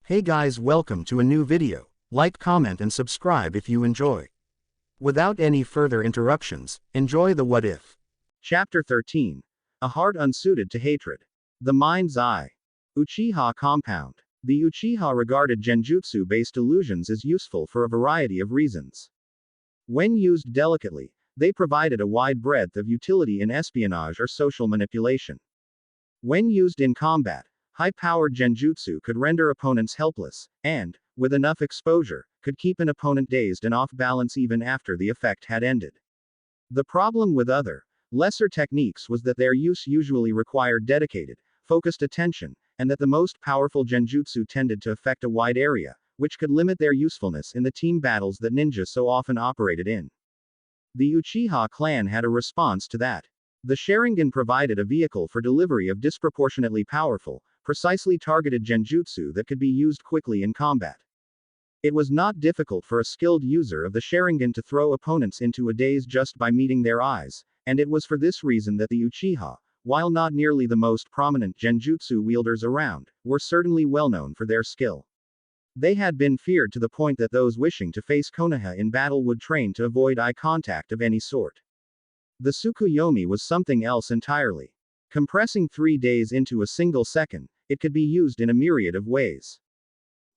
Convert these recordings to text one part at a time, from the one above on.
Hey guys, welcome to a new video. Like, comment and subscribe if you enjoy. Without any further interruptions, enjoy the what if. Chapter 13. A heart unsuited to hatred. The mind's eye. Uchiha compound. The Uchiha regarded genjutsu-based illusions as useful for a variety of reasons. When used delicately, they provided a wide breadth of utility in espionage or social manipulation. When used in combat, high-powered genjutsu could render opponents helpless, and, with enough exposure, could keep an opponent dazed and off balance even after the effect had ended. The problem with other, lesser techniques was that their use usually required dedicated, focused attention, and that the most powerful genjutsu tended to affect a wide area, which could limit their usefulness in the team battles that ninja so often operated in. The Uchiha clan had a response to that. The Sharingan provided a vehicle for delivery of disproportionately powerful, precisely targeted genjutsu that could be used quickly in combat. It was not difficult for a skilled user of the Sharingan to throw opponents into a daze just by meeting their eyes, and it was for this reason that the Uchiha, while not nearly the most prominent genjutsu wielders around, were certainly well known for their skill. They had been feared to the point that those wishing to face Konoha in battle would train to avoid eye contact of any sort. The Tsukuyomi was something else entirely. Compressing 3 days into a single second, it could be used in a myriad of ways.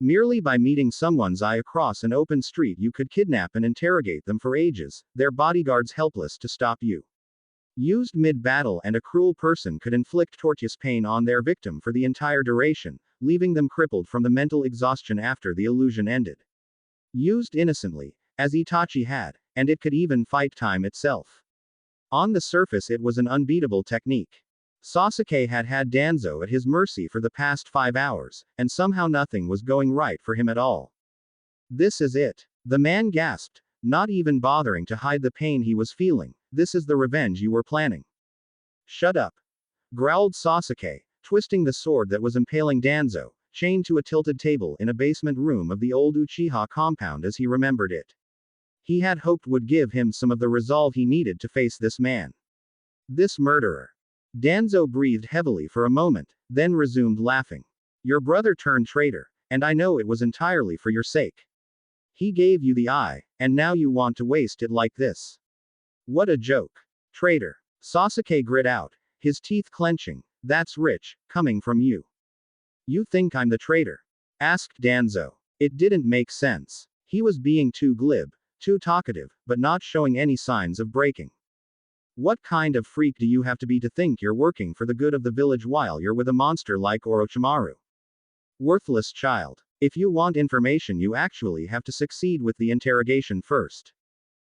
Merely by meeting someone's eye across an open street, you could kidnap and interrogate them for ages, their bodyguards helpless to stop you. Used mid-battle, and a cruel person could inflict torturous pain on their victim for the entire duration, leaving them crippled from the mental exhaustion after the illusion ended. Used innocently, as Itachi had, and it could even fight time itself. On the surface it was an unbeatable technique. Sasuke had had Danzo at his mercy for the past 5 hours, and somehow nothing was going right for him at all. This is it. The man gasped, not even bothering to hide the pain he was feeling. This is the revenge you were planning. Shut up, growled Sasuke, twisting the sword that was impaling Danzo, chained to a tilted table in a basement room of the old Uchiha compound as he remembered it. He had hoped would give him some of the resolve he needed to face this man. This murderer. Danzo breathed heavily for a moment, then resumed laughing. Your brother turned traitor, and I know it was entirely for your sake. He gave you the eye, and now you want to waste it like this. What a joke. Traitor. Sasuke grit out, his teeth clenching. That's rich, coming from you. You think I'm the traitor? Asked Danzo. It didn't make sense. He was being too glib, too talkative, but not showing any signs of breaking. What kind of freak do you have to be to think you're working for the good of the village while you're with a monster like Orochimaru? Worthless child. If you want information, you actually have to succeed with the interrogation first.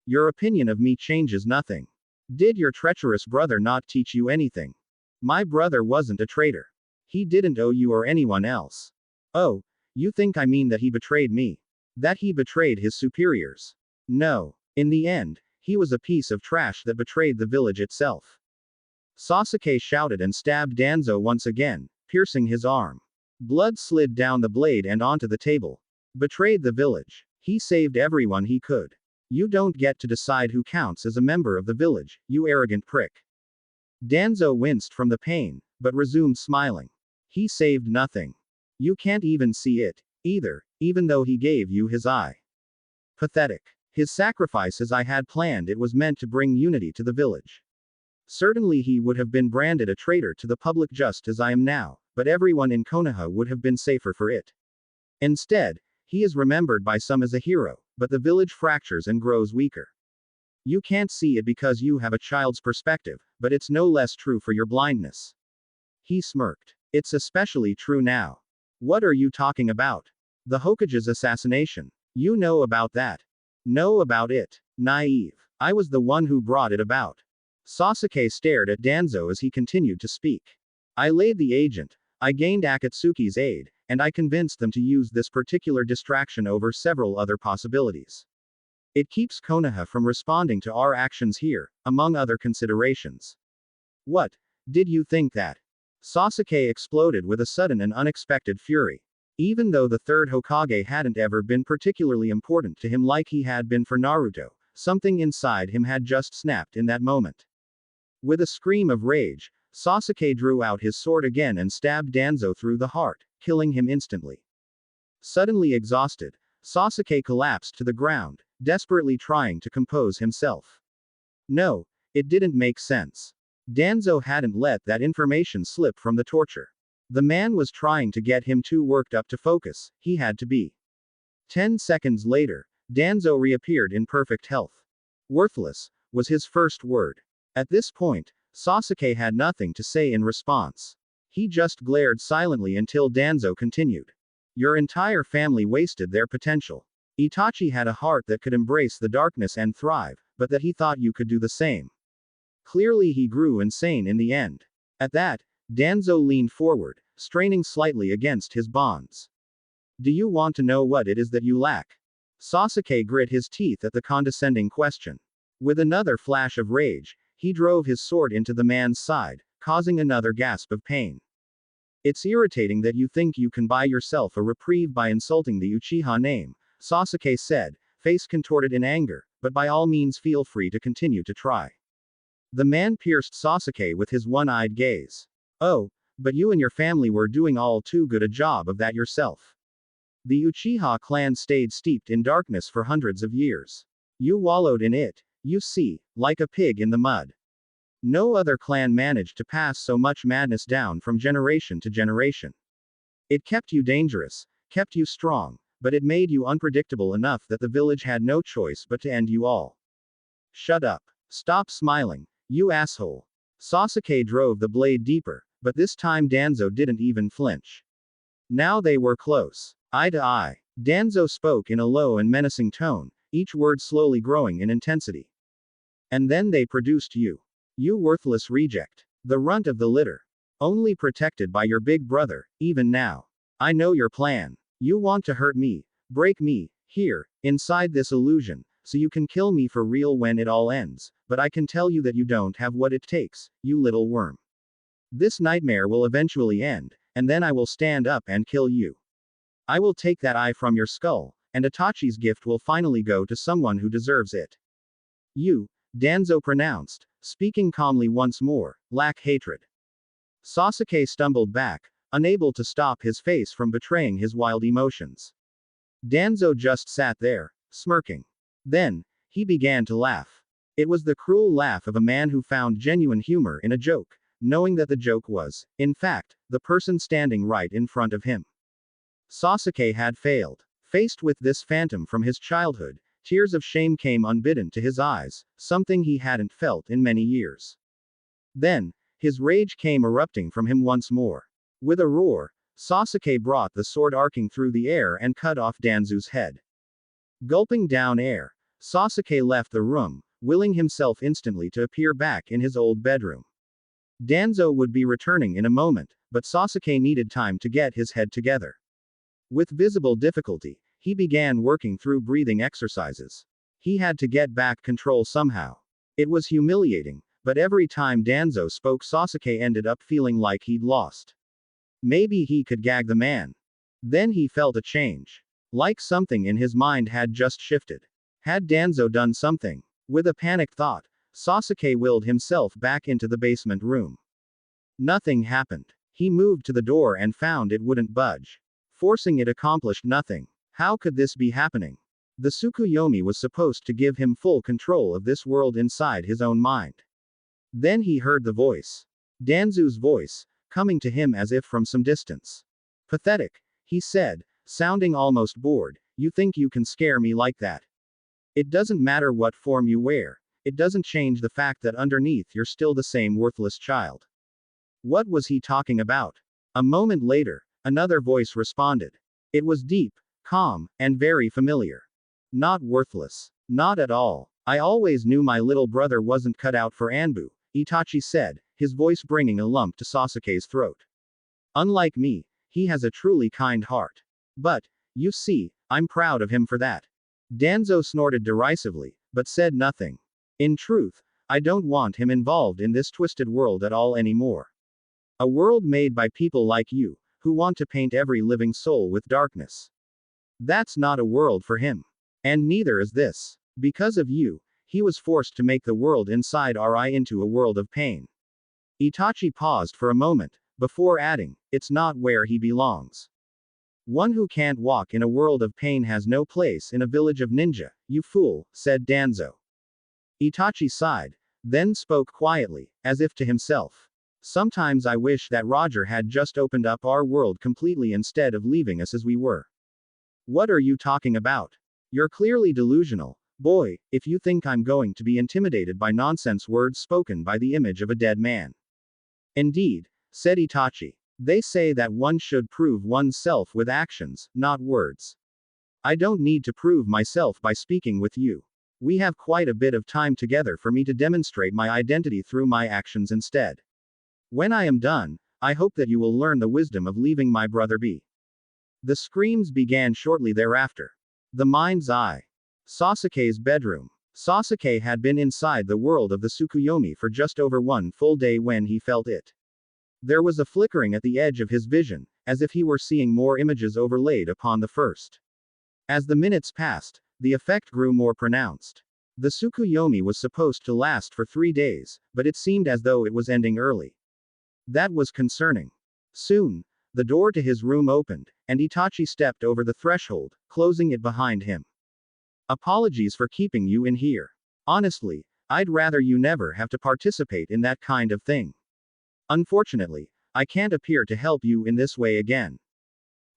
Your opinion of me changes nothing. Did your treacherous brother not teach you anything? My brother wasn't a traitor. He didn't owe you or anyone else. Oh, you think I mean that he betrayed me? That he betrayed his superiors? No. In the end, he was a piece of trash that betrayed the village itself. Sasuke shouted and stabbed Danzo once again, piercing his arm. Blood slid down the blade and onto the table. Betrayed the village. He saved everyone he could. You don't get to decide who counts as a member of the village, you arrogant prick. Danzo winced from the pain, but resumed smiling. He saved nothing. You can't even see it, either, even though he gave you his eye. Pathetic. His sacrifice as I had planned, it was meant to bring unity to the village. Certainly he would have been branded a traitor to the public just as I am now, but everyone in Konoha would have been safer for it. Instead, he is remembered by some as a hero, but the village fractures and grows weaker. You can't see it because you have a child's perspective, but it's no less true for your blindness. He smirked. It's especially true now. What are you talking about? The Hokage's assassination. You know about that. Know about it. Naive. I was the one who brought it about. Sasuke stared at Danzo as he continued to speak. I laid the agent. I gained Akatsuki's aid, and I convinced them to use this particular distraction over several other possibilities. It keeps Konoha from responding to our actions here, among other considerations. What? Did you think that? Sasuke exploded with a sudden and unexpected fury. Even though the third Hokage hadn't ever been particularly important to him like he had been for Naruto, something inside him had just snapped in that moment. With a scream of rage, Sasuke drew out his sword again and stabbed Danzo through the heart, killing him instantly. Suddenly exhausted, Sasuke collapsed to the ground, desperately trying to compose himself. No, it didn't make sense. Danzo hadn't let that information slip from the torture. The man was trying to get him too worked up to focus, he had to be. 10 seconds later, Danzo reappeared in perfect health. Worthless, was his first word. At this point, Sasuke had nothing to say in response. He just glared silently until Danzo continued. Your entire family wasted their potential. Itachi had a heart that could embrace the darkness and thrive, but that he thought you could do the same. Clearly he grew insane in the end. At that, Danzo leaned forward, straining slightly against his bonds. Do you want to know what it is that you lack? Sasuke grit his teeth at the condescending question. With another flash of rage, he drove his sword into the man's side, causing another gasp of pain. It's irritating that you think you can buy yourself a reprieve by insulting the Uchiha name, Sasuke said, face contorted in anger, but by all means feel free to continue to try. The man pierced Sasuke with his one-eyed gaze. Oh, but you and your family were doing all too good a job of that yourself. The Uchiha clan stayed steeped in darkness for hundreds of years. You wallowed in it, you see, like a pig in the mud. No other clan managed to pass so much madness down from generation to generation. It kept you dangerous, kept you strong, but it made you unpredictable enough that the village had no choice but to end you all. Shut up. Stop smiling, you asshole. Sasuke drove the blade deeper, but this time Danzo didn't even flinch. Now they were close, eye to eye. Danzo spoke in a low and menacing tone, each word slowly growing in intensity. And then they produced you. You worthless reject. The runt of the litter. Only protected by your big brother, even now. I know your plan. You want to hurt me, break me, here, inside this illusion, so you can kill me for real when it all ends, but I can tell you that you don't have what it takes, you little worm. This nightmare will eventually end, and then I will stand up and kill you. I will take that eye from your skull, and Itachi's gift will finally go to someone who deserves it. You, Danzo pronounced, speaking calmly once more, lack hatred. Sasuke stumbled back, unable to stop his face from betraying his wild emotions. Danzo just sat there, smirking. Then, he began to laugh. It was the cruel laugh of a man who found genuine humor in a joke, knowing that the joke was, in fact, the person standing right in front of him. Sasuke had failed. Faced with this phantom from his childhood, tears of shame came unbidden to his eyes, something he hadn't felt in many years. Then, his rage came erupting from him once more. With a roar, Sasuke brought the sword arcing through the air and cut off Danzo's head. Gulping down air, Sasuke left the room, willing himself instantly to appear back in his old bedroom. Danzo would be returning in a moment, but Sasuke needed time to get his head together. With visible difficulty, he began working through breathing exercises. He had to get back control somehow. It was humiliating, but every time Danzo spoke, Sasuke ended up feeling like he'd lost. Maybe he could gag the man. Then he felt a change. Like something in his mind had just shifted. Had Danzo done something? With a panicked thought, Sasuke willed himself back into the basement room. Nothing happened. He moved to the door and found it wouldn't budge. Forcing it accomplished nothing. How could this be happening? The Tsukuyomi was supposed to give him full control of this world inside his own mind. Then he heard the voice. Danzo's voice, coming to him as if from some distance. Pathetic, he said, sounding almost bored, you think you can scare me like that? It doesn't matter what form you wear. It doesn't change the fact that underneath you're still the same worthless child. What was he talking about? A moment later, another voice responded. It was deep, calm, and very familiar. Not worthless. Not at all. I always knew my little brother wasn't cut out for Anbu, Itachi said, his voice bringing a lump to Sasuke's throat. Unlike me, he has a truly kind heart. But, you see, I'm proud of him for that. Danzo snorted derisively, but said nothing. In truth, I don't want him involved in this twisted world at all anymore. A world made by people like you, who want to paint every living soul with darkness. That's not a world for him. And neither is this. Because of you, he was forced to make the world inside RI into a world of pain. Itachi paused for a moment, before adding, it's not where he belongs. One who can't walk in a world of pain has no place in a village of ninja, you fool, said Danzo. Itachi sighed, then spoke quietly, as if to himself. Sometimes I wish that Roger had just opened up our world completely instead of leaving us as we were. What are you talking about? You're clearly delusional, boy, if you think I'm going to be intimidated by nonsense words spoken by the image of a dead man. Indeed, said Itachi. They say that one should prove oneself with actions, not words. I don't need to prove myself by speaking with you. We have quite a bit of time together for me to demonstrate my identity through my actions instead. When I am done, I hope that you will learn the wisdom of leaving my brother be. The screams began shortly thereafter. The mind's eye. Sasuke's bedroom. Sasuke had been inside the world of the Tsukuyomi for just over one full day when he felt it. There was a flickering at the edge of his vision, as if he were seeing more images overlaid upon the first. As the minutes passed, the effect grew more pronounced. The Tsukuyomi was supposed to last for 3 days, but it seemed as though it was ending early. That was concerning. Soon, the door to his room opened, and Itachi stepped over the threshold, closing it behind him. Apologies for keeping you in here. Honestly, I'd rather you never have to participate in that kind of thing. Unfortunately, I can't appear to help you in this way again.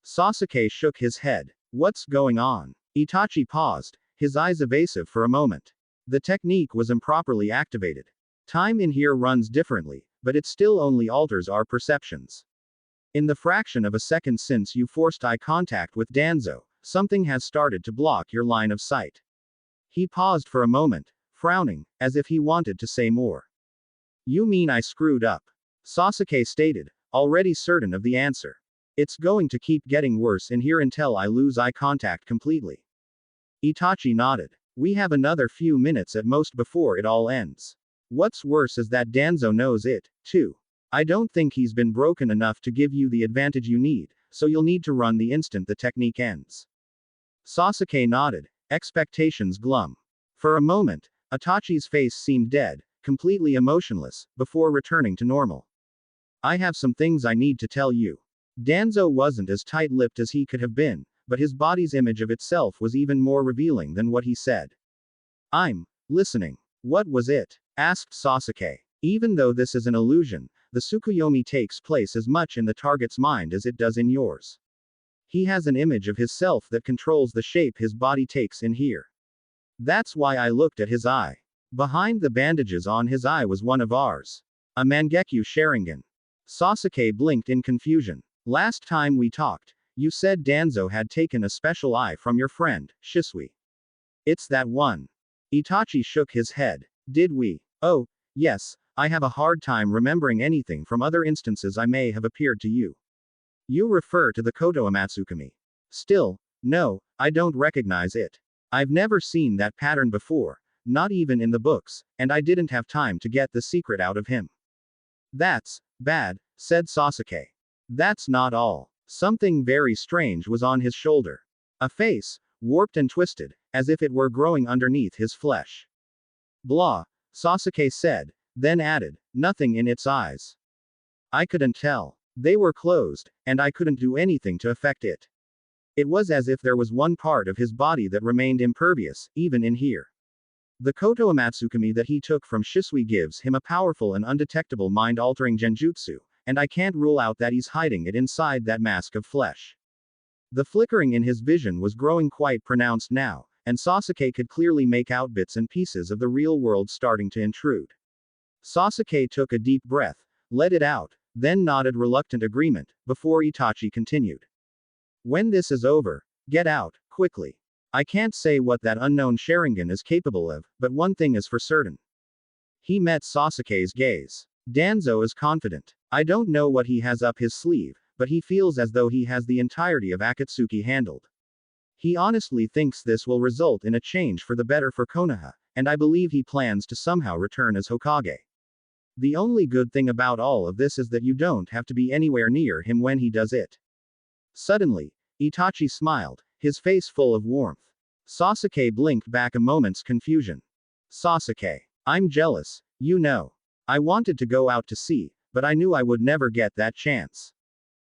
Sasuke shook his head. What's going on? Itachi paused, his eyes evasive for a moment. The technique was improperly activated. Time in here runs differently, but it still only alters our perceptions. In the fraction of a second since you forced eye contact with Danzo, something has started to block your line of sight. He paused for a moment, frowning, as if he wanted to say more. You mean I screwed up? Sasuke stated, already certain of the answer. It's going to keep getting worse in here until I lose eye contact completely. Itachi nodded. We have another few minutes at most before it all ends. What's worse is that Danzo knows it, too. I don't think he's been broken enough to give you the advantage you need, so you'll need to run the instant the technique ends. Sasuke nodded, expectations glum. For a moment, Itachi's face seemed dead, completely emotionless, before returning to normal. I have some things I need to tell you. Danzo wasn't as tight-lipped as he could have been, but his body's image of itself was even more revealing than what he said. I'm listening. What was it? Asked Sasuke. Even though this is an illusion, the Tsukuyomi takes place as much in the target's mind as it does in yours. He has an image of himself that controls the shape his body takes in here. That's why I looked at his eye. Behind the bandages on his eye was one of ours. A Mangekyo Sharingan. Sasuke blinked in confusion. Last time we talked, you said Danzo had taken a special eye from your friend, Shisui. It's that one. Itachi shook his head. Did we? Oh, yes, I have a hard time remembering anything from other instances I may have appeared to you. You refer to the Koto Amatsukami. Still, no, I don't recognize it. I've never seen that pattern before, not even in the books, and I didn't have time to get the secret out of him. That's bad, said Sasuke. That's not all. Something very strange was on his shoulder. A face, warped and twisted, as if it were growing underneath his flesh. Blah, Sasuke said, then added, nothing in its eyes. I couldn't tell. They were closed, and I couldn't do anything to affect it. It was as if there was one part of his body that remained impervious, even in here. The Koto Amatsukami that he took from Shisui gives him a powerful and undetectable mind-altering genjutsu, and I can't rule out that he's hiding it inside that mask of flesh. The flickering in his vision was growing quite pronounced now, and Sasuke could clearly make out bits and pieces of the real world starting to intrude. Sasuke took a deep breath, let it out, then nodded reluctant agreement, before Itachi continued. When this is over, get out, quickly. I can't say what that unknown Sharingan is capable of, but one thing is for certain. He met Sasuke's gaze. Danzo is confident. I don't know what he has up his sleeve, but he feels as though he has the entirety of Akatsuki handled. He honestly thinks this will result in a change for the better for Konoha, and I believe he plans to somehow return as Hokage. The only good thing about all of this is that you don't have to be anywhere near him when he does it. Suddenly, Itachi smiled, his face full of warmth. Sasuke blinked back a moment's confusion. Sasuke, I'm jealous, you know. I wanted to go out to sea, but I knew I would never get that chance.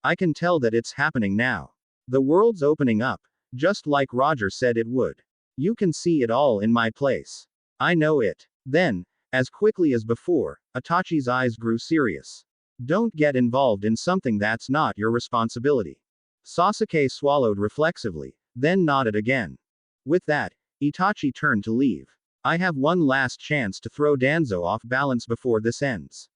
I can tell that it's happening now. The world's opening up, just like Roger said it would. You can see it all in my place. I know it. Then, as quickly as before, Itachi's eyes grew serious. Don't get involved in something that's not your responsibility. Sasuke swallowed reflexively, then nodded again. With that, Itachi turned to leave. I have one last chance to throw Danzo off balance before this ends.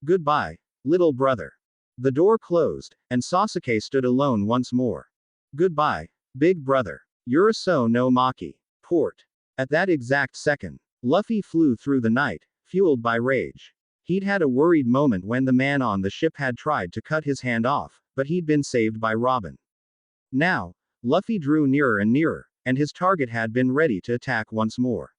Goodbye, little brother. The door closed, and Sasuke stood alone once more. Goodbye, big brother. Yuraso no Maki. Port. At that exact second, Luffy flew through the night, fueled by rage. He'd had a worried moment when the man on the ship had tried to cut his hand off, but he'd been saved by Robin. Now, Luffy drew nearer and nearer, and his target had been ready to attack once more.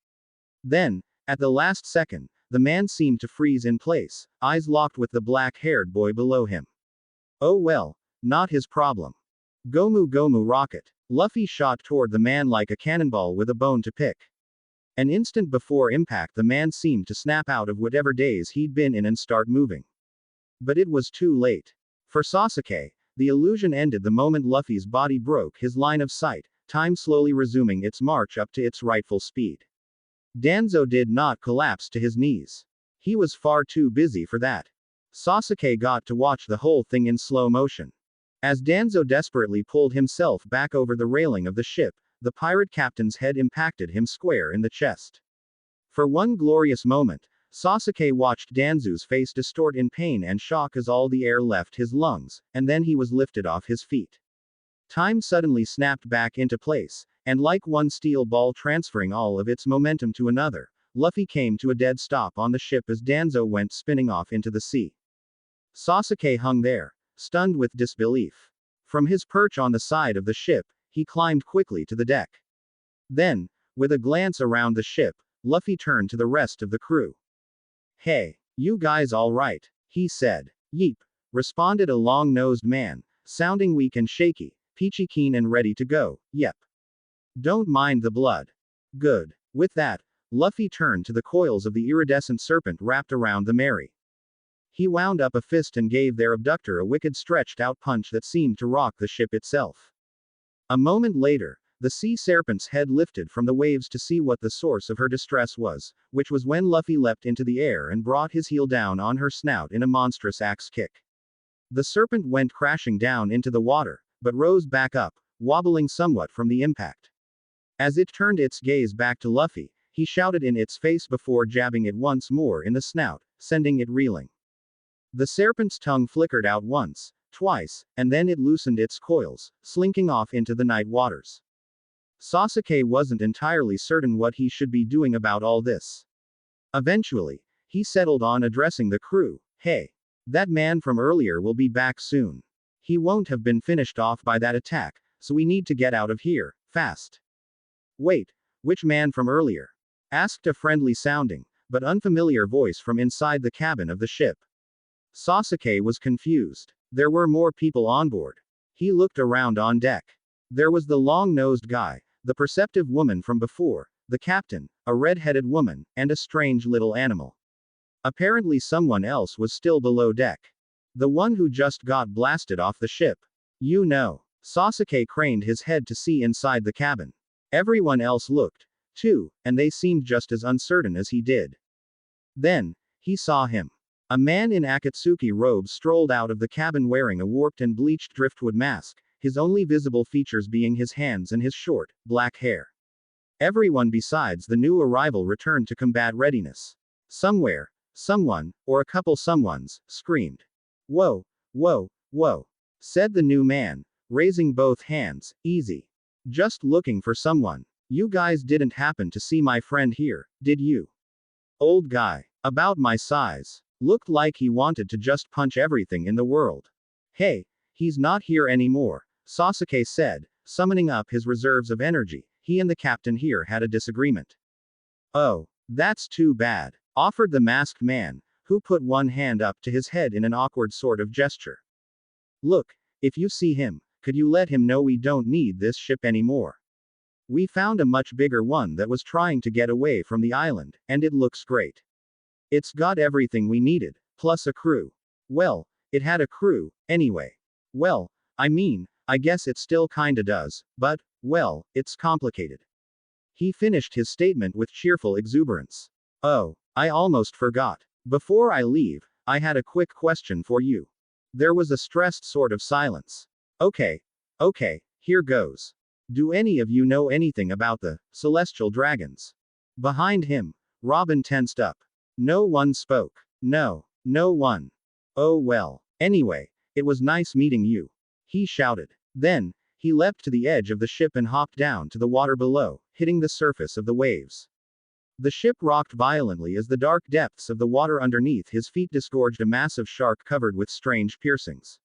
Then, at the last second, the man seemed to freeze in place, eyes locked with the black-haired boy below him. Oh well, not his problem. Gomu Gomu rocket. Luffy shot toward the man like a cannonball with a bone to pick. An instant before impact, the man seemed to snap out of whatever daze he'd been in and start moving. But it was too late. For Sasuke, the illusion ended the moment Luffy's body broke his line of sight, time slowly resuming its march up to its rightful speed. Danzo did not collapse to his knees. He was far too busy for that. Sasuke got to watch the whole thing in slow motion. As Danzo desperately pulled himself back over the railing of the ship, the pirate captain's head impacted him square in the chest. For one glorious moment, Sasuke watched Danzo's face distort in pain and shock as all the air left his lungs, and then he was lifted off his feet. Time suddenly snapped back into place, and like one steel ball transferring all of its momentum to another, Luffy came to a dead stop on the ship as Danzo went spinning off into the sea. Sasuke hung there, stunned with disbelief. From his perch on the side of the ship, he climbed quickly to the deck. Then, with a glance around the ship, Luffy turned to the rest of the crew. Hey, you guys all right? He said. Yeep, responded a long-nosed man, sounding weak and shaky, peachy keen and ready to go. Yep. Don't mind the blood. Good. With that, Luffy turned to the coils of the iridescent serpent wrapped around the Mary. He wound up a fist and gave their abductor a wicked stretched-out punch that seemed to rock the ship itself. A moment later, the sea serpent's head lifted from the waves to see what the source of her distress was, which was when Luffy leapt into the air and brought his heel down on her snout in a monstrous axe kick. The serpent went crashing down into the water, but rose back up, wobbling somewhat from the impact. As it turned its gaze back to Luffy, he shouted in its face before jabbing it once more in the snout, sending it reeling. The serpent's tongue flickered out once, twice, and then it loosened its coils, slinking off into the night waters. Sasuke wasn't entirely certain what he should be doing about all this. Eventually, he settled on addressing the crew. Hey, that man from earlier will be back soon. He won't have been finished off by that attack, so we need to get out of here, fast. Wait, which man from earlier? Asked a friendly-sounding, but unfamiliar voice from inside the cabin of the ship. Sasuke was confused. There were more people on board. He looked around on deck. There was the long-nosed guy, the perceptive woman from before, the captain, a red-headed woman, and a strange little animal. Apparently someone else was still below deck. The one who just got blasted off the ship. You know. Sasuke craned his head to see inside the cabin. Everyone else looked, too, and they seemed just as uncertain as he did. Then, he saw him. A man in Akatsuki robes strolled out of the cabin wearing a warped and bleached driftwood mask, his only visible features being his hands and his short, black hair. Everyone besides the new arrival returned to combat readiness. Somewhere, someone, or a couple someones, screamed. Whoa, whoa, whoa, said the new man, raising both hands. Easy. Just looking for someone. You guys didn't happen to see my friend here, did you? Old guy. About my size. Looked like he wanted to just punch everything in the world. Hey, he's not here anymore, Sasuke said, summoning up his reserves of energy. He and the captain here had a disagreement. Oh, that's too bad, offered the masked man, who put one hand up to his head in an awkward sort of gesture. Look, if you see him, could you let him know we don't need this ship anymore? We found a much bigger one that was trying to get away from the island, and it looks great. It's got everything we needed, plus a crew. Well, it had a crew, anyway. Well, I mean, I guess it still kinda does, but, well, it's complicated. He finished his statement with cheerful exuberance. Oh, I almost forgot. Before I leave, I had a quick question for you. There was a stressed sort of silence. Okay, here goes. Do any of you know anything about the celestial dragons? Behind him, Robin tensed up. No one spoke. No, no one. Oh well. Anyway, it was nice meeting you. He shouted. Then, he leapt to the edge of the ship and hopped down to the water below, hitting the surface of the waves. The ship rocked violently as the dark depths of the water underneath his feet disgorged a massive shark covered with strange piercings.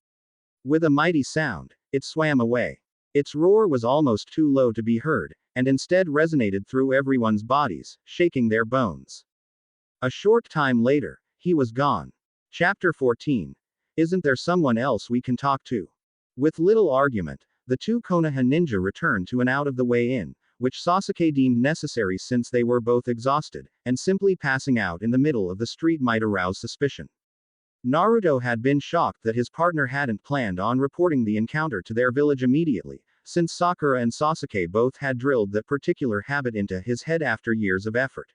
With a mighty sound, it swam away. Its roar was almost too low to be heard, and instead resonated through everyone's bodies, shaking their bones. A short time later, he was gone. Chapter 14. Isn't there someone else we can talk to? With little argument, the two Konoha ninja returned to an out-of-the-way inn, which Sasuke deemed necessary since they were both exhausted, and simply passing out in the middle of the street might arouse suspicion. Naruto had been shocked that his partner hadn't planned on reporting the encounter to their village immediately, since Sakura and Sasuke both had drilled that particular habit into his head after years of effort.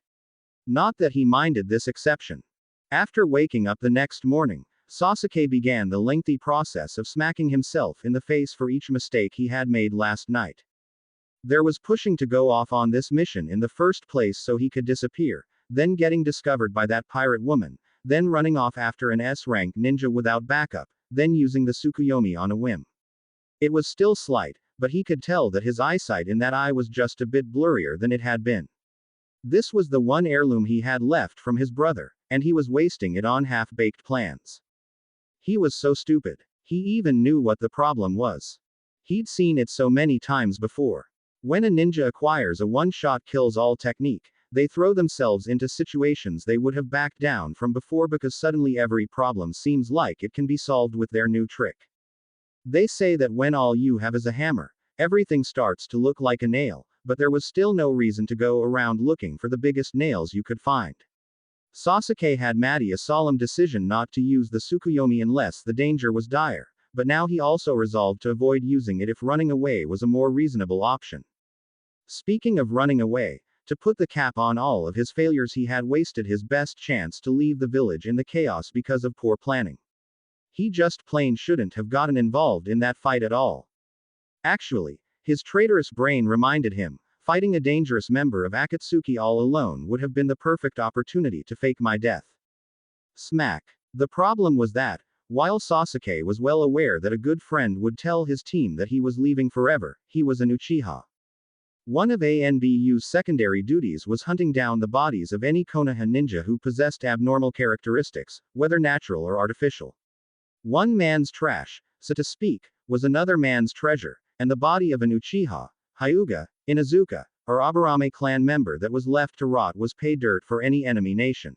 Not that he minded this exception. After waking up the next morning, Sasuke began the lengthy process of smacking himself in the face for each mistake he had made last night. There was pushing to go off on this mission in the first place so he could disappear, then getting discovered by that pirate woman, then running off after an S-rank ninja without backup, then using the Tsukuyomi on a whim. It was still slight, but he could tell that his eyesight in that eye was just a bit blurrier than it had been. This was the one heirloom he had left from his brother, and he was wasting it on half-baked plans. He was so stupid. He even knew what the problem was. He'd seen it so many times before. When a ninja acquires a one-shot kills-all technique, they throw themselves into situations they would have backed down from before because suddenly every problem seems like it can be solved with their new trick. They say that when all you have is a hammer, everything starts to look like a nail, but there was still no reason to go around looking for the biggest nails you could find. Sasuke had made a solemn decision not to use the Tsukuyomi unless the danger was dire, but now he also resolved to avoid using it if running away was a more reasonable option. Speaking of running away, to put the cap on all of his failures, he had wasted his best chance to leave the village in the chaos because of poor planning. He just plain shouldn't have gotten involved in that fight at all. Actually, his traitorous brain reminded him, fighting a dangerous member of Akatsuki all alone would have been the perfect opportunity to fake my death. Smack. The problem was that, while Sasuke was well aware that a good friend would tell his team that he was leaving forever, he was an Uchiha. One of ANBU's secondary duties was hunting down the bodies of any Konoha ninja who possessed abnormal characteristics, whether natural or artificial. One man's trash, so to speak, was another man's treasure, and the body of an Uchiha, Hyuga, Inuzuka, or Aburame clan member that was left to rot was pay dirt for any enemy nation.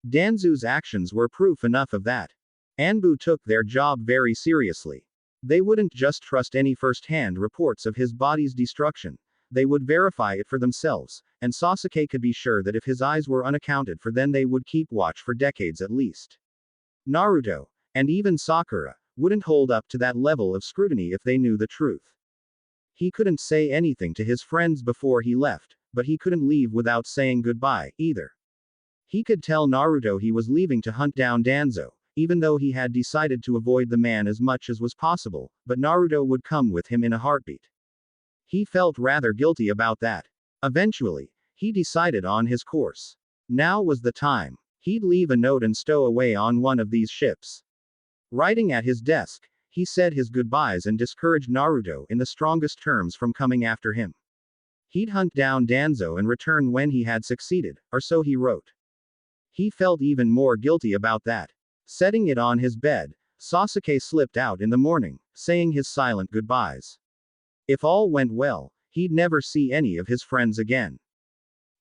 Danzo's actions were proof enough of that. Anbu took their job very seriously. They wouldn't just trust any first-hand reports of his body's destruction. They would verify it for themselves, and Sasuke could be sure that if his eyes were unaccounted for, then they would keep watch for decades at least. Naruto, and even Sakura, wouldn't hold up to that level of scrutiny if they knew the truth. He couldn't say anything to his friends before he left, but he couldn't leave without saying goodbye, either. He could tell Naruto he was leaving to hunt down Danzo, even though he had decided to avoid the man as much as was possible, but Naruto would come with him in a heartbeat. He felt rather guilty about that. Eventually, he decided on his course. Now was the time. He'd leave a note and stow away on one of these ships. Writing at his desk, he said his goodbyes and discouraged Naruto in the strongest terms from coming after him. He'd hunt down Danzo and return when he had succeeded, or so he wrote. He felt even more guilty about that. Setting it on his bed, Sasuke slipped out in the morning, saying his silent goodbyes. If all went well, he'd never see any of his friends again.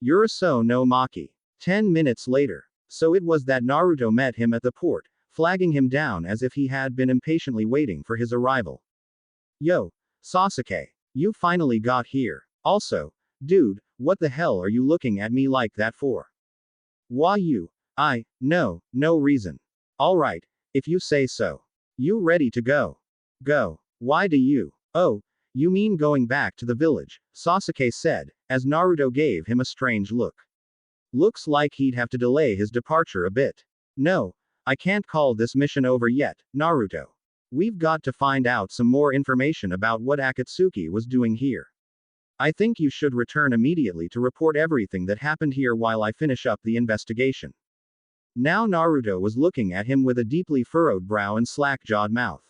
Uraso no Maki. 10 minutes later. So it was that Naruto met him at the port, flagging him down as if he had been impatiently waiting for his arrival. Yo, Sasuke. You finally got here. Also, dude, what the hell are you looking at me like that for? Why you? No reason. Alright, if you say so. You ready to go? Go. Why do you? Oh, you mean going back to the village, Sasuke said, as Naruto gave him a strange look. Looks like he'd have to delay his departure a bit. No, I can't call this mission over yet, Naruto. We've got to find out some more information about what Akatsuki was doing here. I think you should return immediately to report everything that happened here while I finish up the investigation. Now Naruto was looking at him with a deeply furrowed brow and slack-jawed mouth.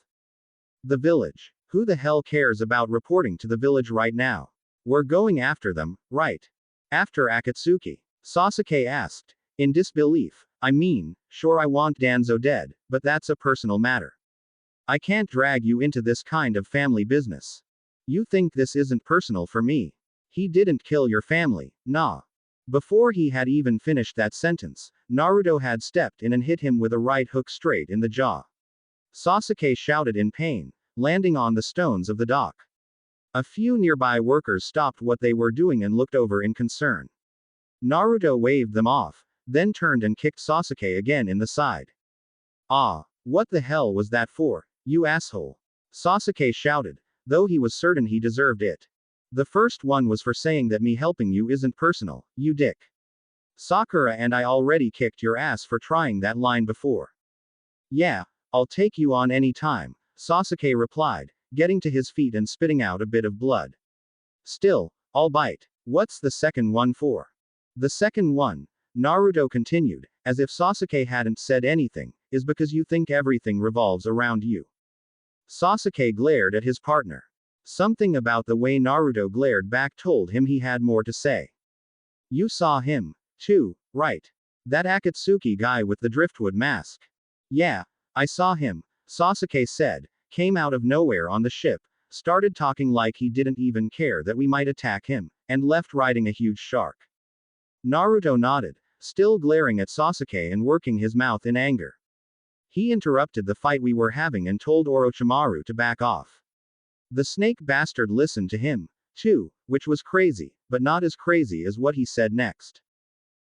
The village. Who the hell cares about reporting to the village right now? We're going after them, right? After Akatsuki? Sasuke asked, in disbelief. I mean, sure I want Danzo dead, but that's a personal matter. I can't drag you into this kind of family business. You think this isn't personal for me? He didn't kill your family, nah. Before he had even finished that sentence, Naruto had stepped in and hit him with a right hook straight in the jaw. Sasuke shouted in pain, landing on the stones of the dock. A few nearby workers stopped what they were doing and looked over in concern. Naruto waved them off, then turned and kicked Sasuke again in the side. Ah, what the hell was that for, you asshole? Sasuke shouted, though he was certain he deserved it. The first one was for saying that me helping you isn't personal, you dick. Sakura and I already kicked your ass for trying that line before. Yeah, I'll take you on any time, Sasuke replied, getting to his feet and spitting out a bit of blood. Still, I'll bite. What's the second one for? The second one, Naruto continued, as if Sasuke hadn't said anything, is because you think everything revolves around you. Sasuke glared at his partner. Something about the way Naruto glared back told him he had more to say. You saw him, too, right? That Akatsuki guy with the driftwood mask. Yeah, I saw him, Sasuke said, came out of nowhere on the ship, started talking like he didn't even care that we might attack him, and left riding a huge shark. Naruto nodded, still glaring at Sasuke and working his mouth in anger. He interrupted the fight we were having and told Orochimaru to back off. The snake bastard listened to him, too, which was crazy, but not as crazy as what he said next.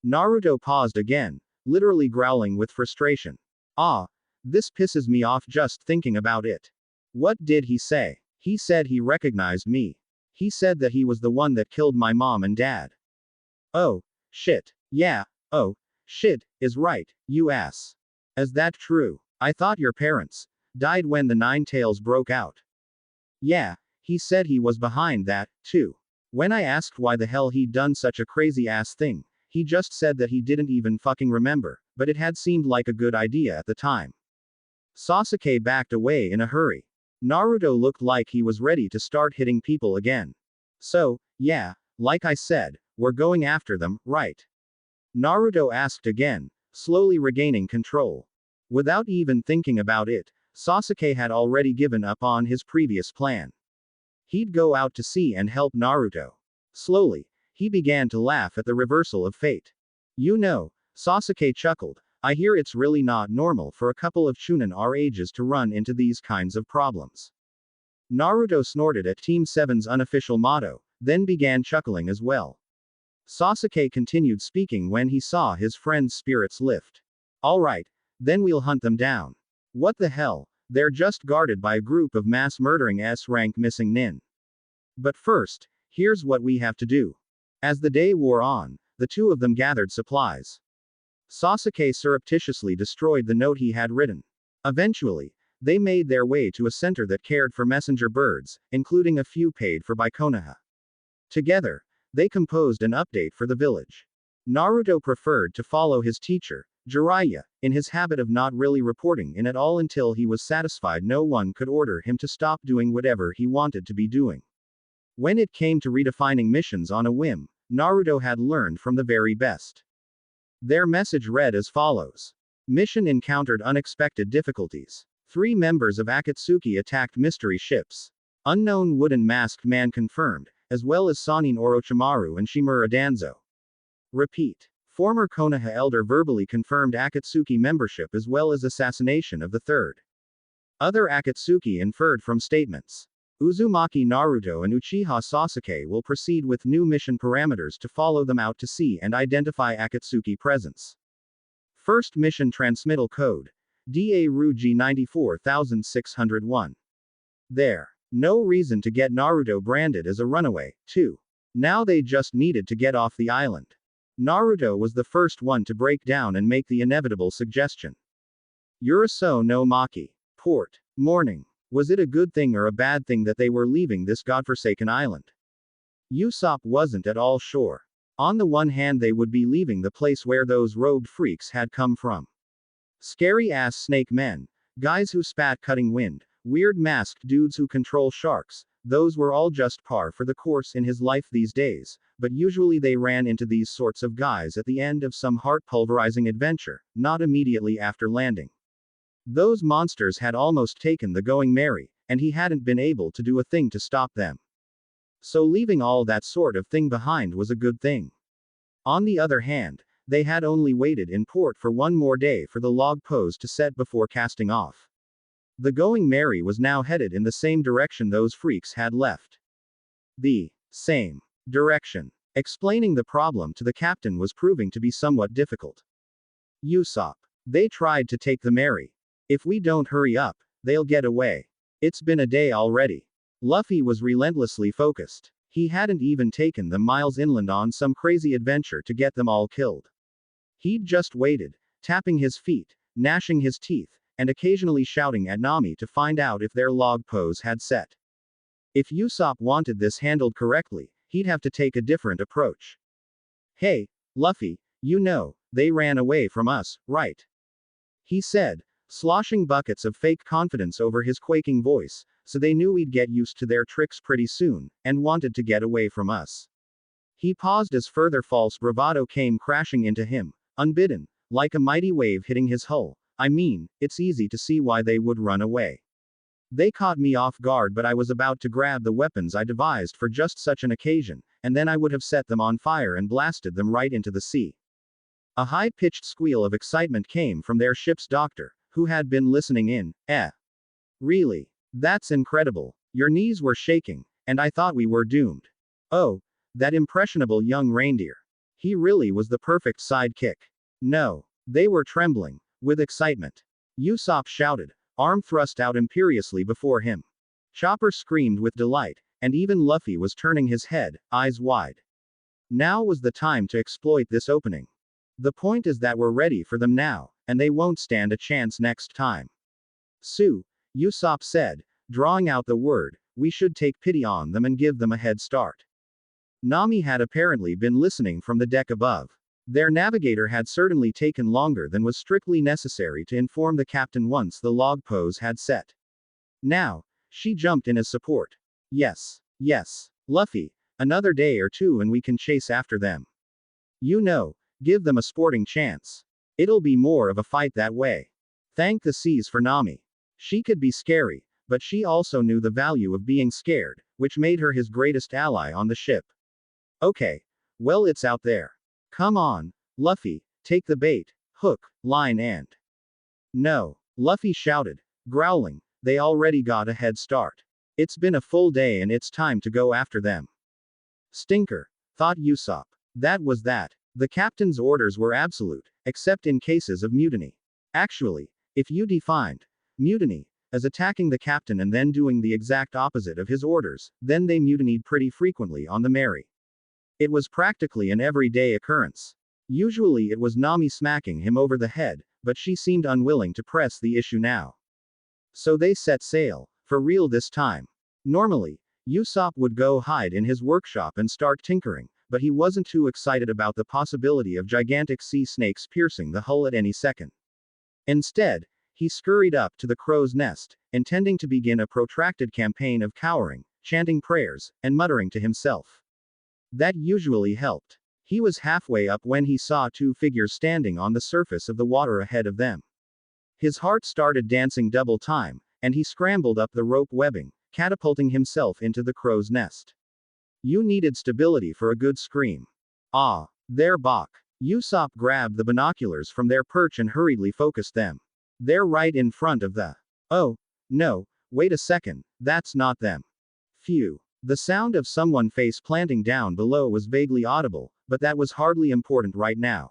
Naruto paused again, literally growling with frustration. Ah, this pisses me off just thinking about it. What did he say? He said he recognized me. He said that he was the one that killed my mom and dad. Oh, shit. Yeah, oh, shit, is right, you ass. Is that true? I thought your parents died when the Nine Tails broke out. Yeah, he said he was behind that, too. When I asked why the hell he'd done such a crazy ass thing, he just said that he didn't even fucking remember, but it had seemed like a good idea at the time. Sasuke backed away in a hurry. Naruto looked like he was ready to start hitting people again. So, yeah, like I said, we're going after them, right? Naruto asked again, slowly regaining control. Without even thinking about it, Sasuke had already given up on his previous plan. He'd go out to sea and help Naruto. Slowly, he began to laugh at the reversal of fate. You know, Sasuke chuckled, I hear it's really not normal for a couple of Chunin our ages to run into these kinds of problems. Naruto snorted at Team 7's unofficial motto, then began chuckling as well. Sasuke continued speaking when he saw his friend's spirits lift. Alright, then we'll hunt them down. What the hell, they're just guarded by a group of mass-murdering S-rank missing nin. But first, here's what we have to do. As the day wore on, the two of them gathered supplies. Sasuke surreptitiously destroyed the note he had written. Eventually, they made their way to a center that cared for messenger birds, including a few paid for by Konoha. Together, they composed an update for the village. Naruto preferred to follow his teacher, Jiraiya, in his habit of not really reporting in at all until he was satisfied no one could order him to stop doing whatever he wanted to be doing. When it came to redefining missions on a whim, Naruto had learned from the very best. Their message read as follows. Mission encountered unexpected difficulties. 3 members of Akatsuki attacked mystery ships. Unknown wooden masked man confirmed, as well as Sannin Orochimaru and Shimura Danzo. Repeat. Former Konoha elder verbally confirmed Akatsuki membership as well as assassination of the third. Other Akatsuki inferred from statements. Uzumaki Naruto and Uchiha Sasuke will proceed with new mission parameters to follow them out to sea and identify Akatsuki presence. First mission transmittal code. DA Ruji 94601. There. No reason to get Naruto branded as a runaway, too. Now they just needed to get off the island. Naruto was the first one to break down and make the inevitable suggestion. Uraso no Maki. Port. Morning. Was it a good thing or a bad thing that they were leaving this godforsaken island? Usopp wasn't at all sure. On the one hand, they would be leaving the place where those robed freaks had come from. Scary ass snake men, guys who spat cutting wind, weird masked dudes who control sharks, those were all just par for the course in his life these days, but usually they ran into these sorts of guys at the end of some heart-pulverizing adventure, not immediately after landing. Those monsters had almost taken the Going Merry, and he hadn't been able to do a thing to stop them. So leaving all that sort of thing behind was a good thing. On the other hand, they had only waited in port for one more day for the log pose to set before casting off. The Going Merry was now headed in the same direction those freaks had left. The same direction. Explaining the problem to the captain was proving to be somewhat difficult. Usopp. They tried to take the Merry. If we don't hurry up, they'll get away. It's been a day already. Luffy was relentlessly focused. He hadn't even taken them miles inland on some crazy adventure to get them all killed. He'd just waited, tapping his feet, gnashing his teeth, and occasionally shouting at Nami to find out if their log pose had set. If Usopp wanted this handled correctly, he'd have to take a different approach. Hey, Luffy, you know, they ran away from us, right? He said, sloshing buckets of fake confidence over his quaking voice, so they knew we'd get used to their tricks pretty soon, and wanted to get away from us. He paused as further false bravado came crashing into him, unbidden, like a mighty wave hitting his hull. I mean, it's easy to see why they would run away. They caught me off guard, but I was about to grab the weapons I devised for just such an occasion, and then I would have set them on fire and blasted them right into the sea. A high-pitched squeal of excitement came from their ship's doctor, who had been listening in. Really? That's incredible. Your knees were shaking, and I thought we were doomed. Oh, that impressionable young reindeer. He really was the perfect sidekick. No. They were trembling with excitement. Usopp shouted, arm thrust out imperiously before him. Chopper screamed with delight, and even Luffy was turning his head, eyes wide. Now was the time to exploit this opening. The point is that we're ready for them now, and they won't stand a chance next time. Usopp said, drawing out the word, we should take pity on them and give them a head start. Nami had apparently been listening from the deck above. Their navigator had certainly taken longer than was strictly necessary to inform the captain once the log pose had set. Now, she jumped in as support. Yes, Luffy, another day or two and we can chase after them. You know, give them a sporting chance. It'll be more of a fight that way. Thank the seas for Nami. She could be scary, but she also knew the value of being scared, which made her his greatest ally on the ship. Okay. Well, it's out there. Come on, Luffy, take the bait, hook, line and... No, Luffy shouted, growling, they already got a head start. It's been a full day and it's time to go after them. Stinker, thought Usopp. That was that. The captain's orders were absolute, except in cases of mutiny. Actually, if you defined mutiny as attacking the captain and then doing the exact opposite of his orders, then they mutinied pretty frequently on the Merry. It was practically an everyday occurrence. Usually it was Nami smacking him over the head, but she seemed unwilling to press the issue now. So they set sail, for real this time. Normally, Usopp would go hide in his workshop and start tinkering, but he wasn't too excited about the possibility of gigantic sea snakes piercing the hull at any second. Instead, he scurried up to the crow's nest, intending to begin a protracted campaign of cowering, chanting prayers, and muttering to himself. That usually helped. He was halfway up when he saw two figures standing on the surface of the water ahead of them. His heart started dancing double time, and he scrambled up the rope webbing, catapulting himself into the crow's nest. You needed stability for a good scream. Ah, there Bach. Usopp grabbed the binoculars from their perch and hurriedly focused them. They're right in front of the... Oh, no, wait a second, that's not them. Phew. The sound of someone face planting down below was vaguely audible, but that was hardly important right now.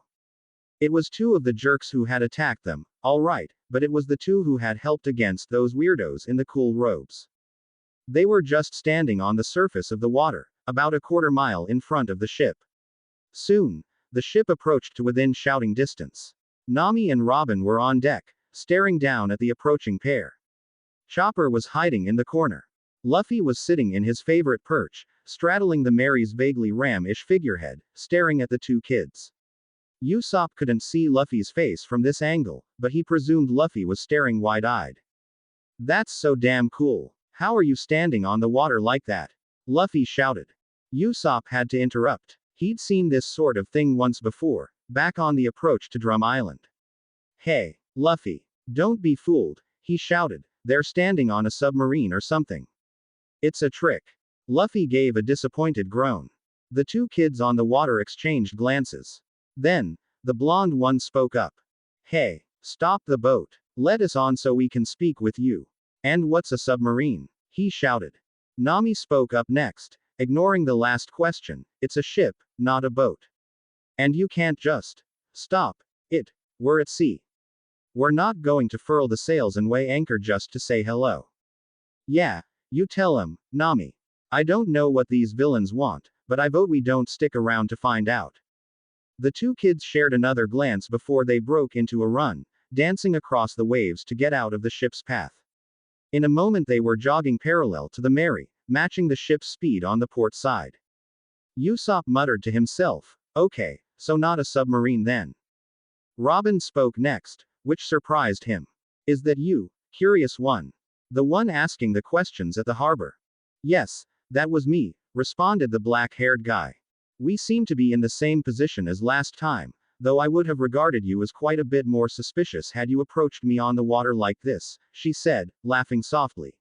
It was two of the jerks who had attacked them, all right, but it was the two who had helped against those weirdos in the cool robes. They were just standing on the surface of the water, about a quarter mile in front of the ship. Soon, the ship approached to within shouting distance. Nami and Robin were on deck, staring down at the approaching pair. Chopper was hiding in the corner. Luffy was sitting in his favorite perch, straddling the Mary's vaguely ram-ish figurehead, staring at the two kids. Usopp couldn't see Luffy's face from this angle, but he presumed Luffy was staring wide-eyed. "That's so damn cool. How are you standing on the water like that?" Luffy shouted. Usopp had to interrupt. He'd seen this sort of thing once before, back on the approach to Drum Island. "Hey, Luffy. Don't be fooled," he shouted. "They're standing on a submarine or something. It's a trick." Luffy gave a disappointed groan. The two kids on the water exchanged glances. Then, the blonde one spoke up. "Hey, stop the boat. Let us on so we can speak with you." "And what's a submarine?" he shouted. Nami spoke up next, ignoring the last question. "It's a ship, not a boat. And you can't just stop it. We're at sea. We're not going to furl the sails and weigh anchor just to say hello." "Yeah, you tell 'em, Nami. I don't know what these villains want, but I vote we don't stick around to find out." The two kids shared another glance before they broke into a run, dancing across the waves to get out of the ship's path. In a moment they were jogging parallel to the Mary, matching the ship's speed on the port side. Usopp muttered to himself, "Okay, so not a submarine then." Robin spoke next, which surprised him. "Is that you, curious one? The one asking the questions at the harbor?" "Yes, that was me," responded the black-haired guy. "We seem to be in the same position as last time, though I would have regarded you as quite a bit more suspicious had you approached me on the water like this," she said, laughing softly.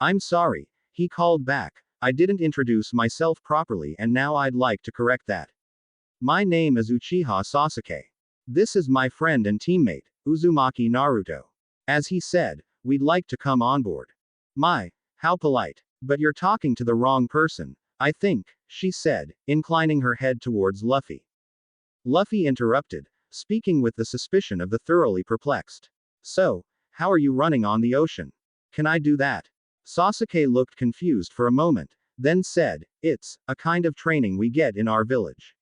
"I'm sorry," he called back. "I didn't introduce myself properly and now I'd like to correct that. My name is Uchiha Sasuke. This is my friend and teammate, Uzumaki Naruto. As he said, we'd like to come on board." "My, how polite. But you're talking to the wrong person, I think," she said, inclining her head towards Luffy. Luffy interrupted, speaking with the suspicion of the thoroughly perplexed. "So, how are you running on the ocean? Can I do that?" Sasuke looked confused for a moment, then said, "It's a kind of training we get in our village.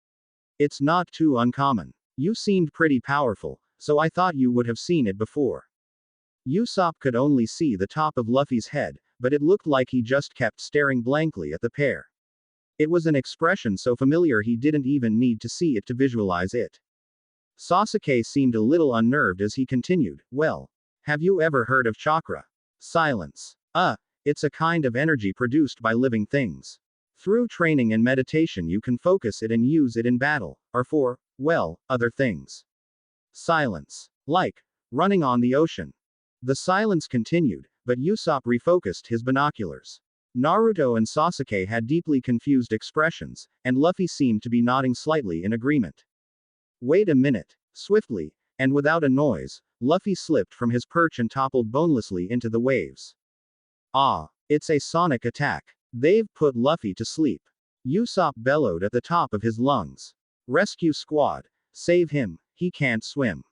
It's not too uncommon. You seemed pretty powerful, so I thought you would have seen it before." Usopp could only see the top of Luffy's head, but it looked like he just kept staring blankly at the pair. It was an expression so familiar he didn't even need to see it to visualize it. Sasuke seemed a little unnerved as he continued, "Well, have you ever heard of chakra?" Silence. It's a kind of energy produced by living things. Through training and meditation you can focus it and use it in battle, or for, well, other things." Silence. "Like running on the ocean." The silence continued, but Usopp refocused his binoculars. Naruto and Sasuke had deeply confused expressions, and Luffy seemed to be nodding slightly in agreement. "Wait a minute." Swiftly, and without a noise, Luffy slipped from his perch and toppled bonelessly into the waves. "Ah, it's a sonic attack. They've put Luffy to sleep." Usopp bellowed at the top of his lungs. "Rescue squad. Save him, he can't swim."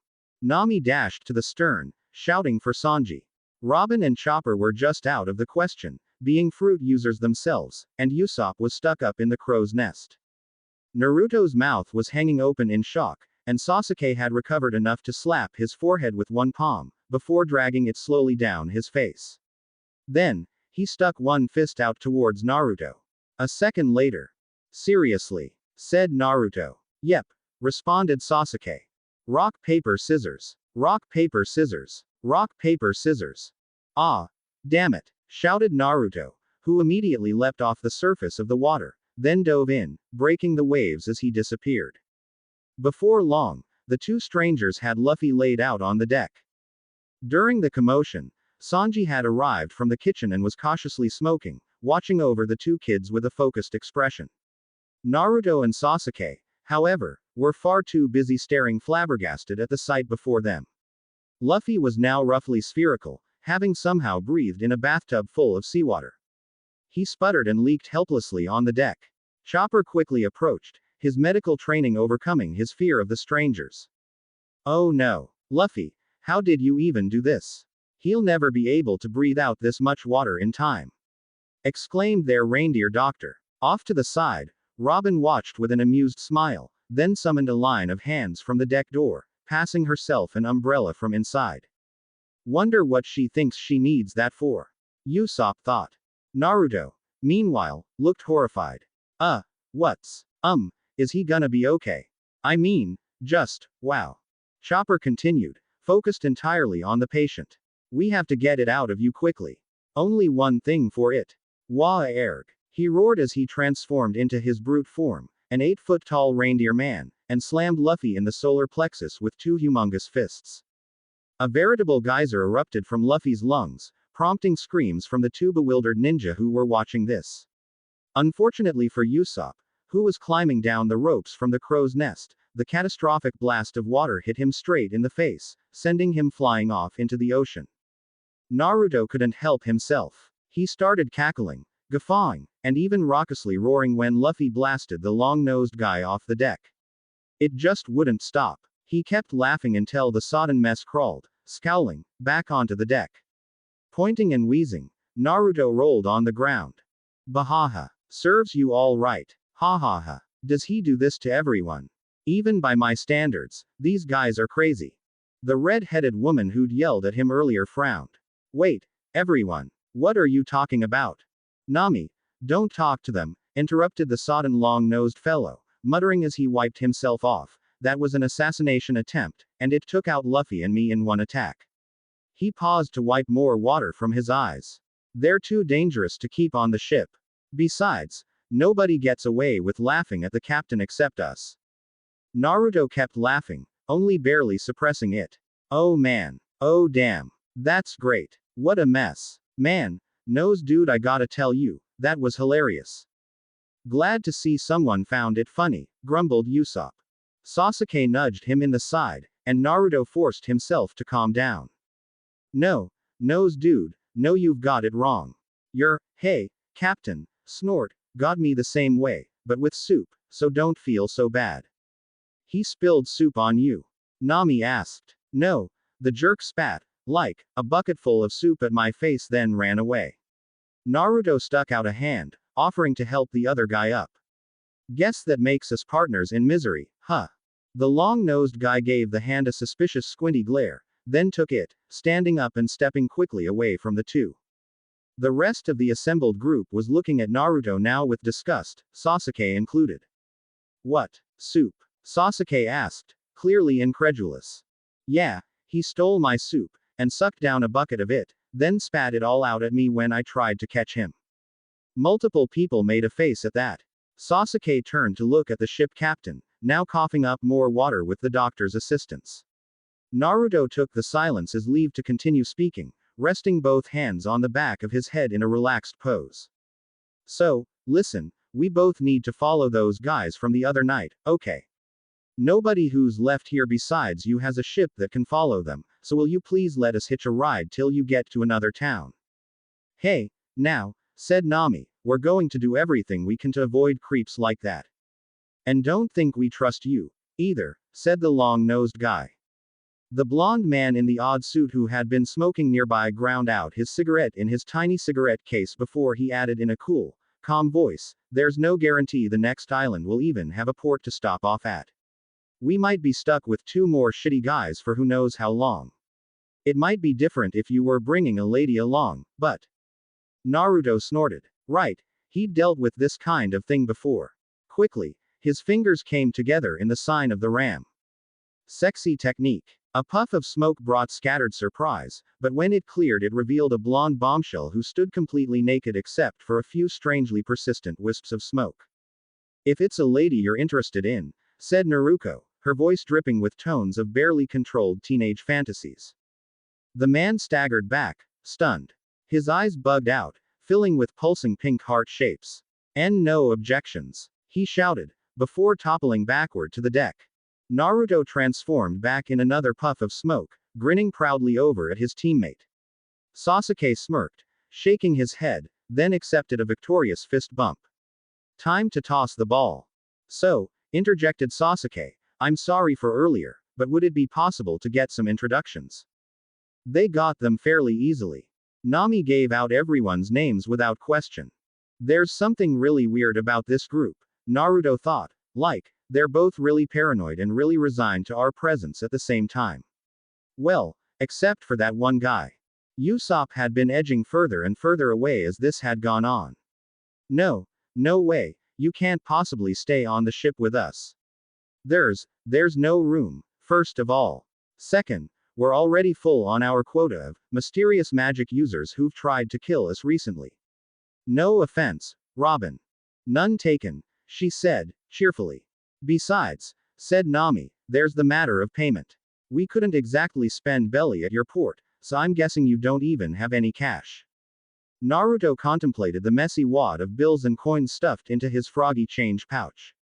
Nami dashed to the stern, shouting for Sanji. Robin and Chopper were just out of the question, being fruit users themselves, and Usopp was stuck up in the crow's nest. Naruto's mouth was hanging open in shock, and Sasuke had recovered enough to slap his forehead with one palm, before dragging it slowly down his face. Then, he stuck one fist out towards Naruto. A second later. "Seriously?" said Naruto. "Yep," responded Sasuke. "Rock, paper, scissors. Rock, paper, scissors. Rock, paper, scissors." "Ah, damn it," shouted Naruto, who immediately leapt off the surface of the water, then dove in, breaking the waves as he disappeared. Before long, the two strangers had Luffy laid out on the deck. During the commotion, Sanji had arrived from the kitchen and was cautiously smoking, watching over the two kids with a focused expression. Naruto and Sasuke, however, were far too busy staring flabbergasted at the sight before them. Luffy was now roughly spherical, having somehow breathed in a bathtub full of seawater. He sputtered and leaked helplessly on the deck. Chopper quickly approached, his medical training overcoming his fear of the strangers. "Oh no, Luffy, how did you even do this? He'll never be able to breathe out this much water in time." exclaimed their reindeer doctor. Off to the side, Robin watched with an amused smile, then summoned a line of hands from the deck door, passing herself an umbrella from inside. Wonder what she thinks she needs that for? Usopp thought. Naruto, meanwhile, looked horrified. What's, is he gonna be okay? I mean, just, wow. Chopper continued, focused entirely on the patient. We have to get it out of you quickly. Only one thing for it. Wah erg. He roared as he transformed into his brute form, an 8-foot-tall reindeer man, and slammed Luffy in the solar plexus with two humongous fists. A veritable geyser erupted from Luffy's lungs, prompting screams from the two bewildered ninja who were watching this. Unfortunately for Usopp, who was climbing down the ropes from the crow's nest, the catastrophic blast of water hit him straight in the face, sending him flying off into the ocean. Naruto couldn't help himself. He started cackling, guffawing, and even raucously roaring when Luffy blasted the long-nosed guy off the deck. It just wouldn't stop. He kept laughing until the sodden mess crawled, scowling, back onto the deck. Pointing and wheezing, Naruto rolled on the ground. Bahaha. Serves you all right. Ha ha ha. Does he do this to everyone? Even by my standards, these guys are crazy. The red-headed woman who'd yelled at him earlier frowned. Wait, everyone. What are you talking about? Nami, don't talk to them, interrupted the sodden long-nosed fellow, muttering as he wiped himself off. That was an assassination attempt, and it took out Luffy and me in one attack. He paused to wipe more water from his eyes. They're too dangerous to keep on the ship. Besides, nobody gets away with laughing at the captain except us. Naruto kept laughing, only barely suppressing it. Oh man. Oh damn. That's great. What a mess. Man, nose dude, I gotta tell you, that was hilarious. Glad to see someone found it funny, grumbled Usopp. Sasuke nudged him in the side, and Naruto forced himself to calm down. No, nose dude, no, you've got it wrong. Hey, Captain, snort, got me the same way, but with soup, so don't feel so bad. He spilled soup on you? Nami asked. No, the jerk spat, like, a bucketful of soup at my face, then ran away. Naruto stuck out a hand, offering to help the other guy up. Guess that makes us partners in misery, huh? The long-nosed guy gave the hand a suspicious squinty glare, then took it, standing up and stepping quickly away from the two. The rest of the assembled group was looking at Naruto now with disgust, Sasuke included. What? Soup? Sasuke asked, clearly incredulous. Yeah, he stole my soup, and sucked down a bucket of it, then spat it all out at me when I tried to catch him. Multiple people made a face at that. Sasuke turned to look at the ship captain, now coughing up more water with the doctor's assistance. Naruto took the silence as leave to continue speaking, resting both hands on the back of his head in a relaxed pose. So, listen, we both need to follow those guys from the other night, okay? Nobody who's left here besides you has a ship that can follow them, so will you please let us hitch a ride till you get to another town? Hey, now, said Nami, we're going to do everything we can to avoid creeps like that. And don't think we trust you, either, said the long-nosed guy. The blond man in the odd suit who had been smoking nearby ground out his cigarette in his tiny cigarette case before he added in a cool, calm voice, there's no guarantee the next island will even have a port to stop off at. We might be stuck with two more shitty guys for who knows how long. It might be different if you were bringing a lady along, but... Naruto snorted. Right, he'd dealt with this kind of thing before. Quickly, his fingers came together in the sign of the ram. Sexy technique. A puff of smoke brought scattered surprise, but when it cleared it revealed a blonde bombshell who stood completely naked except for a few strangely persistent wisps of smoke. If it's a lady you're interested in, said Naruto, her voice dripping with tones of barely controlled teenage fantasies. The man staggered back, stunned. His eyes bugged out, filling with pulsing pink heart shapes. And no objections, he shouted, before toppling backward to the deck. Naruto transformed back in another puff of smoke, grinning proudly over at his teammate. Sasuke smirked, shaking his head, then accepted a victorious fist bump. Time to toss the ball. So, interjected Sasuke, I'm sorry for earlier, but would it be possible to get some introductions? They got them fairly easily. Nami gave out everyone's names without question. There's something really weird about this group, Naruto thought. Like, they're both really paranoid and really resigned to our presence at the same time. Well, except for that one guy. Usopp had been edging further and further away as this had gone on. No, no way, you can't possibly stay on the ship with us. There's no room, first of all. Second, we're already full on our quota of mysterious magic users who've tried to kill us recently. No offense, Robin. None taken, she said, cheerfully. Besides, said Nami, there's the matter of payment. We couldn't exactly spend belly at your port, so I'm guessing you don't even have any cash. Naruto contemplated the messy wad of bills and coins stuffed into his froggy change pouch.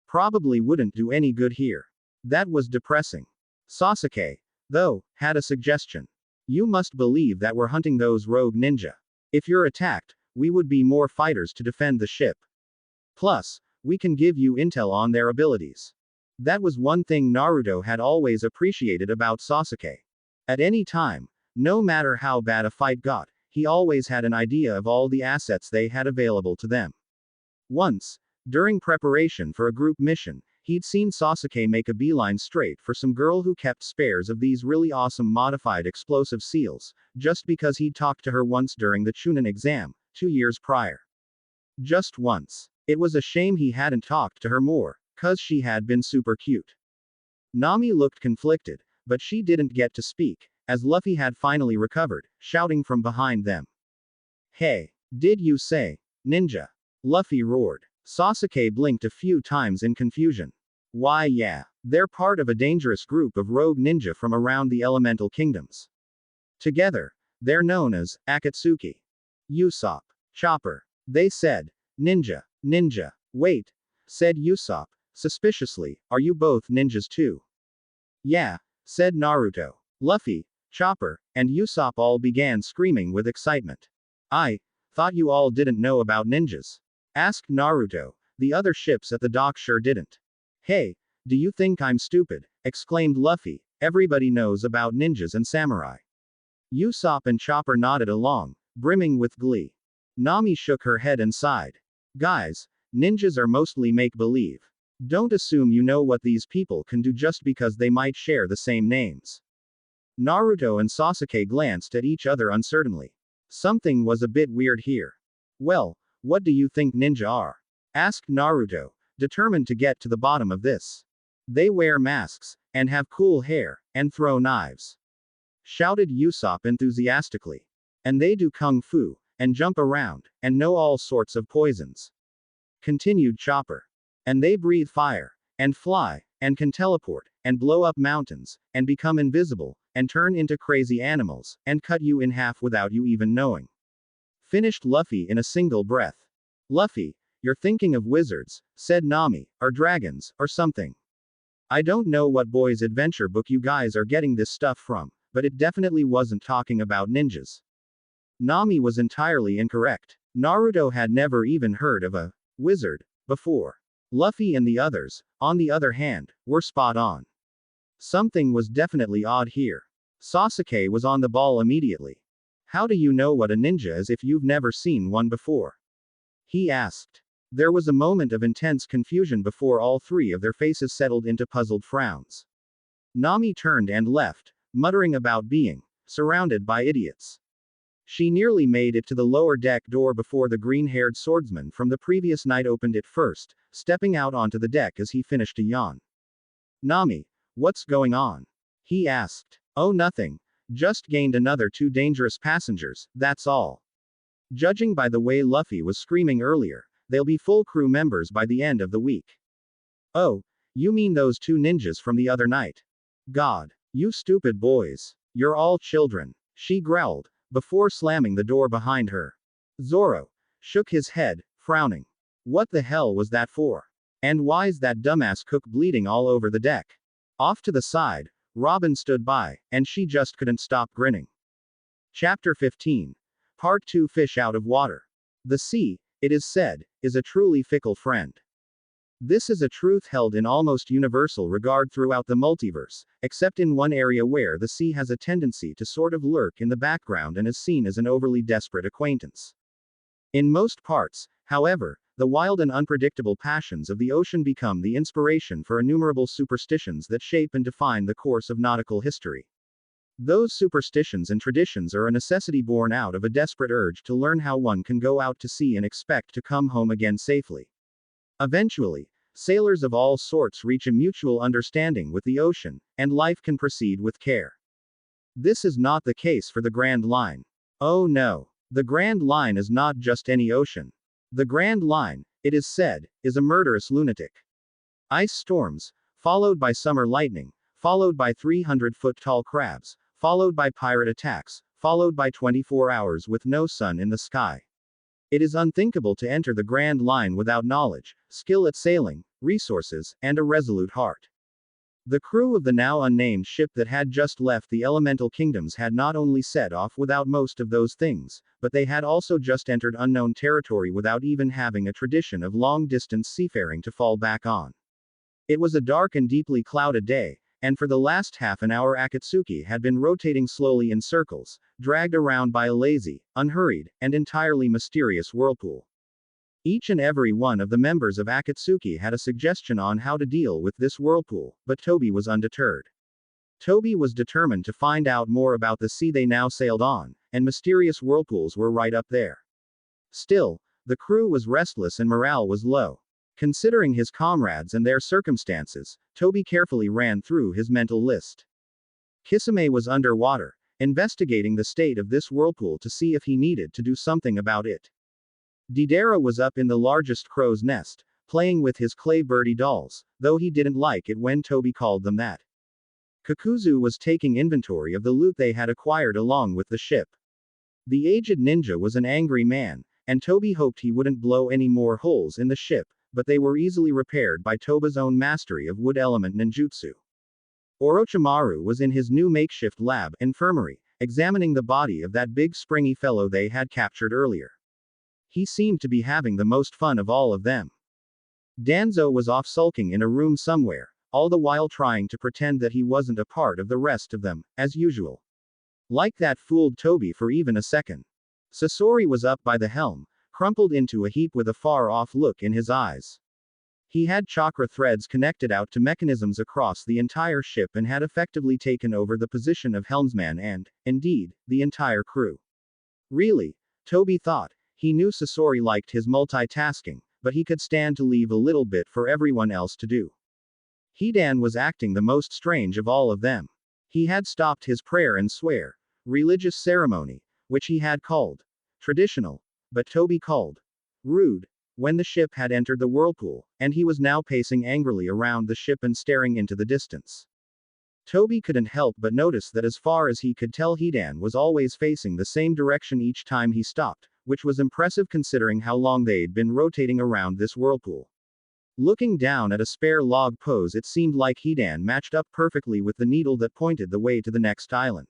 Probably wouldn't do any good here. That was depressing. Sasuke, though, had a suggestion. You must believe that we're hunting those rogue ninja. If you're attacked, we would be more fighters to defend the ship. Plus, we can give you intel on their abilities. That was one thing Naruto had always appreciated about Sasuke. At any time, no matter how bad a fight got, he always had an idea of all the assets they had available to them. Once, during preparation for a group mission, he'd seen Sasuke make a beeline straight for some girl who kept spares of these really awesome modified explosive seals, just because he'd talked to her once during the Chunin exam, 2 years prior. Just once. It was a shame he hadn't talked to her more, 'cause she had been super cute. Nami looked conflicted, but she didn't get to speak, as Luffy had finally recovered, shouting from behind them. Hey, did you say ninja? Luffy roared. Sasuke blinked a few times in confusion. Why yeah, they're part of a dangerous group of rogue ninja from around the elemental kingdoms. Together, they're known as Akatsuki. Usopp. Chopper. They said, ninja, ninja. Wait, said Usopp, suspiciously, are you both ninjas too? Yeah, said Naruto. Luffy, Chopper, and Usopp all began screaming with excitement. I thought you all didn't know about ninjas. Asked Naruto. The other ships at the dock sure didn't. Hey, do you think I'm stupid? Exclaimed Luffy. Everybody knows about ninjas and samurai. Usopp and Chopper nodded along, brimming with glee. Nami shook her head and sighed. Guys, ninjas are mostly make-believe. Don't assume you know what these people can do just because they might share the same names. Naruto and Sasuke glanced at each other uncertainly. Something was a bit weird here. Well, what do you think ninja are? Asked Naruto, determined to get to the bottom of this. They wear masks, and have cool hair, and throw knives. Shouted Usopp enthusiastically. And they do kung fu, and jump around, and know all sorts of poisons. Continued Chopper. And they breathe fire, and fly, and can teleport, and blow up mountains, and become invisible, and turn into crazy animals, and cut you in half without you even knowing. Finished Luffy in a single breath. Luffy, you're thinking of wizards, said Nami, or dragons, or something. I don't know what boys' adventure book you guys are getting this stuff from, but it definitely wasn't talking about ninjas. Nami was entirely incorrect. Naruto had never even heard of a wizard before. Luffy and the others, on the other hand, were spot on. Something was definitely odd here. Sasuke was on the ball immediately. How do you know what a ninja is if you've never seen one before? He asked. There was a moment of intense confusion before all three of their faces settled into puzzled frowns. Nami turned and left, muttering about being surrounded by idiots. She nearly made it to the lower deck door before the green-haired swordsman from the previous night opened it first, stepping out onto the deck as he finished to yawn. Nami, what's going on? He asked. Oh, nothing. Just gained another 2 dangerous passengers, that's all. Judging by the way Luffy was screaming earlier, they'll be full crew members by the end of the week. Oh, you mean those 2 ninjas from the other night? God, you stupid boys. You're all children, she growled, before slamming the door behind her. Zoro shook his head, frowning. What the hell was that for? And why's that dumbass cook bleeding all over the deck? Off to the side, Robin stood by, and she just couldn't stop grinning. Chapter 15. Part 2. Fish out of water. The sea, it is said, is a truly fickle friend. This is a truth held in almost universal regard throughout the multiverse, except in one area where the sea has a tendency to sort of lurk in the background and is seen as an overly desperate acquaintance. In most parts, however, the wild and unpredictable passions of the ocean become the inspiration for innumerable superstitions that shape and define the course of nautical history. Those superstitions and traditions are a necessity born out of a desperate urge to learn how one can go out to sea and expect to come home again safely. Eventually, sailors of all sorts reach a mutual understanding with the ocean, and life can proceed with care. This is not the case for the Grand Line. Oh no. The Grand Line is not just any ocean. The Grand Line, it is said, is a murderous lunatic. Ice storms, followed by summer lightning, followed by 300-foot-tall crabs, followed by pirate attacks, followed by 24 hours with no sun in the sky. It is unthinkable to enter the Grand Line without knowledge, skill at sailing, resources, and a resolute heart. The crew of the now unnamed ship that had just left the elemental kingdoms had not only set off without most of those things, but they had also just entered unknown territory without even having a tradition of long-distance seafaring to fall back on. It was a dark and deeply clouded day, and for the last half an hour Akatsuki had been rotating slowly in circles, dragged around by a lazy, unhurried, and entirely mysterious whirlpool. Each and every one of the members of Akatsuki had a suggestion on how to deal with this whirlpool, but Toby was undeterred. Toby was determined to find out more about the sea they now sailed on, and mysterious whirlpools were right up there. Still, the crew was restless and morale was low. Considering his comrades and their circumstances, Toby carefully ran through his mental list. Kisame was underwater, investigating the state of this whirlpool to see if he needed to do something about it. Deidara was up in the largest crow's nest, playing with his clay birdie dolls, though he didn't like it when Toby called them that. Kakuzu was taking inventory of the loot they had acquired along with the ship. The aged ninja was an angry man, and Toby hoped he wouldn't blow any more holes in the ship, but they were easily repaired by Toba's own mastery of wood element ninjutsu. Orochimaru was in his new makeshift lab, infirmary, examining the body of that big springy fellow they had captured earlier. He seemed to be having the most fun of all of them. Danzo was off sulking in a room somewhere, all the while trying to pretend that he wasn't a part of the rest of them, as usual. Like that fooled Toby for even a second. Sasori was up by the helm, crumpled into a heap with a far-off look in his eyes. He had chakra threads connected out to mechanisms across the entire ship and had effectively taken over the position of helmsman and, indeed, the entire crew. Really, Toby thought. He knew Sasori liked his multitasking, but he could stand to leave a little bit for everyone else to do. Hidan was acting the most strange of all of them. He had stopped his prayer and swear, religious ceremony, which he had called traditional, but Toby called rude, when the ship had entered the whirlpool, and he was now pacing angrily around the ship and staring into the distance. Toby couldn't help but notice that as far as he could tell Hidan was always facing the same direction each time he stopped, which was impressive considering how long they'd been rotating around this whirlpool. Looking down at a spare log pose, it seemed like Hidan matched up perfectly with the needle that pointed the way to the next island.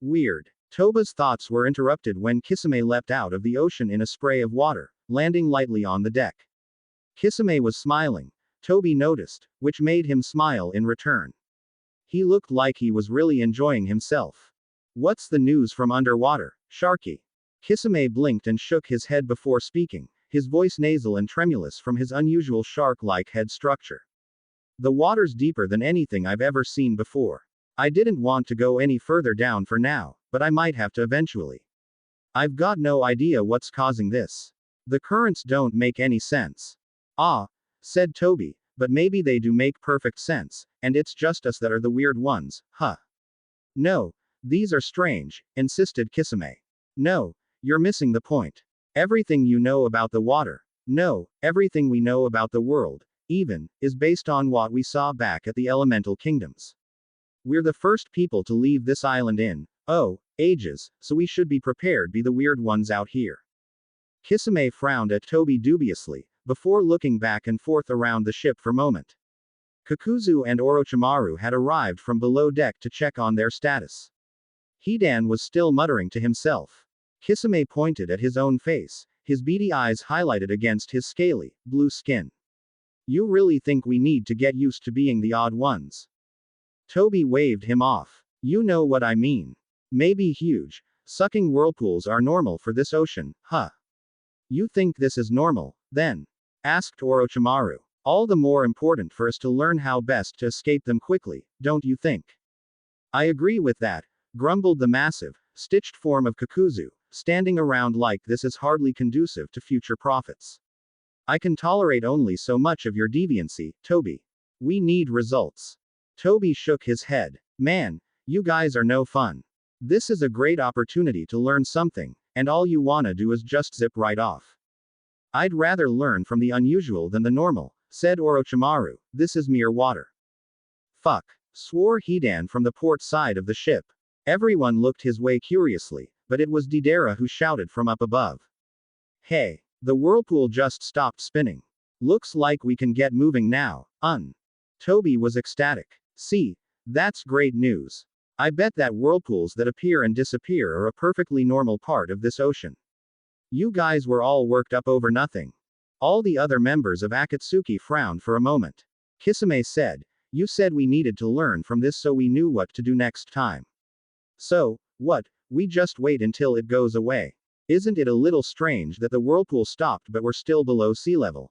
Weird. Toba's thoughts were interrupted when Kisame leapt out of the ocean in a spray of water, landing lightly on the deck. Kisame was smiling, Toby noticed, which made him smile in return. He looked like he was really enjoying himself. What's the news from underwater, Sharky? Kisame blinked and shook his head before speaking, his voice nasal and tremulous from his unusual shark-like head structure. The water's deeper than anything I've ever seen before. I didn't want to go any further down for now, but I might have to eventually. I've got no idea what's causing this. The currents don't make any sense. Ah, said Toby, but maybe they do make perfect sense, and it's just us that are the weird ones, huh? No, these are strange, insisted Kisame. No, you're missing the point. Everything you know about the water, no, everything we know about the world, even, is based on what we saw back at the elemental kingdoms. We're the first people to leave this island in, ages, so we should be prepared to be the weird ones out here. Kisame frowned at Toby dubiously, before looking back and forth around the ship for a moment. Kakuzu and Orochimaru had arrived from below deck to check on their status. Hidan was still muttering to himself. Kisame pointed at his own face, his beady eyes highlighted against his scaly, blue skin. You really think we need to get used to being the odd ones? Toby waved him off. You know what I mean. Maybe huge, sucking whirlpools are normal for this ocean, huh? You think this is normal, then? Asked Orochimaru. All the more important for us to learn how best to escape them quickly, don't you think? I agree with that, grumbled the massive, stitched form of Kakuzu. Standing around like this is hardly conducive to future profits. I can tolerate only so much of your deviancy, Toby. We need results. Toby shook his head. Man, you guys are no fun. This is a great opportunity to learn something, and all you wanna do is just zip right off. I'd rather learn from the unusual than the normal, said Orochimaru. This is mere water. Fuck, swore Hidan from the port side of the ship. Everyone looked his way curiously, but it was Deidara who shouted from up above. Hey, the whirlpool just stopped spinning. Looks like we can get moving now, Toby was ecstatic. See, that's great news. I bet that whirlpools that appear and disappear are a perfectly normal part of this ocean. You guys were all worked up over nothing. All the other members of Akatsuki frowned for a moment. Kisame said, you said we needed to learn from this so we knew what to do next time. So, what, we just wait until it goes away. Isn't it a little strange that the whirlpool stopped but we're still below sea level?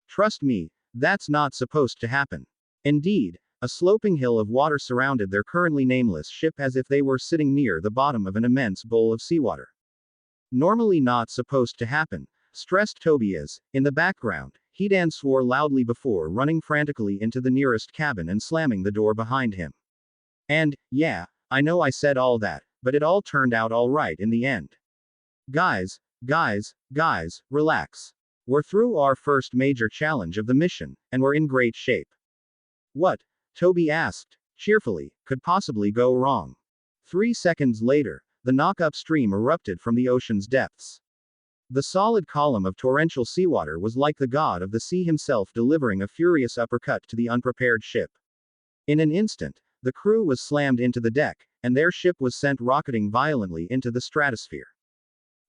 Trust me, that's not supposed to happen. Indeed, a sloping hill of water surrounded their currently nameless ship as if they were sitting near the bottom of an immense bowl of seawater. Normally not supposed to happen, stressed Toby as, in the background, Hidan swore loudly before running frantically into the nearest cabin and slamming the door behind him. And, yeah, I know I said all that, but it all turned out alright in the end. Guys, relax. We're through our first major challenge of the mission, and we're in great shape. What? Toby asked, cheerfully, could possibly go wrong? 3 seconds later, the knockup stream erupted from the ocean's depths. The solid column of torrential seawater was like the god of the sea himself delivering a furious uppercut to the unprepared ship. In an instant, the crew was slammed into the deck, and their ship was sent rocketing violently into the stratosphere.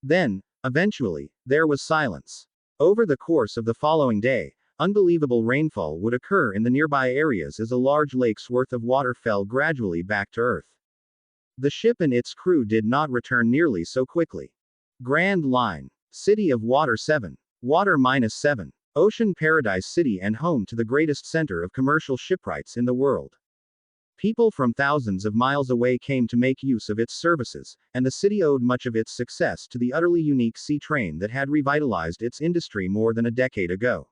Then, eventually, there was silence. Over the course of the following day, unbelievable rainfall would occur in the nearby areas as a large lake's worth of water fell gradually back to Earth. The ship and its crew did not return nearly so quickly. Grand Line. City of Water 7. Water -7. Ocean Paradise City and home to the greatest center of commercial shipwrights in the world. People from thousands of miles away came to make use of its services, and the city owed much of its success to the utterly unique sea train that had revitalized its industry more than a decade ago.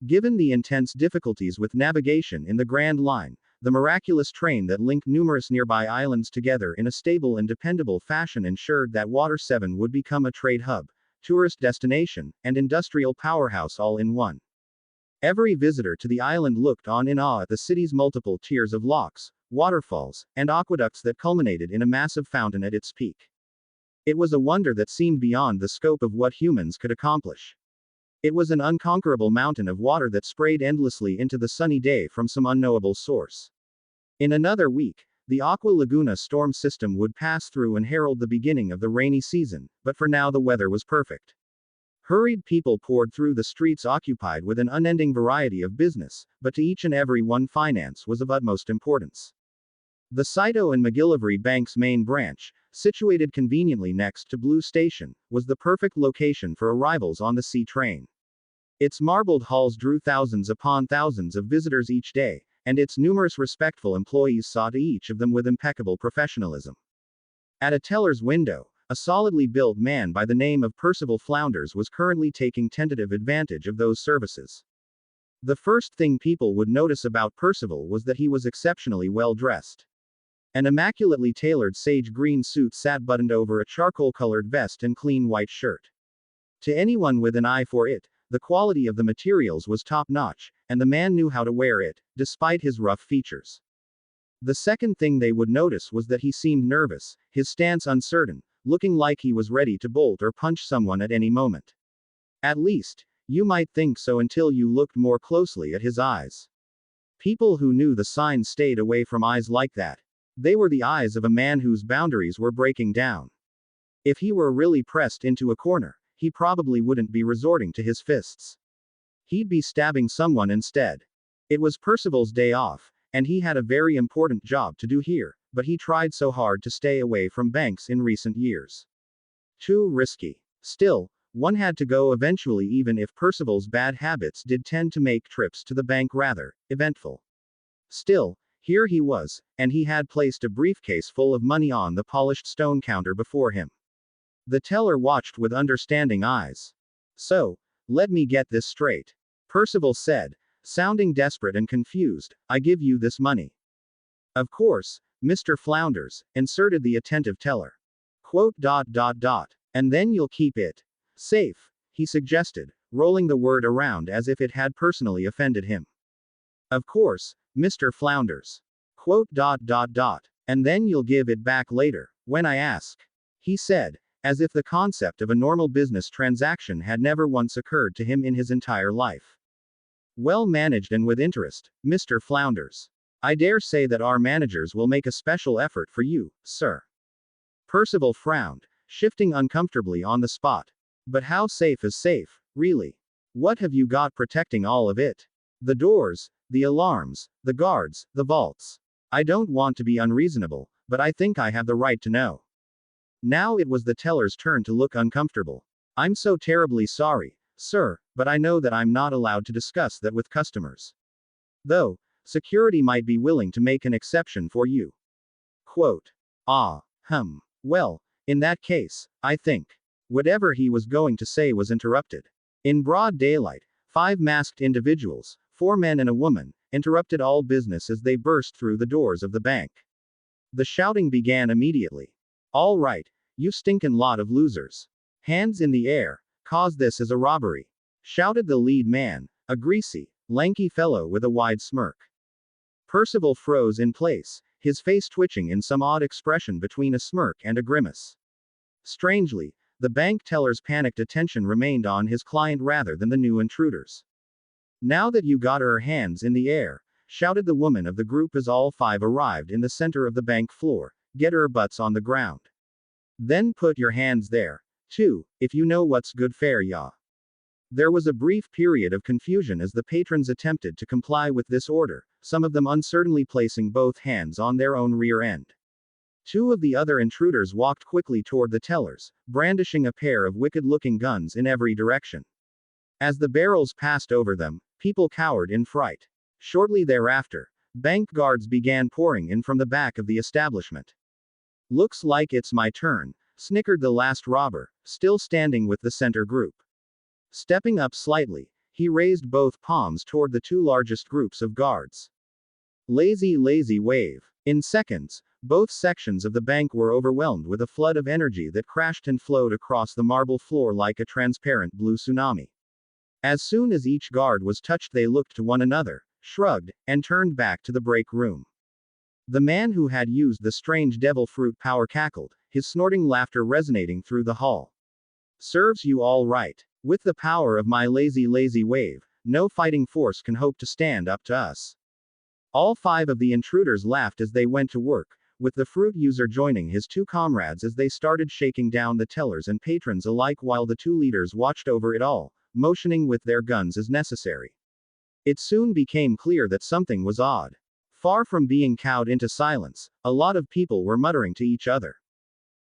Given the intense difficulties with navigation in the Grand Line, the miraculous train that linked numerous nearby islands together in a stable and dependable fashion ensured that Water 7 would become a trade hub, tourist destination, and industrial powerhouse all in one. Every visitor to the island looked on in awe at the city's multiple tiers of locks, waterfalls, and aqueducts that culminated in a massive fountain at its peak. It was a wonder that seemed beyond the scope of what humans could accomplish. It was an unconquerable mountain of water that sprayed endlessly into the sunny day from some unknowable source. In another week, the Aqua Laguna storm system would pass through and herald the beginning of the rainy season, but for now the weather was perfect. Hurried people poured through the streets occupied with an unending variety of business, but to each and every one finance was of utmost importance. The Saito and McGillivray Bank's main branch, situated conveniently next to Blue Station, was the perfect location for arrivals on the sea train. Its marbled halls drew thousands upon thousands of visitors each day, and its numerous respectful employees saw to each of them with impeccable professionalism. At a teller's window, a solidly built man by the name of Percival Flounders was currently taking tentative advantage of those services. The first thing people would notice about Percival was that he was exceptionally well dressed. An immaculately tailored sage green suit sat buttoned over a charcoal-colored vest and clean white shirt. To anyone with an eye for it, the quality of the materials was top-notch, and the man knew how to wear it, despite his rough features. The second thing they would notice was that he seemed nervous, his stance uncertain, looking like he was ready to bolt or punch someone at any moment. At least, you might think so until you looked more closely at his eyes. People who knew the signs stayed away from eyes like that. They were the eyes of a man whose boundaries were breaking down. If he were really pressed into a corner, he probably wouldn't be resorting to his fists. He'd be stabbing someone instead. It was Percival's day off, and he had a very important job to do here, but he tried so hard to stay away from banks in recent years. Too risky. Still, one had to go eventually, even if Percival's bad habits did tend to make trips to the bank rather eventful. Still, here he was, and he had placed a briefcase full of money on the polished stone counter before him. The teller watched with understanding eyes. So, let me get this straight. Percival said, sounding desperate and confused, I give you this money. Of course, Mr. Flounders, inserted the attentive teller. Quote. And then you'll keep it safe, he suggested, rolling the word around as if it had personally offended him. Of course, Mr. Flounders. Quote. And then you'll give it back later, when I ask. He said, as if the concept of a normal business transaction had never once occurred to him in his entire life. Well managed and with interest, Mr. Flounders. I dare say that our managers will make a special effort for you, sir. Percival frowned, shifting uncomfortably on the spot. But how safe is safe, really? What have you got protecting all of it? The doors, the alarms, the guards, the vaults. I don't want to be unreasonable, but I think I have the right to know. Now it was the teller's turn to look uncomfortable. I'm so terribly sorry, sir, but I know that I'm not allowed to discuss that with customers. Though, security might be willing to make an exception for you. Quote. Well, in that case, I think. Whatever he was going to say was interrupted. In broad daylight, 5 masked individuals, 4 men and a woman, interrupted all business as they burst through the doors of the bank. The shouting began immediately. All right, you stinkin' lot of losers. Hands in the air, cause this is a robbery. Shouted the lead man, a greasy, lanky fellow with a wide smirk. Percival froze in place, his face twitching in some odd expression between a smirk and a grimace. Strangely, the bank teller's panicked attention remained on his client rather than the new intruders. Now that you got her hands in the air, shouted the woman of the group as all 5 arrived in the center of the bank floor, get her butts on the ground. Then put your hands there, too, if you know what's good fare ya. There was a brief period of confusion as the patrons attempted to comply with this order, some of them uncertainly placing both hands on their own rear end. 2 of the other intruders walked quickly toward the tellers, brandishing a pair of wicked-looking guns in every direction. As the barrels passed over them, people cowered in fright. Shortly thereafter, bank guards began pouring in from the back of the establishment. Looks like it's my turn, snickered the last robber, still standing with the center group. Stepping up slightly, he raised both palms toward the 2 largest groups of guards. Lazy wave. In seconds, both sections of the bank were overwhelmed with a flood of energy that crashed and flowed across the marble floor like a transparent blue tsunami. As soon as each guard was touched, they looked to one another, shrugged, and turned back to the break room. The man who had used the strange devil fruit power cackled, his snorting laughter resonating through the hall. Serves you all right. With the power of my lazy wave, no fighting force can hope to stand up to us. All 5 of the intruders laughed as they went to work, with the fruit user joining his 2 comrades as they started shaking down the tellers and patrons alike while the 2 leaders watched over it all, motioning with their guns as necessary. It soon became clear that something was odd. Far from being cowed into silence, a lot of people were muttering to each other.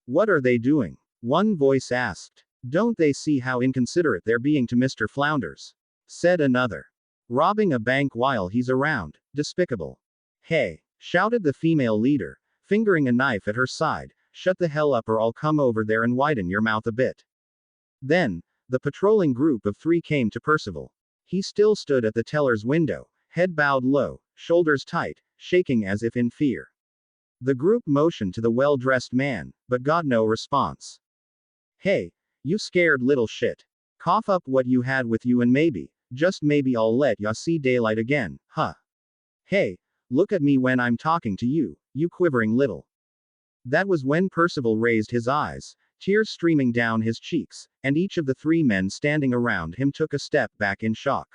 What are they doing? One voice asked. Don't they see how inconsiderate they're being to Mr. Flounders? Said another. Robbing a bank while he's around, despicable. Hey, shouted the female leader, fingering a knife at her side, shut the hell up or I'll come over there and widen your mouth a bit. Then, the patrolling group of 3 came to Percival. He still stood at the teller's window, head bowed low, shoulders tight, shaking as if in fear. The group motioned to the well-dressed man, but got no response. Hey, you scared little shit. Cough up what you had with you and maybe, just maybe I'll let ya see daylight again, huh? Hey, look at me when I'm talking to you, you quivering little. That was when Percival raised his eyes, tears streaming down his cheeks, and each of the 3 men standing around him took a step back in shock.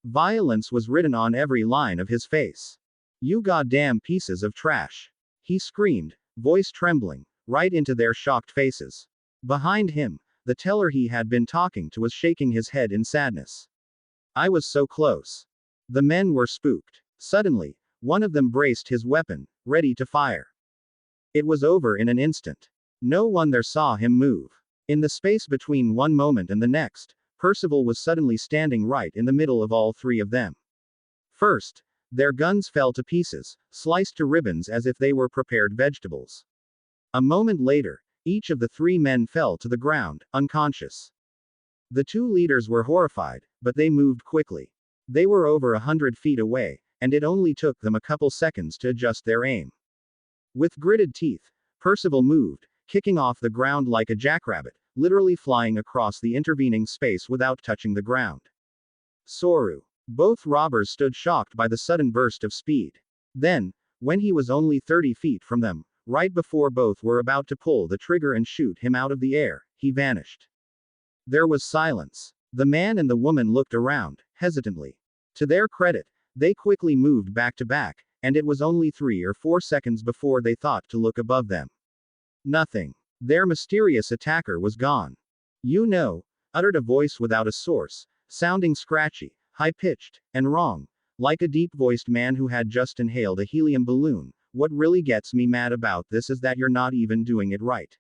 Violence was written on every line of his face. You goddamn pieces of trash. He screamed, voice trembling, right into their shocked faces. Behind him, the teller he had been talking to was shaking his head in sadness. I was so close. The men were spooked. Suddenly, one of them braced his weapon, ready to fire. It was over in an instant. No one there saw him move. In the space between one moment and the next, Percival was suddenly standing right in the middle of all three of them. First, their guns fell to pieces, sliced to ribbons as if they were prepared vegetables. A moment later, each of the three men fell to the ground, unconscious. The two leaders were horrified, but they moved quickly. They were over 100 feet away, and it only took them a couple seconds to adjust their aim. With gritted teeth, Percival moved, kicking off the ground like a jackrabbit, literally flying across the intervening space without touching the ground. Soru. Both robbers stood shocked by the sudden burst of speed. Then, when he was only 30 feet from them, right before both were about to pull the trigger and shoot him out of the air, he vanished. There was silence. The man and the woman looked around, hesitantly. To their credit, they quickly moved back to back, and it was only 3 or 4 seconds before they thought to look above them. Nothing. Their mysterious attacker was gone. "You know," uttered a voice without a source, sounding scratchy, high-pitched, and wrong, like a deep-voiced man who had just inhaled a helium balloon. "What really gets me mad about this is that you're not even doing it right."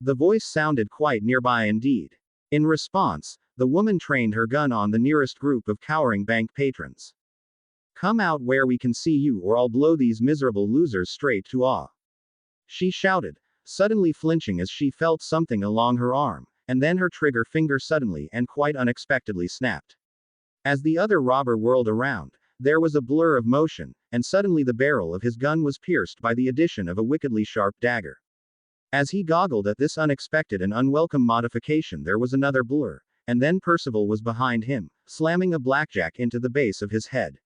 The voice sounded quite nearby indeed. In response, the woman trained her gun on the nearest group of cowering bank patrons. "Come out where we can see you or I'll blow these miserable losers straight to awe," she shouted, suddenly flinching as she felt something along her arm, and then her trigger finger suddenly and quite unexpectedly snapped. As the other robber whirled around, there was a blur of motion, and suddenly the barrel of his gun was pierced by the addition of a wickedly sharp dagger. As he goggled at this unexpected and unwelcome modification, there was another blur, and then Percival was behind him, slamming a blackjack into the base of his head.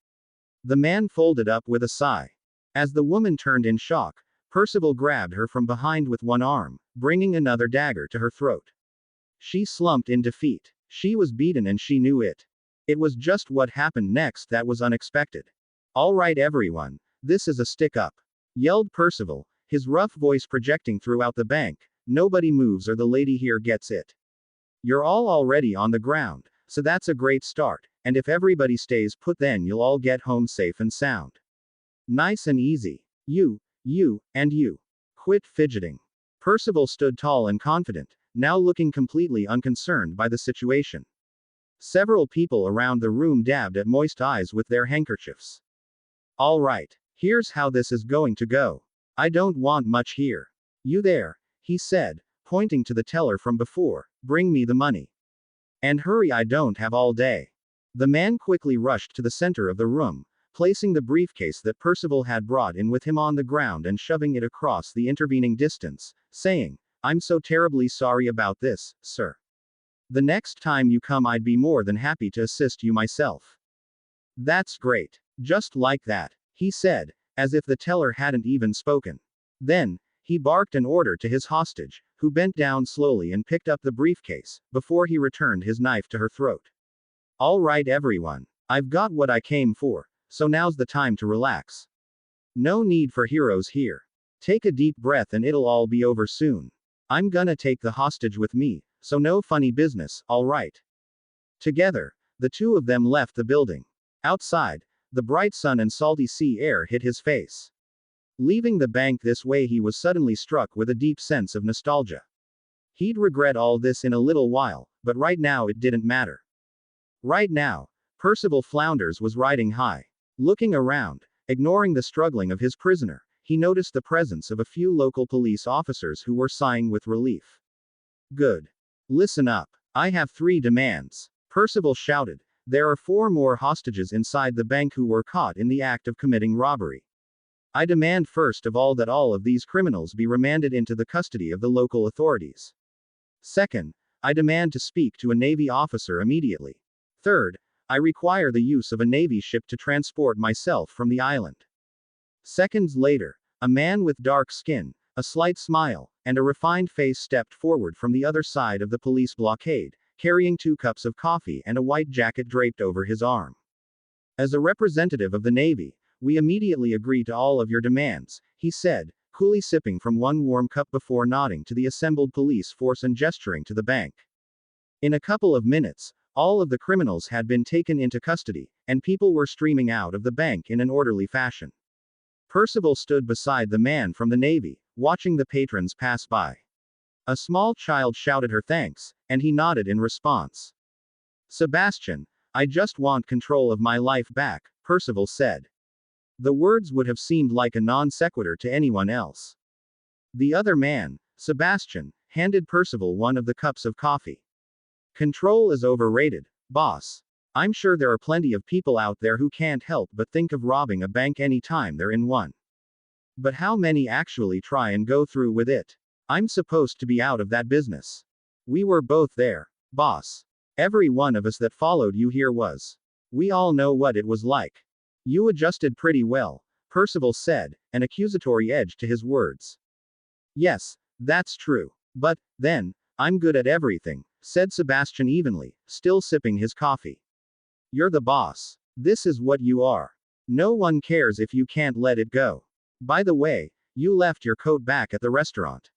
The man folded up with a sigh. As the woman turned in shock, Percival grabbed her from behind with one arm, bringing another dagger to her throat. She slumped in defeat. She was beaten and she knew it. It was just what happened next that was unexpected. "All right everyone, this is a stick-up," yelled Percival, his rough voice projecting throughout the bank. "Nobody moves or the lady here gets it. You're all already on the ground, so that's a great start, and if everybody stays put then you'll all get home safe and sound. Nice and easy. You, and you. Quit fidgeting." Percival stood tall and confident, now looking completely unconcerned by the situation. Several people around the room dabbed at moist eyes with their handkerchiefs. "All right, here's how this is going to go. I don't want much here. You there," he said, pointing to the teller from before, "bring me the money. And hurry, I don't have all day." The man quickly rushed to the center of the room, placing the briefcase that Percival had brought in with him on the ground and shoving it across the intervening distance, saying, "I'm so terribly sorry about this, sir. The next time you come I'd be more than happy to assist you myself." "That's great. Just like that," he said, as if the teller hadn't even spoken. Then, he barked an order to his hostage, who bent down slowly and picked up the briefcase, before he returned his knife to her throat. "All right everyone. I've got what I came for, so now's the time to relax. No need for heroes here. Take a deep breath and it'll all be over soon. I'm gonna take the hostage with me, so no funny business, all right?" Together, the two of them left the building. Outside, the bright sun and salty sea air hit his face. Leaving the bank this way, he was suddenly struck with a deep sense of nostalgia. He'd regret all this in a little while, but right now it didn't matter. Right now, Percival Flounders was riding high. Looking around, ignoring the struggling of his prisoner, he noticed the presence of a few local police officers who were sighing with relief. "Good. Listen up. I have 3 demands," Percival shouted. "There are 4 more hostages inside the bank who were caught in the act of committing robbery. I demand first of all that all of these criminals be remanded into the custody of the local authorities. Second, I demand to speak to a Navy officer immediately. Third, I require the use of a Navy ship to transport myself from the island." Seconds later, a man with dark skin, a slight smile, and a refined face stepped forward from the other side of the police blockade, carrying 2 cups of coffee and a white jacket draped over his arm. "As a representative of the Navy, we immediately agree to all of your demands," he said, coolly sipping from one warm cup before nodding to the assembled police force and gesturing to the bank. In a couple of minutes, All of the criminals had been taken into custody, and people were streaming out of the bank in an orderly fashion. Percival stood beside the man from the Navy, watching the patrons pass by. A small child shouted her thanks, and he nodded in response. Sebastian, I just want control of my life back, Percival said. The words would have seemed like a non sequitur to anyone else. The other man, Sebastian, handed Percival one of the cups of coffee. Control is overrated, boss. I'm sure there are plenty of people out there who can't help but think of robbing a bank any time they're in one. But how many actually try and go through with it? I'm supposed to be out of that business. We were both there, boss. Every one of us that followed you here was. We all know what it was like. You adjusted pretty well, Percival said, an accusatory edge to his words. Yes, that's true. But, then, I'm good at everything, said Sebastian evenly, still sipping his coffee. You're the boss. This is what you are. No one cares if you can't let it go. By the way, you left your coat back at the restaurant.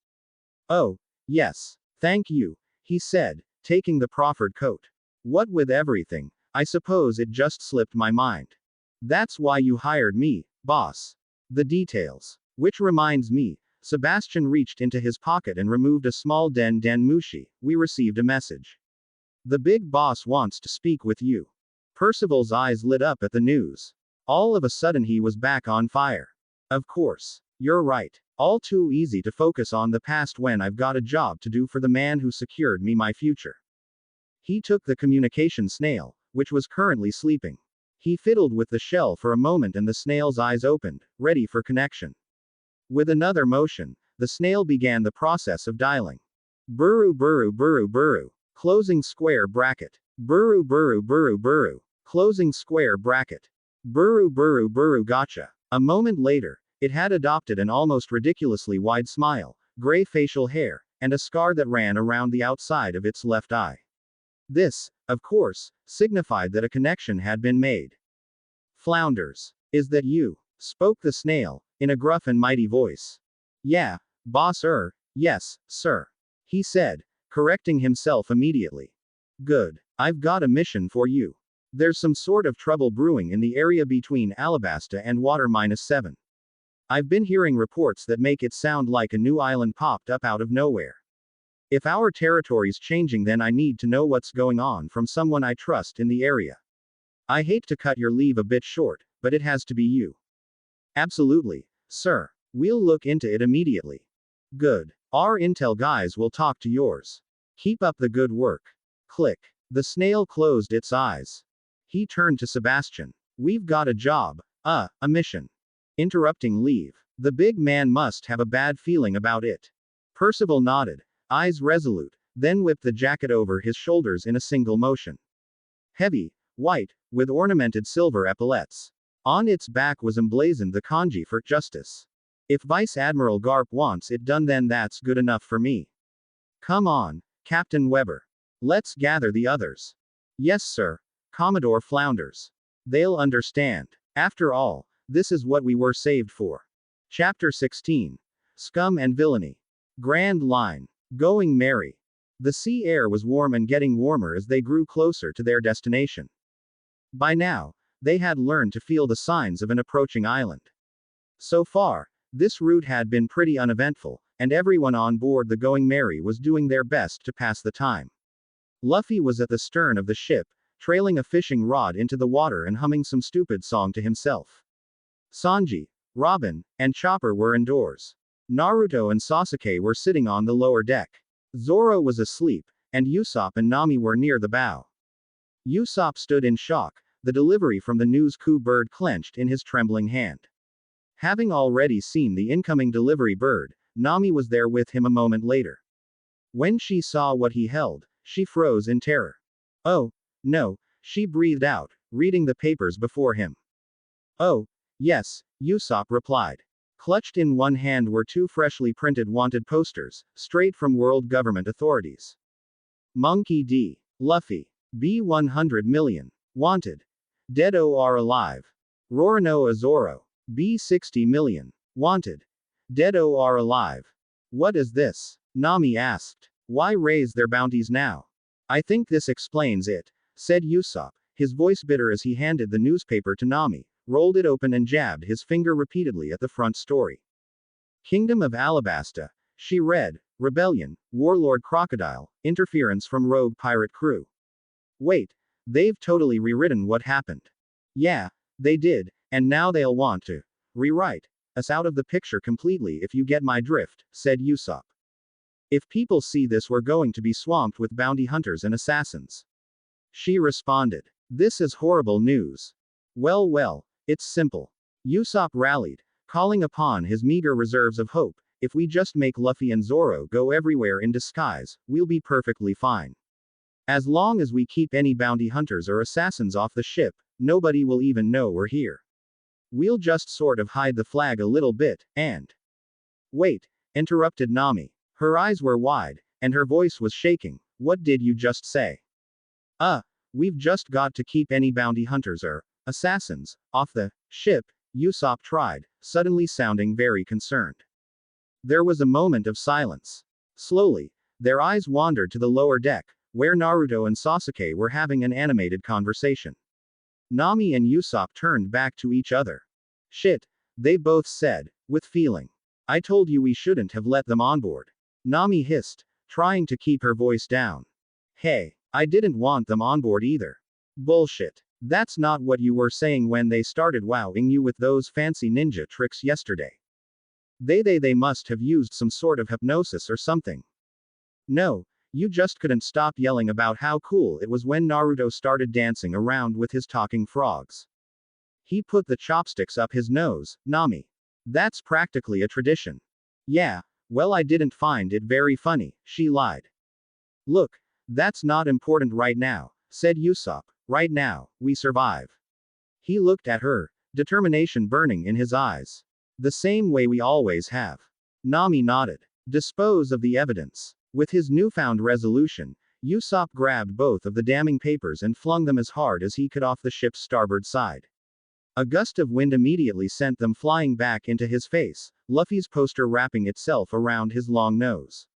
Oh, yes. Thank you, he said, taking the proffered coat. What with everything, I suppose it just slipped my mind. That's why you hired me, boss. The details. Which reminds me, Sebastian reached into his pocket and removed a small den mushi. We received a message. The big boss wants to speak with you. Percival's eyes lit up at the news. All of a sudden he was back on fire. Of course. You're right. All too easy to focus on the past when I've got a job to do for the man who secured me my future. He took the communication snail, which was currently sleeping. He fiddled with the shell for a moment and the snail's eyes opened, ready for connection. With another motion, the snail began the process of dialing. Buru buru buru buru. Closing square bracket. Buru buru buru buru. Closing square bracket. Buru buru buru gotcha. A moment later, it had adopted an almost ridiculously wide smile, gray facial hair, and a scar that ran around the outside of its left eye. This, of course, signified that a connection had been made. Flounders. Is that you? Spoke the snail, in a gruff and mighty voice. Yeah, boss yes, sir. He said, correcting himself immediately. Good. I've got a mission for you. There's some sort of trouble brewing in the area between Alabasta and Water -7. I've been hearing reports that make it sound like a new island popped up out of nowhere. If our territory's changing, then I need to know what's going on from someone I trust in the area. I hate to cut your leave a bit short, but it has to be you. Absolutely, sir. We'll look into it immediately. Good. Our intel guys will talk to yours. Keep up the good work. Click. The snail closed its eyes. He turned to Sebastian. We've got a job. A mission. Interrupting leave. The big man must have a bad feeling about it. Percival nodded, eyes resolute, then whipped the jacket over his shoulders in a single motion. Heavy, white, with ornamented silver epaulettes. On its back was emblazoned the kanji for justice. If Vice Admiral Garp wants it done, then that's good enough for me. Come on, Captain Weber. Let's gather the others. Yes, sir. Commodore Flounders. They'll understand. After all, this is what we were saved for. Chapter 16. Scum and Villainy. Grand Line. Going merry. The sea air was warm and getting warmer as they grew closer to their destination. By now, they had learned to feel the signs of an approaching island. So far, this route had been pretty uneventful, and everyone on board the Going Merry was doing their best to pass the time. Luffy was at the stern of the ship, trailing a fishing rod into the water and humming some stupid song to himself. Sanji, Robin, and Chopper were indoors. Naruto and Sasuke were sitting on the lower deck. Zoro was asleep, and Usopp and Nami were near the bow. Usopp stood in shock, the delivery from the news coup bird clenched in his trembling hand. Having already seen the incoming delivery bird, Nami was there with him a moment later. When she saw what he held, she froze in terror. Oh, no, she breathed out, reading the papers before him. Oh, yes, Usopp replied. Clutched in one hand were two freshly printed wanted posters, straight from world government authorities. Monkey D. Luffy. B 100 million. Wanted. Dead or alive. Roronoa Zoro. B 60 million. Wanted. Dead or alive. What is this? Nami asked. Why raise their bounties now? I think this explains it, said Usopp, his voice bitter as he handed the newspaper to Nami, rolled it open and jabbed his finger repeatedly at the front story. Kingdom of Alabasta, she read, rebellion, warlord crocodile, interference from rogue pirate crew. Wait, they've totally rewritten what happened. Yeah, they did, and now they'll want to rewrite us out of the picture completely if you get my drift, said Usopp. If people see this, we're going to be swamped with bounty hunters and assassins. She responded. This is horrible news. Well, it's simple. Usopp rallied, calling upon his meager reserves of hope. If we just make Luffy and Zoro go everywhere in disguise, we'll be perfectly fine. As long as we keep any bounty hunters or assassins off the ship, nobody will even know we're here. We'll just sort of hide the flag a little bit, and... Wait, interrupted Nami. Her eyes were wide, and her voice was shaking. What did you just say? We've just got to keep any bounty hunters or assassins off the ship, Usopp tried, suddenly sounding very concerned. There was a moment of silence. Slowly, their eyes wandered to the lower deck, where Naruto and Sasuke were having an animated conversation. Nami and Usopp turned back to each other. Shit, they both said, with feeling. I told you we shouldn't have let them on board. Nami hissed, trying to keep her voice down. Hey, I didn't want them on board either. Bullshit. That's not what you were saying when they started wowing you with those fancy ninja tricks yesterday. They must have used some sort of hypnosis or something. No, you just couldn't stop yelling about how cool it was when Naruto started dancing around with his talking frogs. He put the chopsticks up his nose, Nami. That's practically a tradition. Yeah, well, I didn't find it very funny, she lied. Look, that's not important right now, said Usopp. Right now, we survive. He looked at her, determination burning in his eyes. The same way we always have. Nami nodded. Dispose of the evidence. With his newfound resolution, Usopp grabbed both of the damning papers and flung them as hard as he could off the ship's starboard side. A gust of wind immediately sent them flying back into his face, Luffy's poster wrapping itself around his long nose.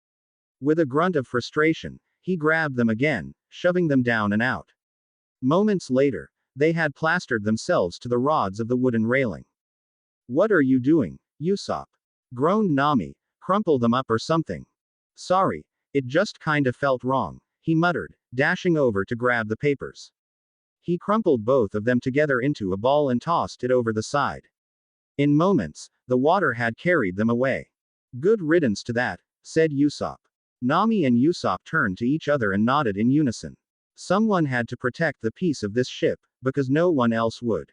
With a grunt of frustration, he grabbed them again, shoving them down and out. Moments later, they had plastered themselves to the rods of the wooden railing. What are you doing, Usopp? Groaned Nami. Crumple them up or something. Sorry, it just kinda felt wrong, he muttered, dashing over to grab the papers. He crumpled both of them together into a ball and tossed it over the side. In moments, the water had carried them away. Good riddance to that, said Usopp. Nami and Usopp turned to each other and nodded in unison. Someone had to protect the peace of this ship, because no one else would.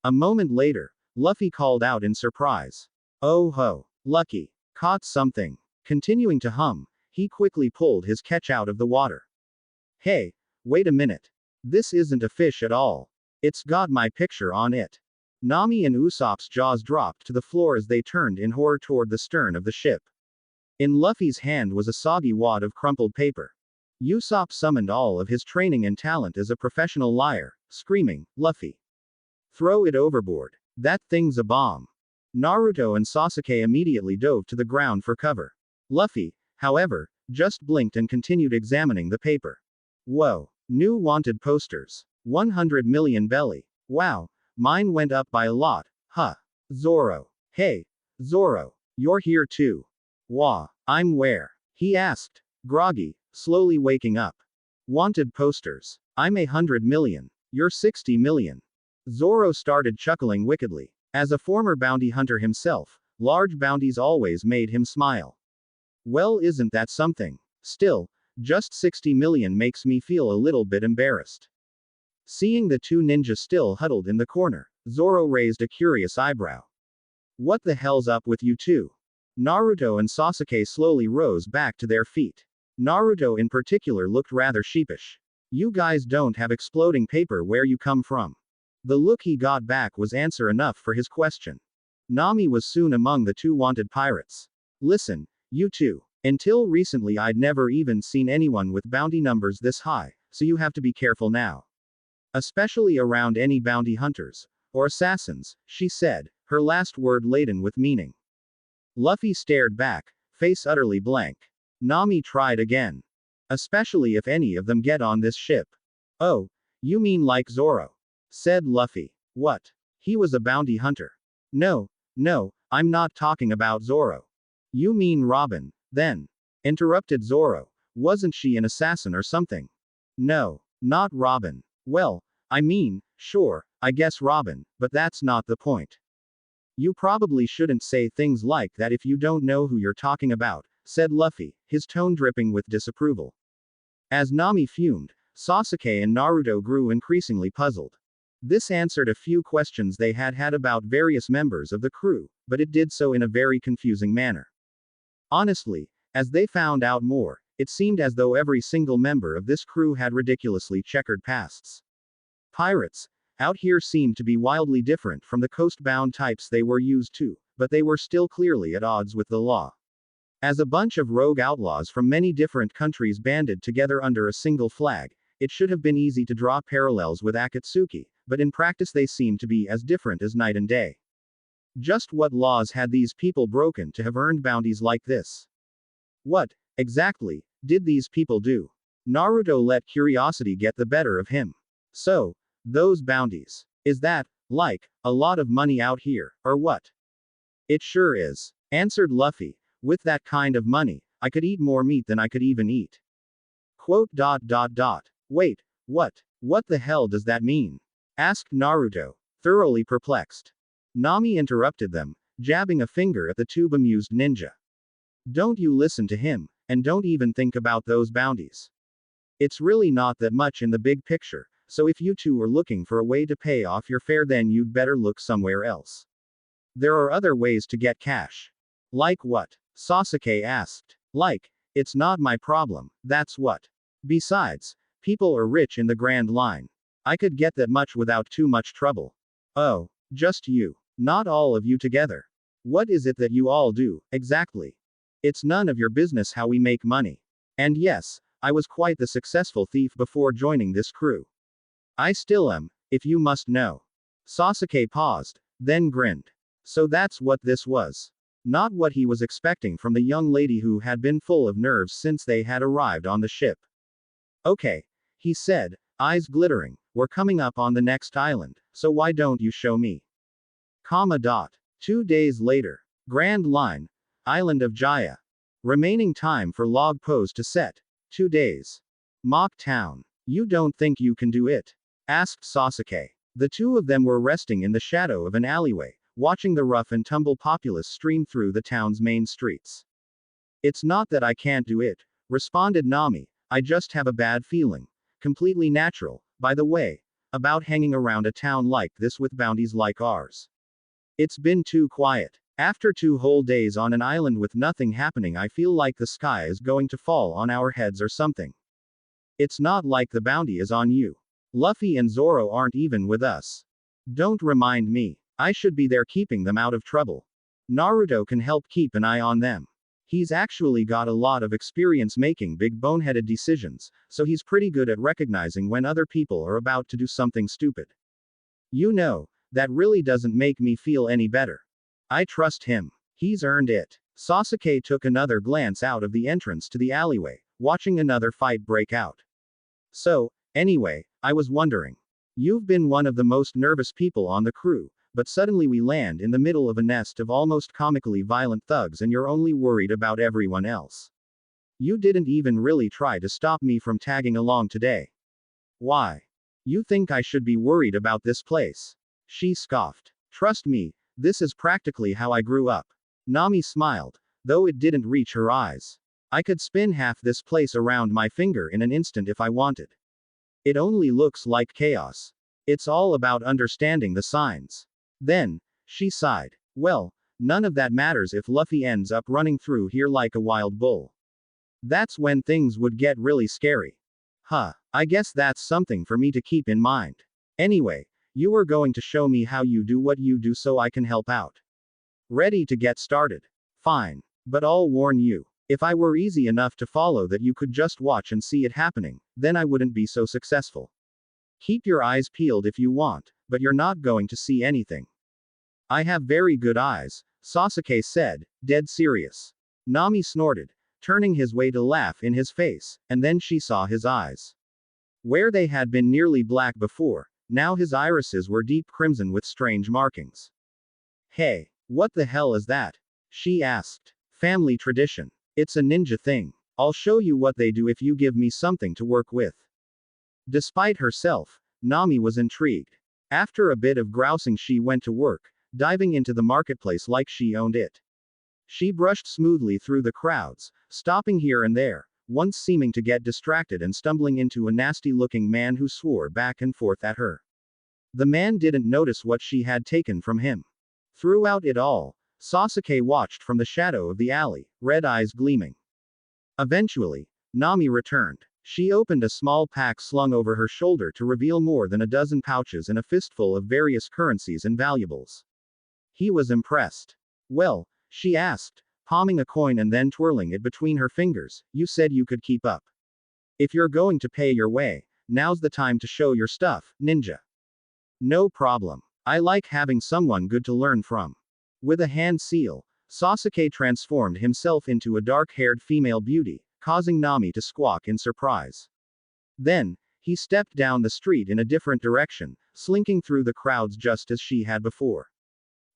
A moment later, Luffy called out in surprise. Oh ho, Lucky, caught something. Continuing to hum, he quickly pulled his catch out of the water. Hey, wait a minute. This isn't a fish at all. It's got my picture on it. Nami and Usopp's jaws dropped to the floor as they turned in horror toward the stern of the ship. In Luffy's hand was a soggy wad of crumpled paper. Usopp summoned all of his training and talent as a professional liar, screaming, Luffy, throw it overboard. That thing's a bomb. Naruto and Sasuke immediately dove to the ground for cover. Luffy, however, just blinked and continued examining the paper. Whoa. New wanted posters. 100 million belly. Wow. Mine went up by a lot, huh? Zoro. Hey, Zoro, you're here too. Wah, I'm where? He asked, groggy, slowly waking up. Wanted posters. I'm 100 million. You're 60 million. Zoro started chuckling wickedly. As a former bounty hunter himself, large bounties always made him smile. Well, isn't that something? Still, just 60 million makes me feel a little bit embarrassed. Seeing the two ninjas still huddled in the corner, Zoro raised a curious eyebrow. What the hell's up with you two? Naruto and Sasuke slowly rose back to their feet. Naruto in particular looked rather sheepish. You guys don't have exploding paper where you come from. The look he got back was answer enough for his question. Nami was soon among the two wanted pirates. Listen, you two. Until recently I'd never even seen anyone with bounty numbers this high, so you have to be careful now. Especially around any bounty hunters, or assassins, she said, her last word laden with meaning. Luffy stared back, face utterly blank. Nami tried again. Especially if any of them get on this ship. Oh, you mean like Zoro? Said Luffy. What? He was a bounty hunter. No, no, I'm not talking about Zoro. You mean Robin, then? Interrupted Zoro. Wasn't she an assassin or something? No, not Robin. Well, I mean, sure, I guess Robin, but that's not the point. You probably shouldn't say things like that if you don't know who you're talking about, said Luffy, his tone dripping with disapproval. As Nami fumed, Sasuke and Naruto grew increasingly puzzled. This answered a few questions they had had about various members of the crew, but it did so in a very confusing manner. Honestly, as they found out more, it seemed as though every single member of this crew had ridiculously checkered pasts. Pirates, out here seemed to be wildly different from the coast-bound types they were used to, but they were still clearly at odds with the law. As a bunch of rogue outlaws from many different countries banded together under a single flag, it should have been easy to draw parallels with Akatsuki, but in practice they seemed to be as different as night and day. Just what laws had these people broken to have earned bounties like this? What, exactly, did these people do? Naruto let curiosity get the better of him. So, those bounties. Is that, like, a lot of money out here, or what? It sure is, answered Luffy. With that kind of money, I could eat more meat than I could even eat. Quote. Wait, what? What the hell does that mean? Asked Naruto, thoroughly perplexed. Nami interrupted them, jabbing a finger at the two bemused ninja. Don't you listen to him, and don't even think about those bounties. It's really not that much in the big picture, so if you two are looking for a way to pay off your fare, then you'd better look somewhere else. There are other ways to get cash. Like what? Sasuke asked. Like, it's not my problem, that's what. Besides, people are rich in the Grand Line. I could get that much without too much trouble. Oh, just you. Not all of you together. What is it that you all do, exactly? It's none of your business how we make money. And yes, I was quite the successful thief before joining this crew. I still am, if you must know. Sasuke paused, then grinned. So that's what this was. Not what he was expecting from the young lady who had been full of nerves since they had arrived on the ship. Okay, he said, eyes glittering, we're coming up on the next island, so why don't you show me? 2 days later. Grand Line, Island of Jaya. Remaining time for log pose to set. 2 days. Mock Town. You don't think you can do it? Asked Sasuke. The two of them were resting in the shadow of an alleyway, watching the rough and tumble populace stream through the town's main streets. It's not that I can't do it, responded Nami, I just have a bad feeling. Completely natural, by the way, about hanging around a town like this with bounties like ours. It's been too quiet. After 2 whole days on an island with nothing happening, I feel like the sky is going to fall on our heads or something. It's not like the bounty is on you. Luffy and Zoro aren't even with us. Don't remind me. I should be there keeping them out of trouble. Naruto can help keep an eye on them. He's actually got a lot of experience making big boneheaded decisions, so he's pretty good at recognizing when other people are about to do something stupid. You know, that really doesn't make me feel any better. I trust him. He's earned it. Sasuke took another glance out of the entrance to the alleyway, watching another fight break out. So, anyway, I was wondering. You've been one of the most nervous people on the crew, but suddenly we land in the middle of a nest of almost comically violent thugs and you're only worried about everyone else. You didn't even really try to stop me from tagging along today. Why? You think I should be worried about this place? She scoffed. Trust me, this is practically how I grew up. Nami smiled, though it didn't reach her eyes. I could spin half this place around my finger in an instant if I wanted. It only looks like chaos. It's all about understanding the signs. Then, she sighed. Well, none of that matters if Luffy ends up running through here like a wild bull. That's when things would get really scary. Huh, I guess that's something for me to keep in mind. Anyway, you were going to show me how you do what you do so I can help out. Ready to get started? Fine. But I'll warn you. If I were easy enough to follow that you could just watch and see it happening, then I wouldn't be so successful. Keep your eyes peeled if you want, but you're not going to see anything. I have very good eyes, Sasuke said, dead serious. Nami snorted, turning his way to laugh in his face, and then she saw his eyes. Where they had been nearly black before, now his irises were deep crimson with strange markings. Hey, what the hell is that? She asked. Family tradition. It's a ninja thing. I'll show you what they do if you give me something to work with. Despite herself, Nami was intrigued. After a bit of grousing, she went to work, diving into the marketplace like she owned it. She brushed smoothly through the crowds, stopping here and there, once seeming to get distracted and stumbling into a nasty-looking man who swore back and forth at her. The man didn't notice what she had taken from him. Throughout it all, Sasuke watched from the shadow of the alley, red eyes gleaming. Eventually, Nami returned. She opened a small pack slung over her shoulder to reveal more than a dozen pouches and a fistful of various currencies and valuables. He was impressed. Well, she asked, palming a coin and then twirling it between her fingers, you said you could keep up. If you're going to pay your way, now's the time to show your stuff, ninja. No problem. I like having someone good to learn from. With a hand seal, Sasuke transformed himself into a dark-haired female beauty, causing Nami to squawk in surprise. Then, he stepped down the street in a different direction, slinking through the crowds just as she had before.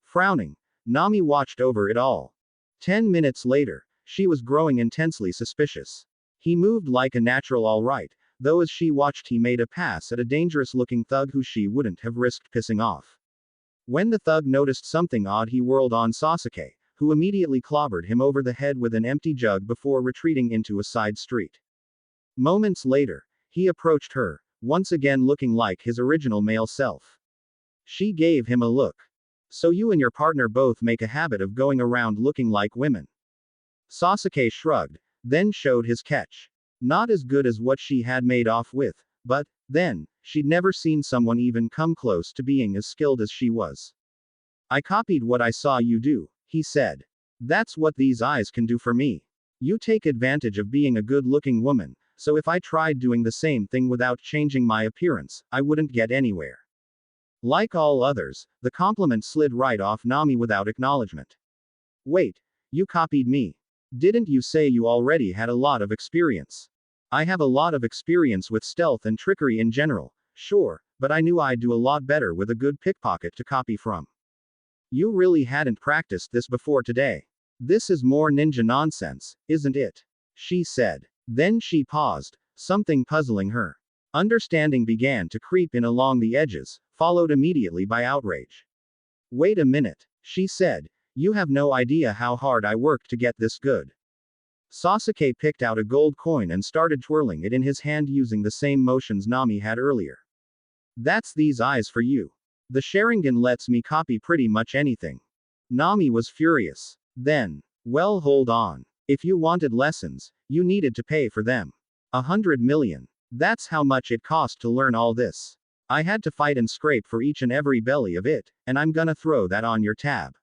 Frowning, Nami watched over it all. 10 minutes later, she was growing intensely suspicious. He moved like a natural all right, though as she watched he made a pass at a dangerous-looking thug who she wouldn't have risked pissing off. When the thug noticed something odd, he whirled on Sasuke, who immediately clobbered him over the head with an empty jug before retreating into a side street. Moments later, he approached her, once again looking like his original male self. She gave him a look. So you and your partner both make a habit of going around looking like women? Sasuke shrugged, then showed his catch. Not as good as what she had made off with, but, then, she'd never seen someone even come close to being as skilled as she was. I copied what I saw you do, he said. That's what these eyes can do for me. You take advantage of being a good-looking woman, so if I tried doing the same thing without changing my appearance, I wouldn't get anywhere. Like all others, the compliment slid right off Nami without acknowledgement. Wait, you copied me. Didn't you say you already had a lot of experience? I have a lot of experience with stealth and trickery in general, sure, but I knew I'd do a lot better with a good pickpocket to copy from. You really hadn't practiced this before today. This is more ninja nonsense, isn't it? She said. Then she paused, something puzzling her. Understanding began to creep in along the edges, followed immediately by outrage. Wait a minute, she said. You have no idea how hard I worked to get this good. Sasuke picked out a gold coin and started twirling it in his hand using the same motions Nami had earlier. That's these eyes for you. The Sharingan lets me copy pretty much anything. Nami was furious. Then, well, hold on. If you wanted lessons, you needed to pay for them. 100 million. That's how much it cost to learn all this. I had to fight and scrape for each and every belly of it, and I'm gonna throw that on your tab.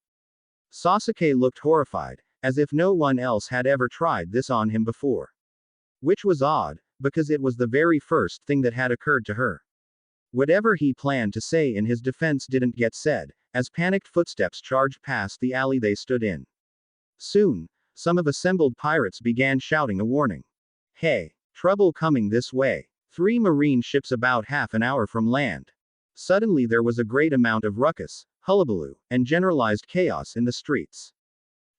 Sasuke looked horrified, as if no one else had ever tried this on him before. Which was odd, because it was the very first thing that had occurred to her. Whatever he planned to say in his defense didn't get said, as panicked footsteps charged past the alley they stood in. Soon, some of assembled pirates began shouting a warning. Hey, trouble coming this way. 3 marine ships about half an hour from land. Suddenly there was a great amount of ruckus, hullabaloo, and generalized chaos in the streets.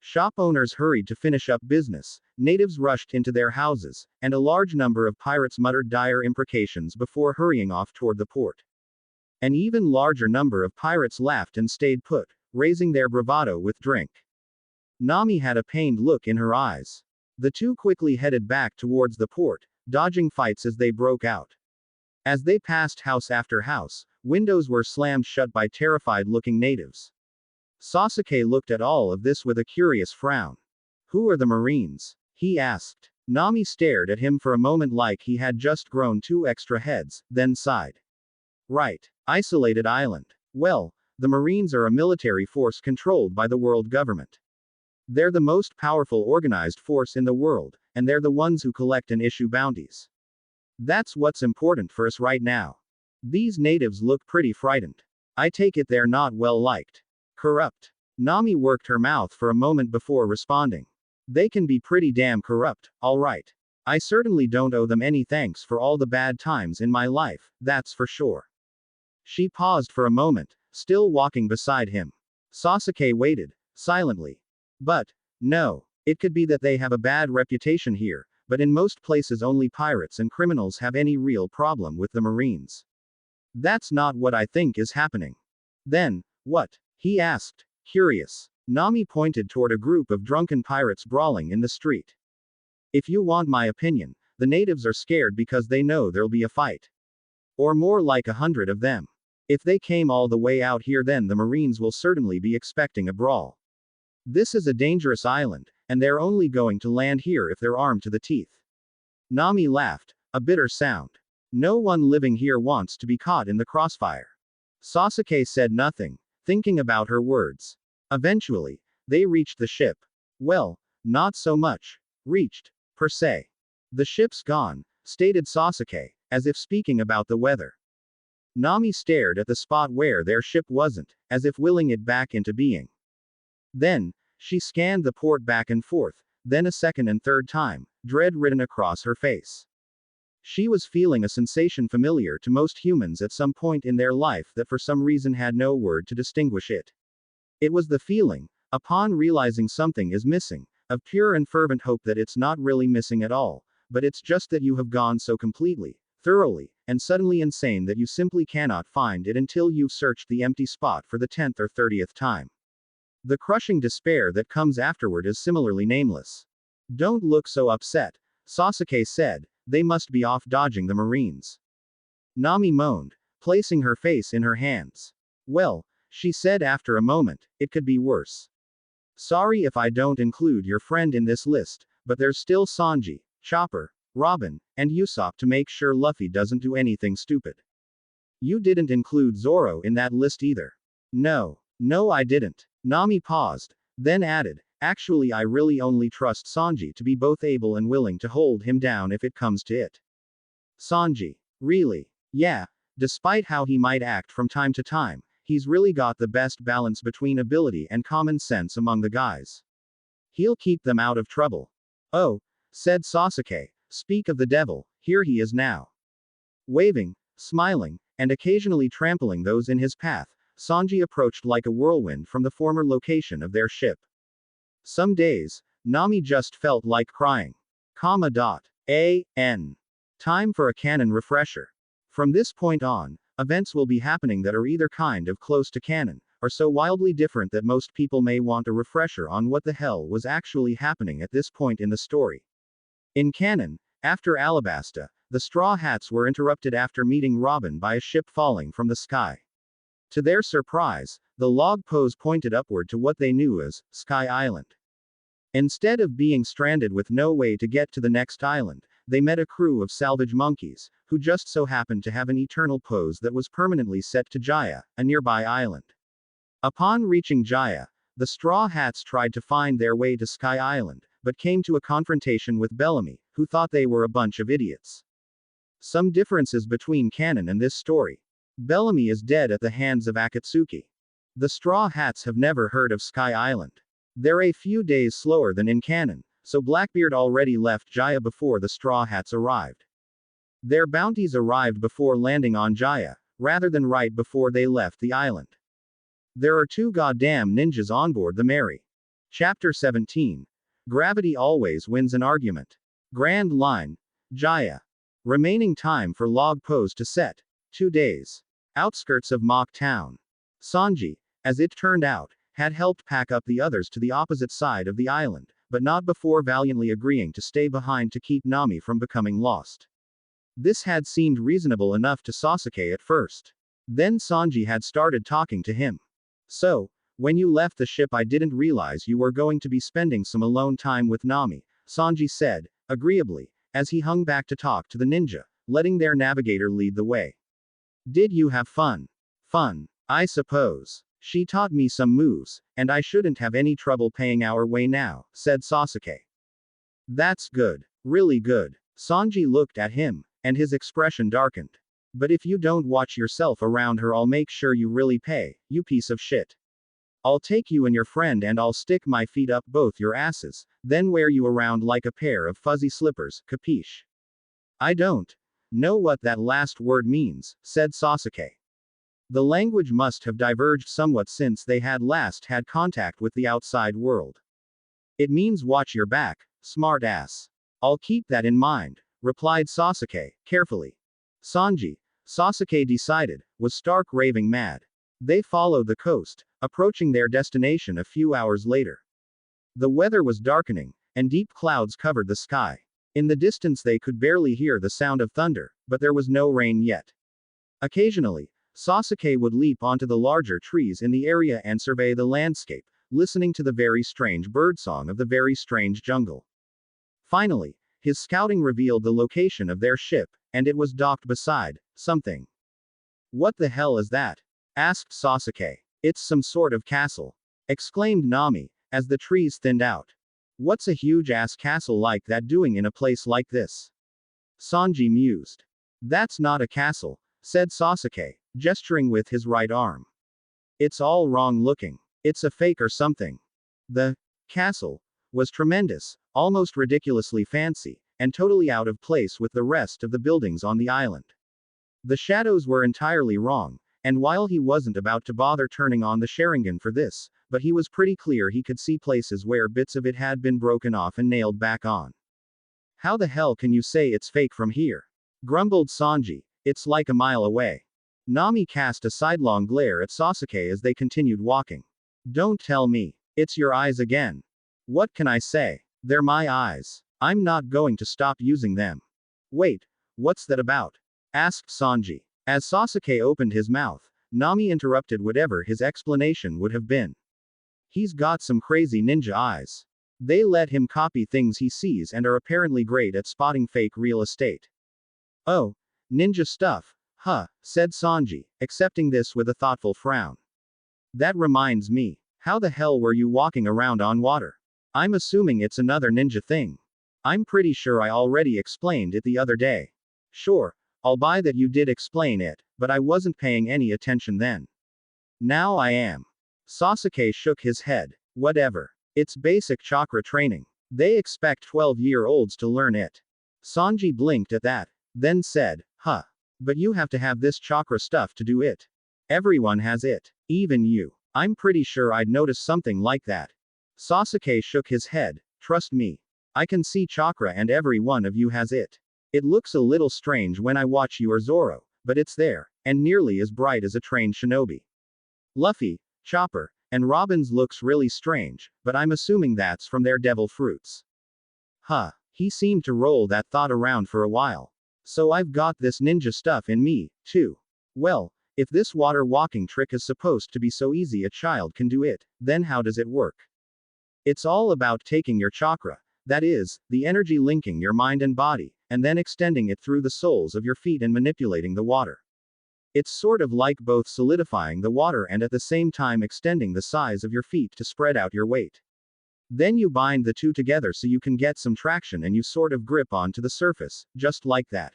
Shop owners hurried to finish up business, natives rushed into their houses, and a large number of pirates muttered dire imprecations before hurrying off toward the port. An even larger number of pirates laughed and stayed put, raising their bravado with drink. Nami had a pained look in her eyes. The two quickly headed back towards the port, dodging fights as they broke out. As they passed house after house, windows were slammed shut by terrified-looking natives. Sasuke looked at all of this with a curious frown. Who are the Marines? He asked. Nami stared at him for a moment like he had just grown 2 extra heads, then sighed. Right. Isolated island. Well, the Marines are a military force controlled by the world government. They're the most powerful organized force in the world, and they're the ones who collect and issue bounties. That's what's important for us right now. These natives look pretty frightened. I take it they're not well liked. Corrupt. Nami worked her mouth for a moment before responding. They can be pretty damn corrupt, all right. I certainly don't owe them any thanks for all the bad times in my life, that's for sure. She paused for a moment, still walking beside him. Sasuke waited, silently. But, no, it could be that they have a bad reputation here, but in most places only pirates and criminals have any real problem with the Marines. That's not what I think is happening. Then, what? He asked, curious. Nami pointed toward a group of drunken pirates brawling in the street. If you want my opinion, the natives are scared because they know there'll be a fight. Or more like 100 of them. If they came all the way out here, then the Marines will certainly be expecting a brawl. This is a dangerous island, and they're only going to land here if they're armed to the teeth. Nami laughed, a bitter sound. No one living here wants to be caught in the crossfire. Sasuke said nothing, thinking about her words. Eventually, they reached the ship. Well, not so much. Reached, per se. The ship's gone, stated Sasuke, as if speaking about the weather. Nami stared at the spot where their ship wasn't, as if willing it back into being. Then, she scanned the port back and forth, then a second and third time, dread written across her face. She was feeling a sensation familiar to most humans at some point in their life that for some reason had no word to distinguish it. It was the feeling, upon realizing something is missing, of pure and fervent hope that it's not really missing at all, but it's just that you have gone so completely, thoroughly, and suddenly insane that you simply cannot find it until you've searched the empty spot for the 10th or 30th time. The crushing despair that comes afterward is similarly nameless. Don't look so upset, Sasuke said, they must be off dodging the Marines. Nami moaned, placing her face in her hands. Well, she said after a moment, it could be worse. Sorry if I don't include your friend in this list, but there's still Sanji, Chopper, Robin, and Usopp to make sure Luffy doesn't do anything stupid. You didn't include Zoro in that list either. No, I didn't. Nami paused, then added, actually I really only trust Sanji to be both able and willing to hold him down if it comes to it. Sanji. Really? Yeah, despite how he might act from time to time, he's really got the best balance between ability and common sense among the guys. He'll keep them out of trouble. Oh, said Sasuke, speak of the devil, here he is now. Waving, smiling, and occasionally trampling those in his path, Sanji approached like a whirlwind from the former location of their ship. Some days, Nami just felt like crying. N. Time for a canon refresher. From this point on, events will be happening that are either kind of close to canon, or so wildly different that most people may want a refresher on what the hell was actually happening at this point in the story. In canon, after Alabasta, the Straw Hats were interrupted after meeting Robin by a ship falling from the sky. To their surprise, the log pose pointed upward to what they knew as Sky Island. Instead of being stranded with no way to get to the next island, they met a crew of salvage monkeys, who just so happened to have an eternal pose that was permanently set to Jaya, a nearby island. Upon reaching Jaya, the Straw Hats tried to find their way to Sky Island, but came to a confrontation with Bellamy, who thought they were a bunch of idiots. Some differences between canon and this story. Bellamy is dead at the hands of Akatsuki. The Straw Hats have never heard of Sky Island. They're a few days slower than in canon, so Blackbeard already left Jaya before the Straw Hats arrived. Their bounties arrived before landing on Jaya, rather than right before they left the island. There are 2 goddamn ninjas on board the Mary. Chapter 17. Gravity always wins an argument. Grand Line. Jaya. Remaining time for log pose to set. 2 days. Outskirts of Mock Town. Sanji, as it turned out, had helped pack up the others to the opposite side of the island, but not before valiantly agreeing to stay behind to keep Nami from becoming lost. This had seemed reasonable enough to Sasuke at first. Then Sanji had started talking to him. So, when you left the ship I didn't realize you were going to be spending some alone time with Nami, Sanji said, agreeably, as he hung back to talk to the ninja, letting their navigator lead the way. Did you have fun? Fun, I suppose. She taught me some moves, and I shouldn't have any trouble paying our way now, said Sasuke. That's good. Really good. Sanji looked at him, and his expression darkened. But if you don't watch yourself around her I'll make sure you really pay, you piece of shit. I'll take you and your friend and I'll stick my feet up both your asses, then wear you around like a pair of fuzzy slippers, capiche? I don't know what that last word means, said Sasuke. The language must have diverged somewhat since they had last had contact with the outside world. It means watch your back, smart ass. I'll keep that in mind, replied Sasuke, carefully. Sanji, Sasuke decided, was stark raving mad. They followed the coast, approaching their destination a few hours later. The weather was darkening, and deep clouds covered the sky. In the distance they could barely hear the sound of thunder, but there was no rain yet. Occasionally, Sasuke would leap onto the larger trees in the area and survey the landscape, listening to the very strange birdsong of the very strange jungle. Finally, his scouting revealed the location of their ship, and it was docked beside something. What the hell is that? Asked Sasuke. It's some sort of castle, exclaimed Nami, as the trees thinned out. What's a huge-ass castle like that doing in a place like this? Sanji mused. That's not a castle, said Sasuke, gesturing with his right arm. It's all wrong looking. It's a fake or something. The castle was tremendous, almost ridiculously fancy, and totally out of place with the rest of the buildings on the island. The shadows were entirely wrong, and while he wasn't about to bother turning on the Sharingan for this, but he was pretty clear he could see places where bits of it had been broken off and nailed back on. How the hell can you say it's fake from here? Grumbled Sanji. It's like a mile away. Nami cast a sidelong glare at Sasuke as they continued walking. Don't tell me. It's your eyes again. What can I say? They're my eyes. I'm not going to stop using them. Wait, what's that about? Asked Sanji. As Sasuke opened his mouth, Nami interrupted whatever his explanation would have been. He's got some crazy ninja eyes. They let him copy things he sees and are apparently great at spotting fake real estate. Oh, ninja stuff, huh, said Sanji, accepting this with a thoughtful frown. That reminds me, how the hell were you walking around on water? I'm assuming it's another ninja thing. I'm pretty sure I already explained it the other day. Sure, I'll buy that you did explain it, but I wasn't paying any attention then. Now I am. Sasuke shook his head. Whatever. It's basic chakra training. They expect 12-year-olds to learn it. Sanji blinked at that, then said, huh. But you have to have this chakra stuff to do it. Everyone has it. Even you. I'm pretty sure I'd notice something like that. Sasuke shook his head. Trust me. I can see chakra and every one of you has it. It looks a little strange when I watch you or Zoro, but it's there, and nearly as bright as a trained shinobi. Luffy, Chopper, and Robin's looks really strange, but I'm assuming that's from their devil fruits. Huh. He seemed to roll that thought around for a while. So I've got this ninja stuff in me, too. Well, if this water walking trick is supposed to be so easy a child can do it, then how does it work? It's all about taking your chakra, that is, the energy linking your mind and body, and then extending it through the soles of your feet and manipulating the water. It's sort of like both solidifying the water and at the same time extending the size of your feet to spread out your weight. Then you bind the two together so you can get some traction and you sort of grip onto the surface, just like that.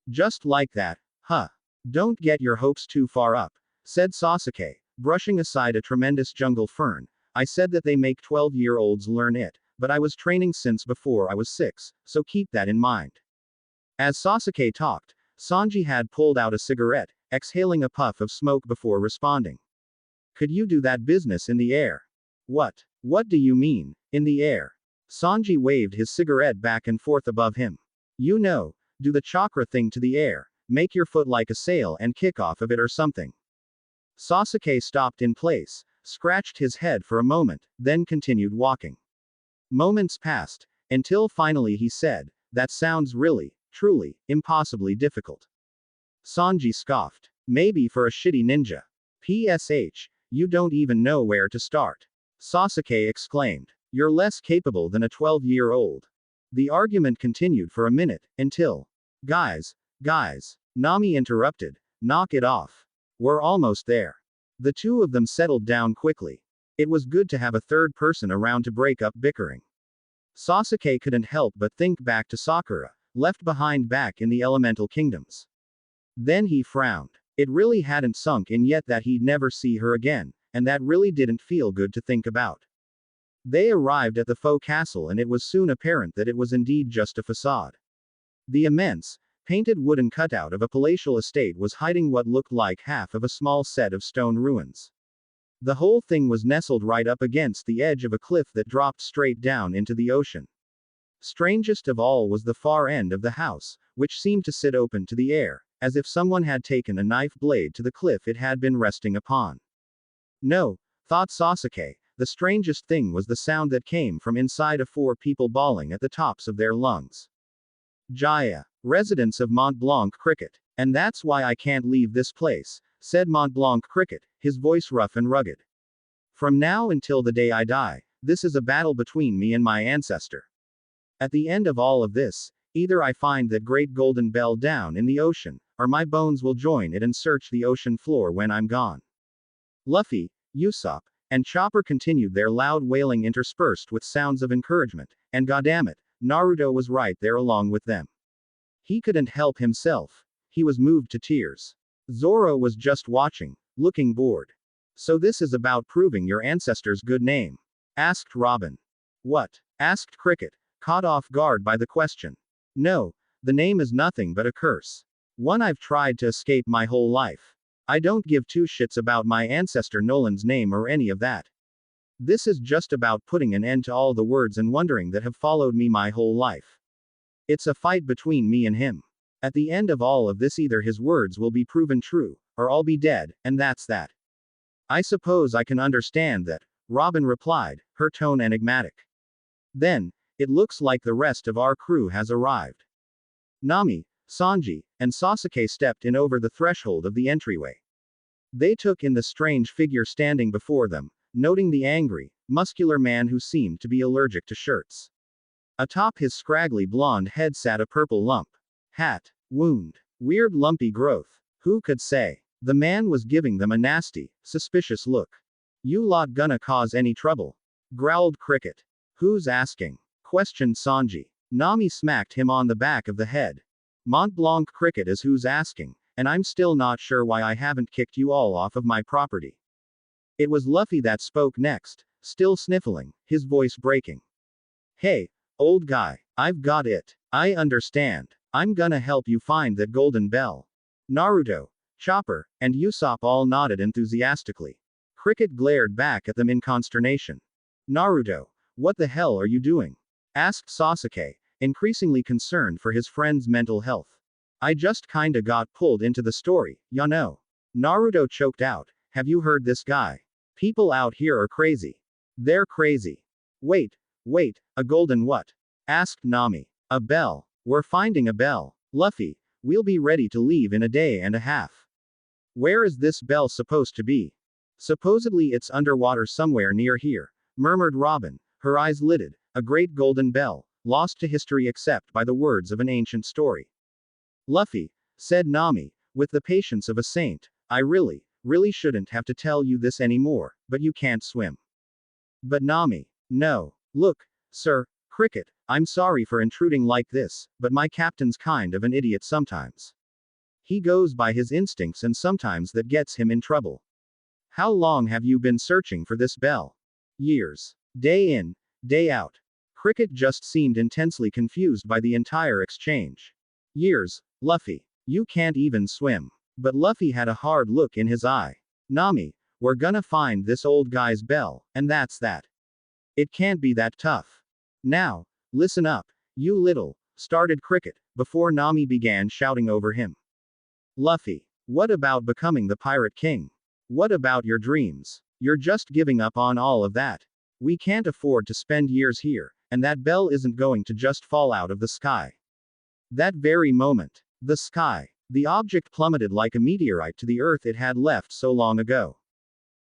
Just like that, huh? Don't get your hopes too far up, said Sasuke, brushing aside a tremendous jungle fern. I said that they make 12-year-olds learn it, but I was training since before I was 6, so keep that in mind. As Sasuke talked, Sanji had pulled out a cigarette, exhaling a puff of smoke before responding. Could you do that business in the air? What? What do you mean, in the air? Sanji waved his cigarette back and forth above him. You know, do the chakra thing to the air, make your foot like a sail and kick off of it or something. Sasuke stopped in place, scratched his head for a moment, then continued walking. Moments passed, until finally he said, that sounds really, truly, impossibly difficult. Sanji scoffed. Maybe for a shitty ninja. PSH, you don't even know where to start. Sasuke exclaimed. You're less capable than a 12-year-old. The argument continued for a minute, until. Guys, Nami interrupted. Knock it off. We're almost there. The two of them settled down quickly. It was good to have a third person around to break up bickering. Sasuke couldn't help but think back to Sakura, left behind back in the elemental kingdoms. Then he frowned. It really hadn't sunk in yet that he'd never see her again, and that really didn't feel good to think about. They arrived at the faux castle and it was soon apparent that it was indeed just a facade. The immense, painted wooden cutout of a palatial estate was hiding what looked like half of a small set of stone ruins. The whole thing was nestled right up against the edge of a cliff that dropped straight down into the ocean. Strangest of all was the far end of the house, which seemed to sit open to the air, as if someone had taken a knife blade to the cliff it had been resting upon. No, thought Sasuke, the strangest thing was the sound that came from inside of 4 people bawling at the tops of their lungs. Jaya, residents of Mont Blanc Cricket. And that's why I can't leave this place, said Mont Blanc Cricket, his voice rough and rugged. From now until the day I die, this is a battle between me and my ancestor. At the end of all of this, either I find that great golden bell down in the ocean, or my bones will join it and search the ocean floor when I'm gone. Luffy, Usopp, and Chopper continued their loud wailing interspersed with sounds of encouragement, and goddammit, Naruto was right there along with them. He couldn't help himself. He was moved to tears. Zoro was just watching, looking bored. So this is about proving your ancestor's good name? Asked Robin. What? Asked Cricket, caught off guard by the question. No, the name is nothing but a curse. One I've tried to escape my whole life. I don't give 2 shits about my ancestor Nolan's name or any of that. This is just about putting an end to all the words and wondering that have followed me my whole life. It's a fight between me and him. At the end of all of this either his words will be proven true, or I'll be dead, and that's that. I suppose I can understand that, Robin replied, her tone enigmatic. Then, it looks like the rest of our crew has arrived. Nami, Sanji, and Sasuke stepped in over the threshold of the entryway. They took in the strange figure standing before them, noting the angry, muscular man who seemed to be allergic to shirts. Atop his scraggly blonde head sat a purple lump. Hat. Wound. Weird lumpy growth. Who could say? The man was giving them a nasty, suspicious look. You lot gonna cause any trouble? Growled Cricket. Who's asking? Questioned Sanji. Nami smacked him on the back of the head. Mont Blanc Cricket is who's asking, and I'm still not sure why I haven't kicked you all off of my property. It was Luffy that spoke next, still sniffling, his voice breaking. Hey, old guy, I've got it. I understand. I'm gonna help you find that golden bell. Naruto, Chopper, and Usopp all nodded enthusiastically. Cricket glared back at them in consternation. Naruto, what the hell are you doing? Asked Sasuke, increasingly concerned for his friend's mental health. I just kinda got pulled into the story, ya know. Naruto choked out. Have you heard this guy? People out here are crazy. They're crazy. Wait, a golden what? Asked Nami. A bell. We're finding a bell. Luffy, we'll be ready to leave in a day and a half. Where is this bell supposed to be? Supposedly it's underwater somewhere near here, murmured Robin, her eyes lidded, a great golden bell, lost to history except by the words of an ancient story. Luffy, said Nami, with the patience of a saint, I really shouldn't have to tell you this anymore, but you can't swim. But Nami, no. Look, sir, Cricket, I'm sorry for intruding like this, but my captain's kind of an idiot sometimes. He goes by his instincts and sometimes that gets him in trouble. How long have you been searching for this bell? Years. Day in, day out. Cricket just seemed intensely confused by the entire exchange. Years, Luffy. You can't even swim. But Luffy had a hard look in his eye. Nami, we're gonna find this old guy's bell, and that's that. It can't be that tough. Now, listen up, you little, started Cricket, before Nami began shouting over him. Luffy, what about becoming the Pirate King? What about your dreams? You're just giving up on all of that. We can't afford to spend years here, and that bell isn't going to just fall out of the sky. That very moment, the sky, the object plummeted like a meteorite to the earth it had left so long ago.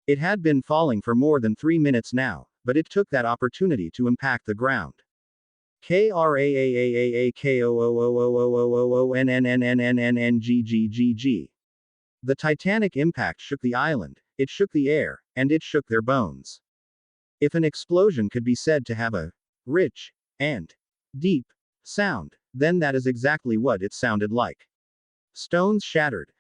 It had been falling for more than 3 minutes now, but it took that opportunity to impact the ground. KRAAAAKOOOOOONNNNNNNGGGG. The titanic impact shook the island, it shook the air, and it shook their bones. If an explosion could be said to have a rich and deep sound, then that is exactly what it sounded like. Stones shattered,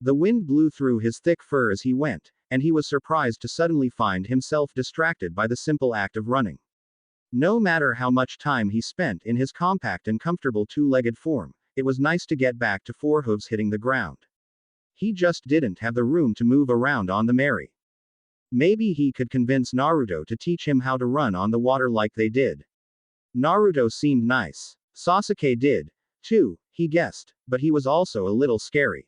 The wind blew through his thick fur as he went, and he was surprised to suddenly find himself distracted by the simple act of running. No matter how much time he spent in his compact and comfortable two-legged form, it was nice to get back to four hooves hitting the ground. He just didn't have the room to move around on the merry. Maybe he could convince Naruto to teach him how to run on the water like they did. Naruto seemed nice. Sasuke did, too, he guessed, but he was also a little scary.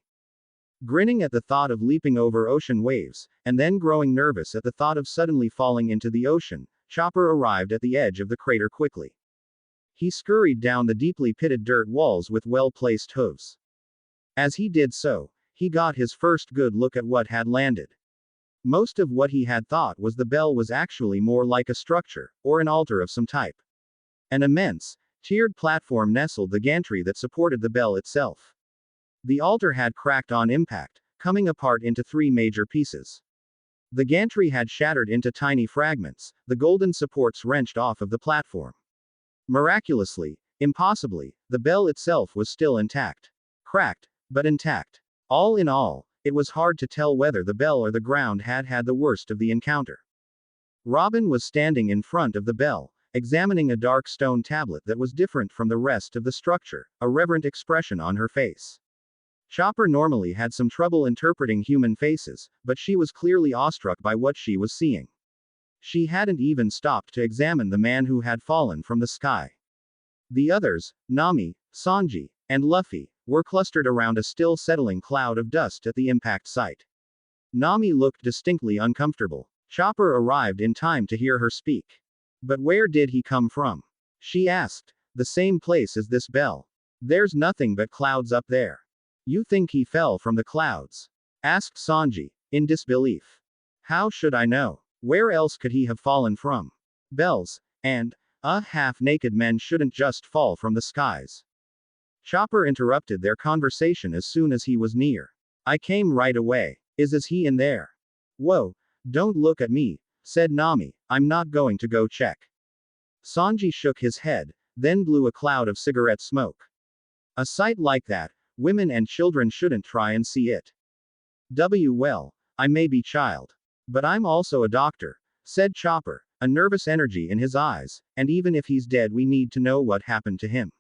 Grinning at the thought of leaping over ocean waves, and then growing nervous at the thought of suddenly falling into the ocean, Chopper arrived at the edge of the crater quickly. He scurried down the deeply pitted dirt walls with well-placed hooves. As he did so, he got his first good look at what had landed. Most of what he had thought was the bell was actually more like a structure, or an altar of some type. An immense, tiered platform nestled the gantry that supported the bell itself. The altar had cracked on impact, coming apart into three major pieces. The gantry had shattered into tiny fragments, the golden supports wrenched off of the platform. Miraculously, impossibly, the bell itself was still intact. Cracked, but intact. All in all, it was hard to tell whether the bell or the ground had had the worst of the encounter. Robin was standing in front of the bell, examining a dark stone tablet that was different from the rest of the structure, a reverent expression on her face. Chopper normally had some trouble interpreting human faces, but she was clearly awestruck by what she was seeing. She hadn't even stopped to examine the man who had fallen from the sky. The others, Nami, Sanji, and Luffy, were clustered around a still settling cloud of dust at the impact site. Nami looked distinctly uncomfortable. Chopper arrived in time to hear her speak. But where did he come from? She asked. The same place as this bell. There's nothing but clouds up there. You think he fell from the clouds? Asked Sanji, in disbelief. How should I know? Where else could he have fallen from? Bells, and, half-naked men shouldn't just fall from the skies. Chopper interrupted their conversation as soon as he was near. I came right away. Is he in there? Whoa, don't look at me, said Nami, I'm not going to go check. Sanji shook his head, then blew a cloud of cigarette smoke. A sight like that, women and children shouldn't try and see it. Well, I may be child. But I'm also a doctor, said Chopper, a nervous energy in his eyes, and even if he's dead we need to know what happened to him.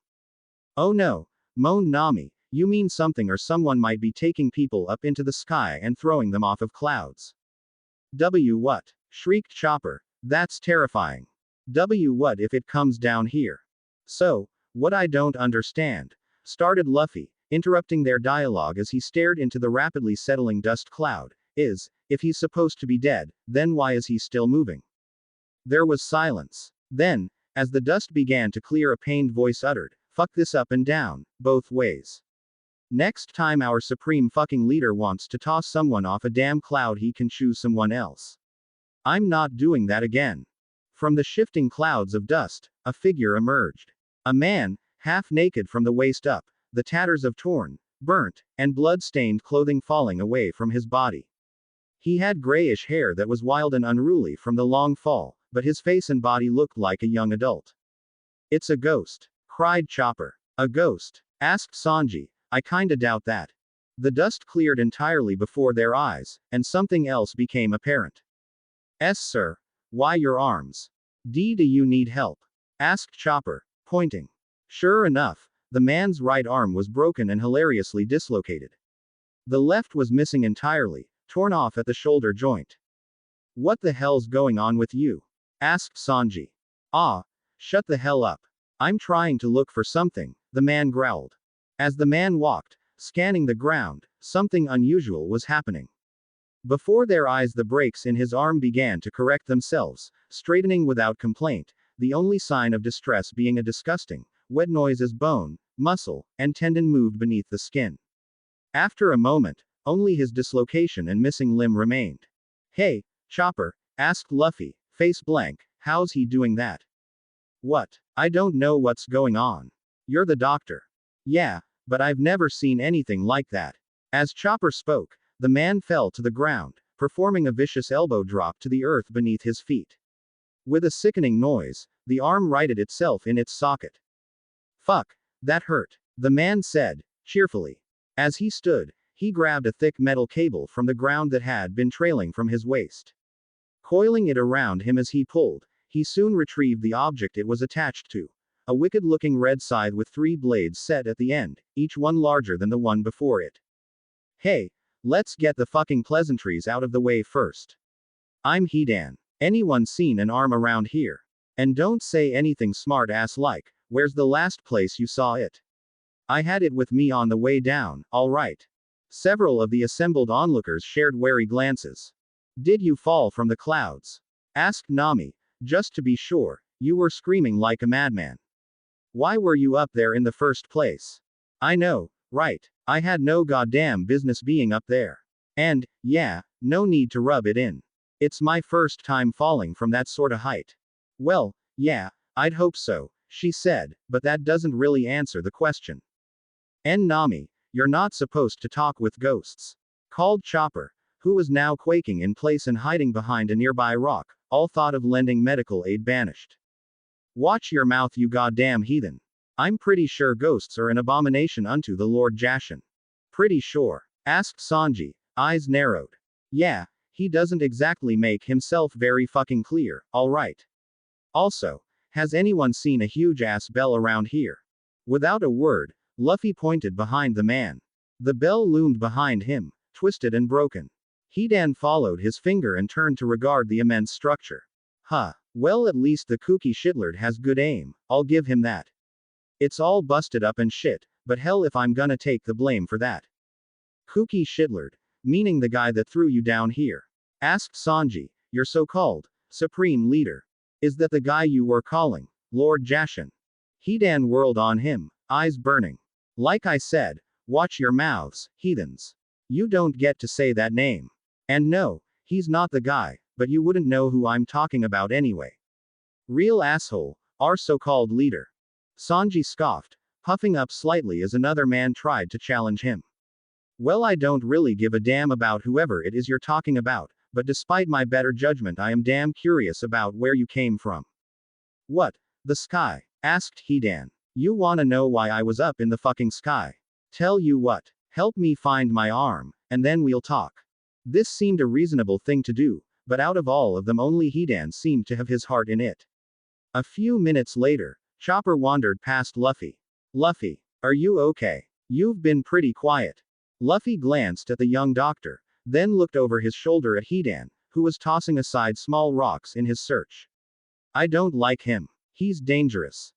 Oh no, moaned Nami, you mean something or someone might be taking people up into the sky and throwing them off of clouds. What? Shrieked Chopper, that's terrifying. What if it comes down here? So, what I don't understand, started Luffy, interrupting their dialogue as he stared into the rapidly settling dust cloud, is, if he's supposed to be dead, then why is he still moving? There was silence. Then, as the dust began to clear, a pained voice uttered, fuck this up and down, both ways. Next time our supreme fucking leader wants to toss someone off a damn cloud, he can choose someone else. I'm not doing that again. From the shifting clouds of dust, a figure emerged. A man, half naked from the waist up, the tatters of torn, burnt, and blood-stained clothing falling away from his body. He had grayish hair that was wild and unruly from the long fall, but his face and body looked like a young adult. It's a ghost, cried Chopper. A ghost? Asked Sanji, I kinda doubt that. The dust cleared entirely before their eyes, and something else became apparent. Sir. Why your arms? Do you need help? Asked Chopper, pointing. Sure enough, the man's right arm was broken and hilariously dislocated. The left was missing entirely, torn off at the shoulder joint. What the hell's going on with you? Asked Sanji. Shut the hell up. I'm trying to look for something, the man growled. As the man walked, scanning the ground, something unusual was happening. Before their eyes the breaks in his arm began to correct themselves, straightening without complaint, the only sign of distress being a disgusting, wet noise as bone, muscle, and tendon moved beneath the skin. After a moment, only his dislocation and missing limb remained. Hey, Chopper, asked Luffy, face blank, how's he doing that? What? I don't know what's going on. You're the doctor. Yeah, but I've never seen anything like that. As Chopper spoke, the man fell to the ground, performing a vicious elbow drop to the earth beneath his feet. With a sickening noise, the arm righted itself in its socket. Fuck, that hurt, the man said, cheerfully. As he stood, He grabbed a thick metal cable from the ground that had been trailing from his waist. Coiling it around him as he pulled, he soon retrieved the object it was attached to. A wicked-looking red scythe with 3 blades set at the end, each one larger than the one before it. Hey, let's get the fucking pleasantries out of the way first. I'm Hidan. Anyone seen an arm around here? And don't say anything smart-ass like, where's the last place you saw it? I had it with me on the way down, alright. Several of the assembled onlookers shared wary glances. Did you fall from the clouds? Asked Nami. Just to be sure, you were screaming like a madman. Why were you up there in the first place? I know, right? I had no goddamn business being up there. And, yeah, no need to rub it in. It's my first time falling from that sorta height. Well, yeah, I'd hope so, she said, but that doesn't really answer the question. Nami, you're not supposed to talk with ghosts. Called Chopper, who was now quaking in place and hiding behind a nearby rock, all thought of lending medical aid banished. Watch your mouth, you goddamn heathen. I'm pretty sure ghosts are an abomination unto the Lord Jashin. Pretty sure? Asked Sanji, eyes narrowed. Yeah, he doesn't exactly make himself very fucking clear, alright. Also, has anyone seen a huge-ass bell around here? Without a word, Luffy pointed behind the man. The bell loomed behind him, twisted and broken. Hidan followed his finger and turned to regard the immense structure. Huh. Well, at least the kooky shitlord has good aim, I'll give him that. It's all busted up and shit, but hell if I'm gonna take the blame for that. Kooky shitlord, meaning the guy that threw you down here? Asked Sanji, your so-called supreme leader. Is that the guy you were calling Lord Jashin? Hidan whirled on him, eyes burning. Like I said, watch your mouths, heathens. You don't get to say that name. And no, he's not the guy, but you wouldn't know who I'm talking about anyway. Real asshole, our so-called leader. Sanji scoffed, puffing up slightly as another man tried to challenge him. Well, I don't really give a damn about whoever it is you're talking about, but despite my better judgment I am damn curious about where you came from. What? The sky? Asked Hidan. You wanna know why I was up in the fucking sky? Tell you what, help me find my arm, and then we'll talk. This seemed a reasonable thing to do, but out of all of them only Hidan seemed to have his heart in it. A few minutes later, Chopper wandered past Luffy. Luffy, are you okay? You've been pretty quiet. Luffy glanced at the young doctor, then looked over his shoulder at Hidan, who was tossing aside small rocks in his search. I don't like him. He's dangerous.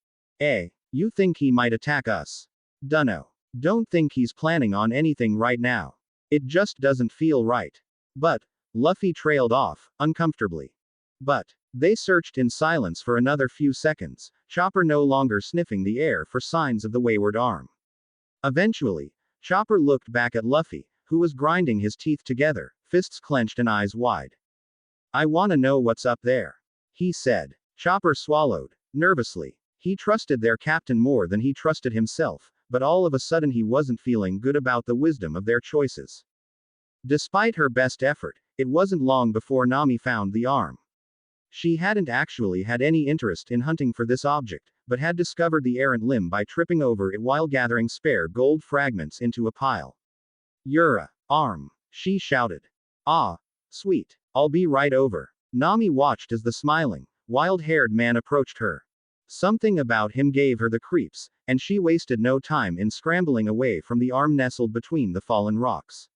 You think he might attack us? Dunno. Don't think he's planning on anything right now. It just doesn't feel right. But, Luffy trailed off, uncomfortably. But, they searched in silence for another few seconds, Chopper no longer sniffing the air for signs of the wayward arm. Eventually, Chopper looked back at Luffy, who was grinding his teeth together, fists clenched and eyes wide. I wanna know what's up there, he said. Chopper swallowed, nervously. He trusted their captain more than he trusted himself, but all of a sudden he wasn't feeling good about the wisdom of their choices. Despite her best effort, it wasn't long before Nami found the arm. She hadn't actually had any interest in hunting for this object, but had discovered the errant limb by tripping over it while gathering spare gold fragments into a pile. Yura, arm, she shouted. Ah, sweet, I'll be right over. Nami watched as the smiling, wild-haired man approached her. Something about him gave her the creeps, and she wasted no time in scrambling away from the arm nestled between the fallen rocks.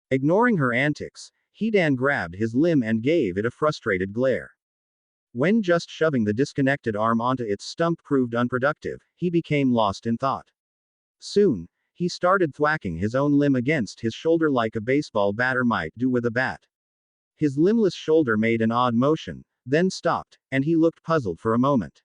Ignoring her antics, Hidan grabbed his limb and gave it a frustrated glare. When just shoving the disconnected arm onto its stump proved unproductive, he became lost in thought. Soon, he started thwacking his own limb against his shoulder like a baseball batter might do with a bat. His limbless shoulder made an odd motion, then stopped, and he looked puzzled for a moment.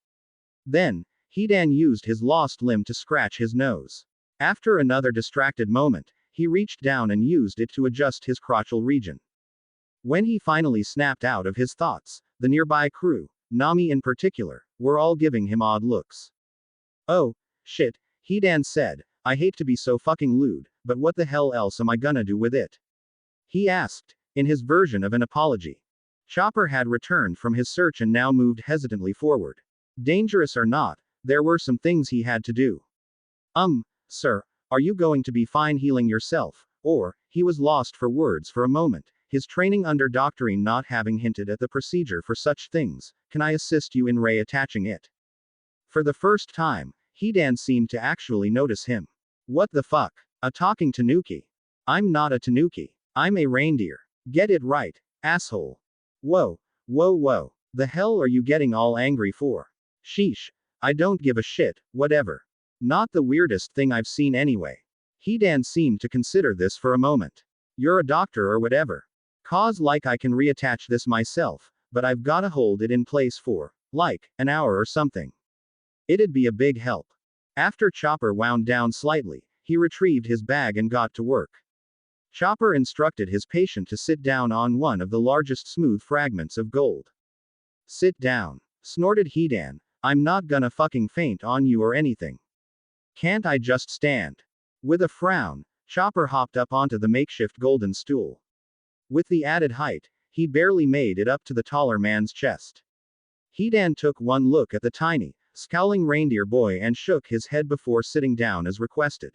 Then, Hidan used his lost limb to scratch his nose. After another distracted moment, he reached down and used it to adjust his crotchal region. When he finally snapped out of his thoughts, the nearby crew, Nami in particular, were all giving him odd looks. Oh, shit, Hidan said, I hate to be so fucking lewd, but what the hell else am I gonna do with it? He asked, in his version of an apology. Chopper had returned from his search and now moved hesitantly forward. Dangerous or not, there were some things he had to do. Sir, are you going to be fine healing yourself, Or, he was lost for words for a moment, his training under doctrine not having hinted at the procedure for such things. Can I assist you in reattaching it? For the first time, Hidan seemed to actually notice him. What the fuck? A talking tanuki? I'm not a tanuki. I'm a reindeer. Get it right, asshole. Whoa, whoa. The hell are you getting all angry for? Sheesh. I don't give a shit, whatever. Not the weirdest thing I've seen anyway. Hidan seemed to consider this for a moment. You're a doctor or whatever. Cause like I can reattach this myself, but I've gotta hold it in place for, like, an hour or something. It'd be a big help. After Chopper wound down slightly, he retrieved his bag and got to work. Chopper instructed his patient to sit down on one of the largest smooth fragments of gold. Sit down, snorted Hidan. I'm not gonna fucking faint on you or anything. Can't I just stand? With a frown, Chopper hopped up onto the makeshift golden stool. With the added height, he barely made it up to the taller man's chest. Hidan took one look at the tiny, scowling reindeer boy and shook his head before sitting down as requested.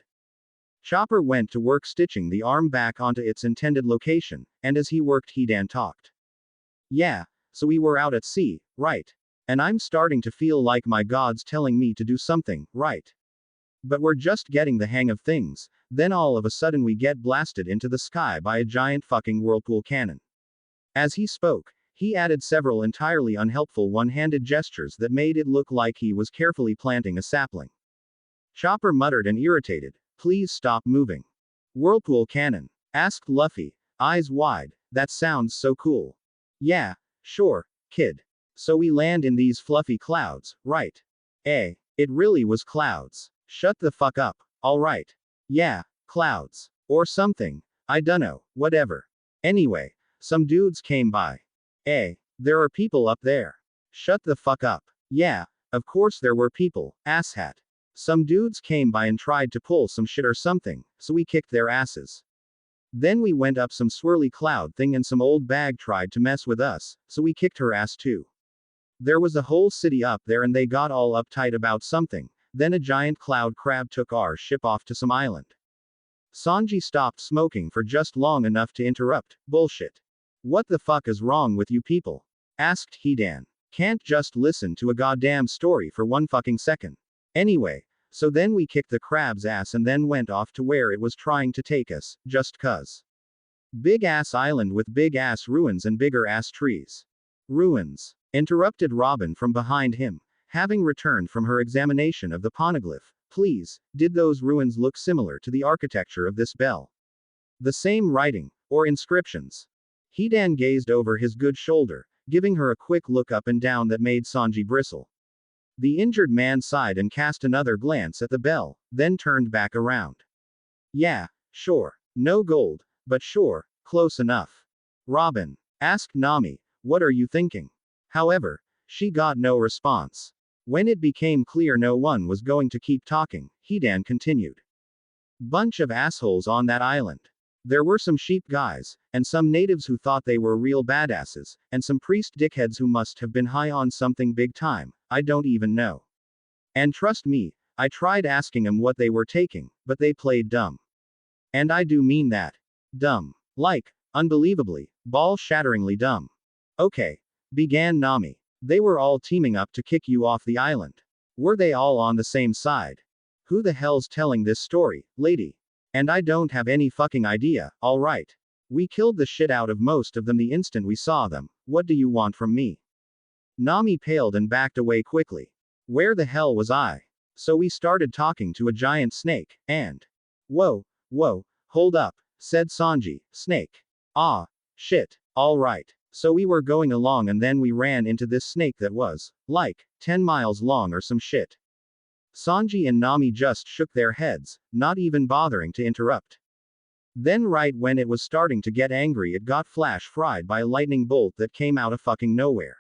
Chopper went to work stitching the arm back onto its intended location, and as he worked Hidan talked. Yeah, so we were out at sea, right? And I'm starting to feel like my god's telling me to do something, right? But we're just getting the hang of things, then all of a sudden we get blasted into the sky by a giant fucking whirlpool cannon. As he spoke, he added several entirely unhelpful one-handed gestures that made it look like he was carefully planting a sapling. Chopper muttered and irritated, please stop moving. Whirlpool cannon? Asked Luffy, eyes wide, that sounds so cool. Yeah, sure, kid. So we land in these fluffy clouds, right? It really was clouds. Shut the fuck up, alright. Yeah, clouds. Or something. I dunno, whatever. Anyway, some dudes came by. There are people up there. Shut the fuck up. Yeah, of course there were people, asshat. Some dudes came by and tried to pull some shit or something, so we kicked their asses. Then we went up some swirly cloud thing and some old bag tried to mess with us, so we kicked her ass too. There was a whole city up there and they got all uptight about something. Then a giant cloud crab took our ship off to some island. Sanji stopped smoking for just long enough to interrupt, bullshit. What the fuck is wrong with you people? Asked Hidan. Can't just listen to a goddamn story for one fucking second. Anyway, so then we kicked the crab's ass and then went off to where it was trying to take us, just cuz. Big ass island with big ass ruins and bigger ass trees. Ruins. Interrupted Robin from behind him. Having returned from her examination of the poneglyph, please, did those ruins look similar to the architecture of this bell? The same writing, or inscriptions? Hidan gazed over his good shoulder, giving her a quick look up and down that made Sanji bristle. The injured man sighed and cast another glance at the bell, then turned back around. Yeah, sure. No gold, but sure, close enough. Robin asked Nami, what are you thinking? However, she got no response. When it became clear no one was going to keep talking, Hidan continued. Bunch of assholes on that island. There were some sheep guys, and some natives who thought they were real badasses, and some priest dickheads who must have been high on something big time, I don't even know. And trust me, I tried asking them what they were taking, but they played dumb. And I do mean that. Dumb. Like, unbelievably, ball-shatteringly dumb. Okay, began Nami. They were all teaming up to kick you off the island. Were they all on the same side? Who the hell's telling this story, lady? And I don't have any fucking idea, alright. We killed the shit out of most of them the instant we saw them, what do you want from me? Nami paled and backed away quickly. Where the hell was I? So we started talking to a giant snake, and... Whoa, hold up, said Sanji, snake. Ah, shit, alright. So we were going along and then we ran into this snake that was, like, 10 miles long or some shit. Sanji and Nami just shook their heads, not even bothering to interrupt. Then right when it was starting to get angry it got flash fried by a lightning bolt that came out of fucking nowhere.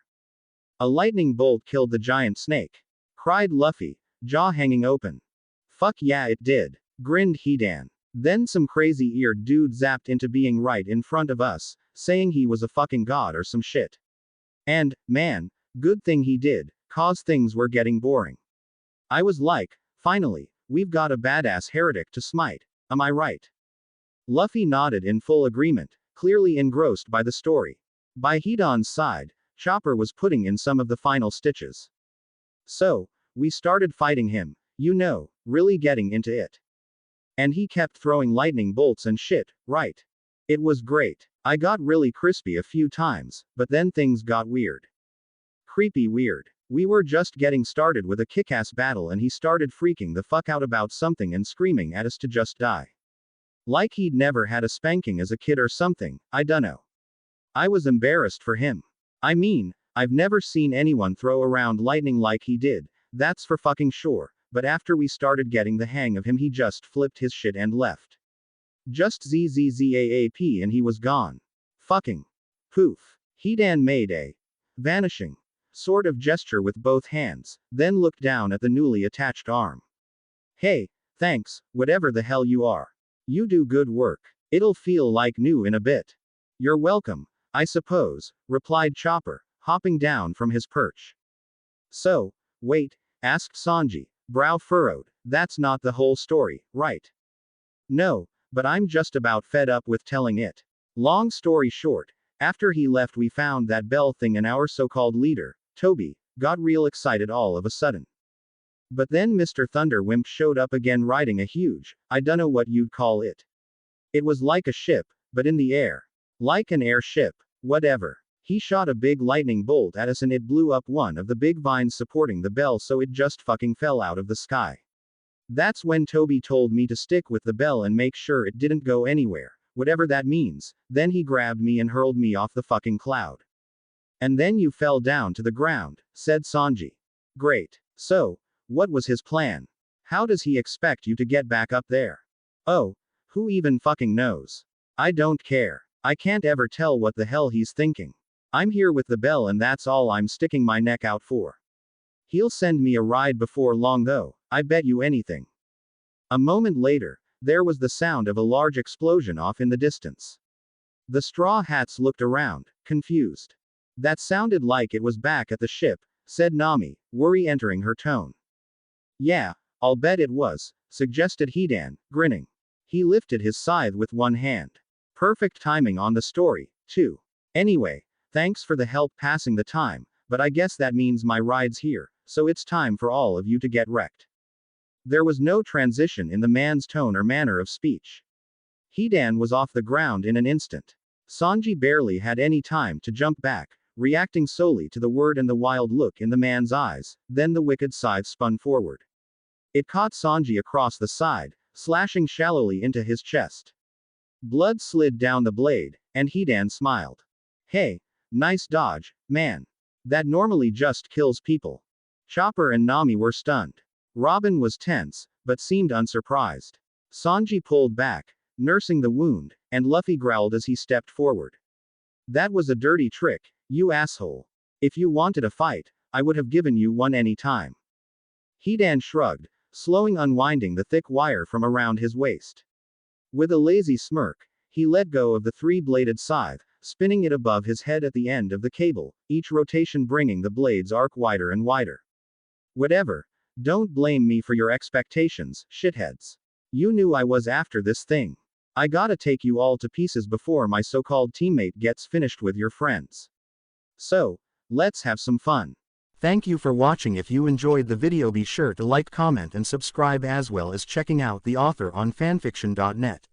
A lightning bolt killed the giant snake. Cried Luffy, jaw hanging open. Fuck yeah it did, grinned Hidan. Then some crazy-eared dude zapped into being right in front of us, saying he was a fucking god or some shit. And, man, good thing he did, cause things were getting boring. I was like, finally, we've got a badass heretic to smite, am I right? Luffy nodded in full agreement, clearly engrossed by the story. By Hidan's side, Chopper was putting in some of the final stitches. So, we started fighting him, you know, really getting into it. And he kept throwing lightning bolts and shit, right? It was great. I got really crispy a few times, but then things got weird. Creepy weird. We were just getting started with a kick-ass battle and he started freaking the fuck out about something and screaming at us to just die. Like he'd never had a spanking as a kid or something, I dunno. I was embarrassed for him. I mean, I've never seen anyone throw around lightning like he did, that's for fucking sure, but after we started getting the hang of him he just flipped his shit and left. Just ZZZAAP and he was gone. Fucking. Poof. Hidan made a vanishing sort of gesture with both hands, then looked down at the newly attached arm. Hey, thanks, whatever the hell you are. You do good work. It'll feel like new in a bit. You're welcome, I suppose, replied Chopper, hopping down from his perch. So, wait, asked Sanji, brow furrowed, that's not the whole story, right? No, but I'm just about fed up with telling it. Long story short, after he left we found that bell thing and our so-called leader, Toby, got real excited all of a sudden. But then Mr. Thunderwimp showed up again riding a huge, I dunno what you'd call it. It was like a ship, but in the air. Like an airship, whatever. He shot a big lightning bolt at us and it blew up one of the big vines supporting the bell so it just fucking fell out of the sky. That's when Toby told me to stick with the bell and make sure it didn't go anywhere, whatever that means, then he grabbed me and hurled me off the fucking cloud. And then you fell down to the ground, said Sanji. Great. So, what was his plan? How does he expect you to get back up there? Oh, who even fucking knows? I don't care. I can't ever tell what the hell he's thinking. I'm here with the bell and that's all I'm sticking my neck out for. He'll send me a ride before long though, I bet you anything. A moment later, there was the sound of a large explosion off in the distance. The Straw Hats looked around, confused. That sounded like it was back at the ship, said Nami, worry entering her tone. Yeah, I'll bet it was, suggested Hidan, grinning. He lifted his scythe with one hand. Perfect timing on the story, too. Anyway, thanks for the help passing the time, but I guess that means my ride's here, so it's time for all of you to get wrecked. There was no transition in the man's tone or manner of speech. Hidan was off the ground in an instant. Sanji barely had any time to jump back, reacting solely to the word and the wild look in the man's eyes, then the wicked scythe spun forward. It caught Sanji across the side, slashing shallowly into his chest. Blood slid down the blade, and Hidan smiled. Hey, nice dodge, man. That normally just kills people. Chopper and Nami were stunned. Robin was tense, but seemed unsurprised. Sanji pulled back, nursing the wound, and Luffy growled as he stepped forward. That was a dirty trick, you asshole. If you wanted a fight, I would have given you one any time. Hidan shrugged, slowing unwinding the thick wire from around his waist. With a lazy smirk, he let go of the three-bladed scythe, spinning it above his head at the end of the cable, each rotation bringing the blade's arc wider and wider. Whatever. Don't blame me for your expectations, shitheads. You knew I was after this thing. I gotta take you all to pieces before my so-called teammate gets finished with your friends. So, let's have some fun. Thank you for watching. If you enjoyed the video, be sure to like, comment and subscribe, as well as checking out the author on fanfiction.net.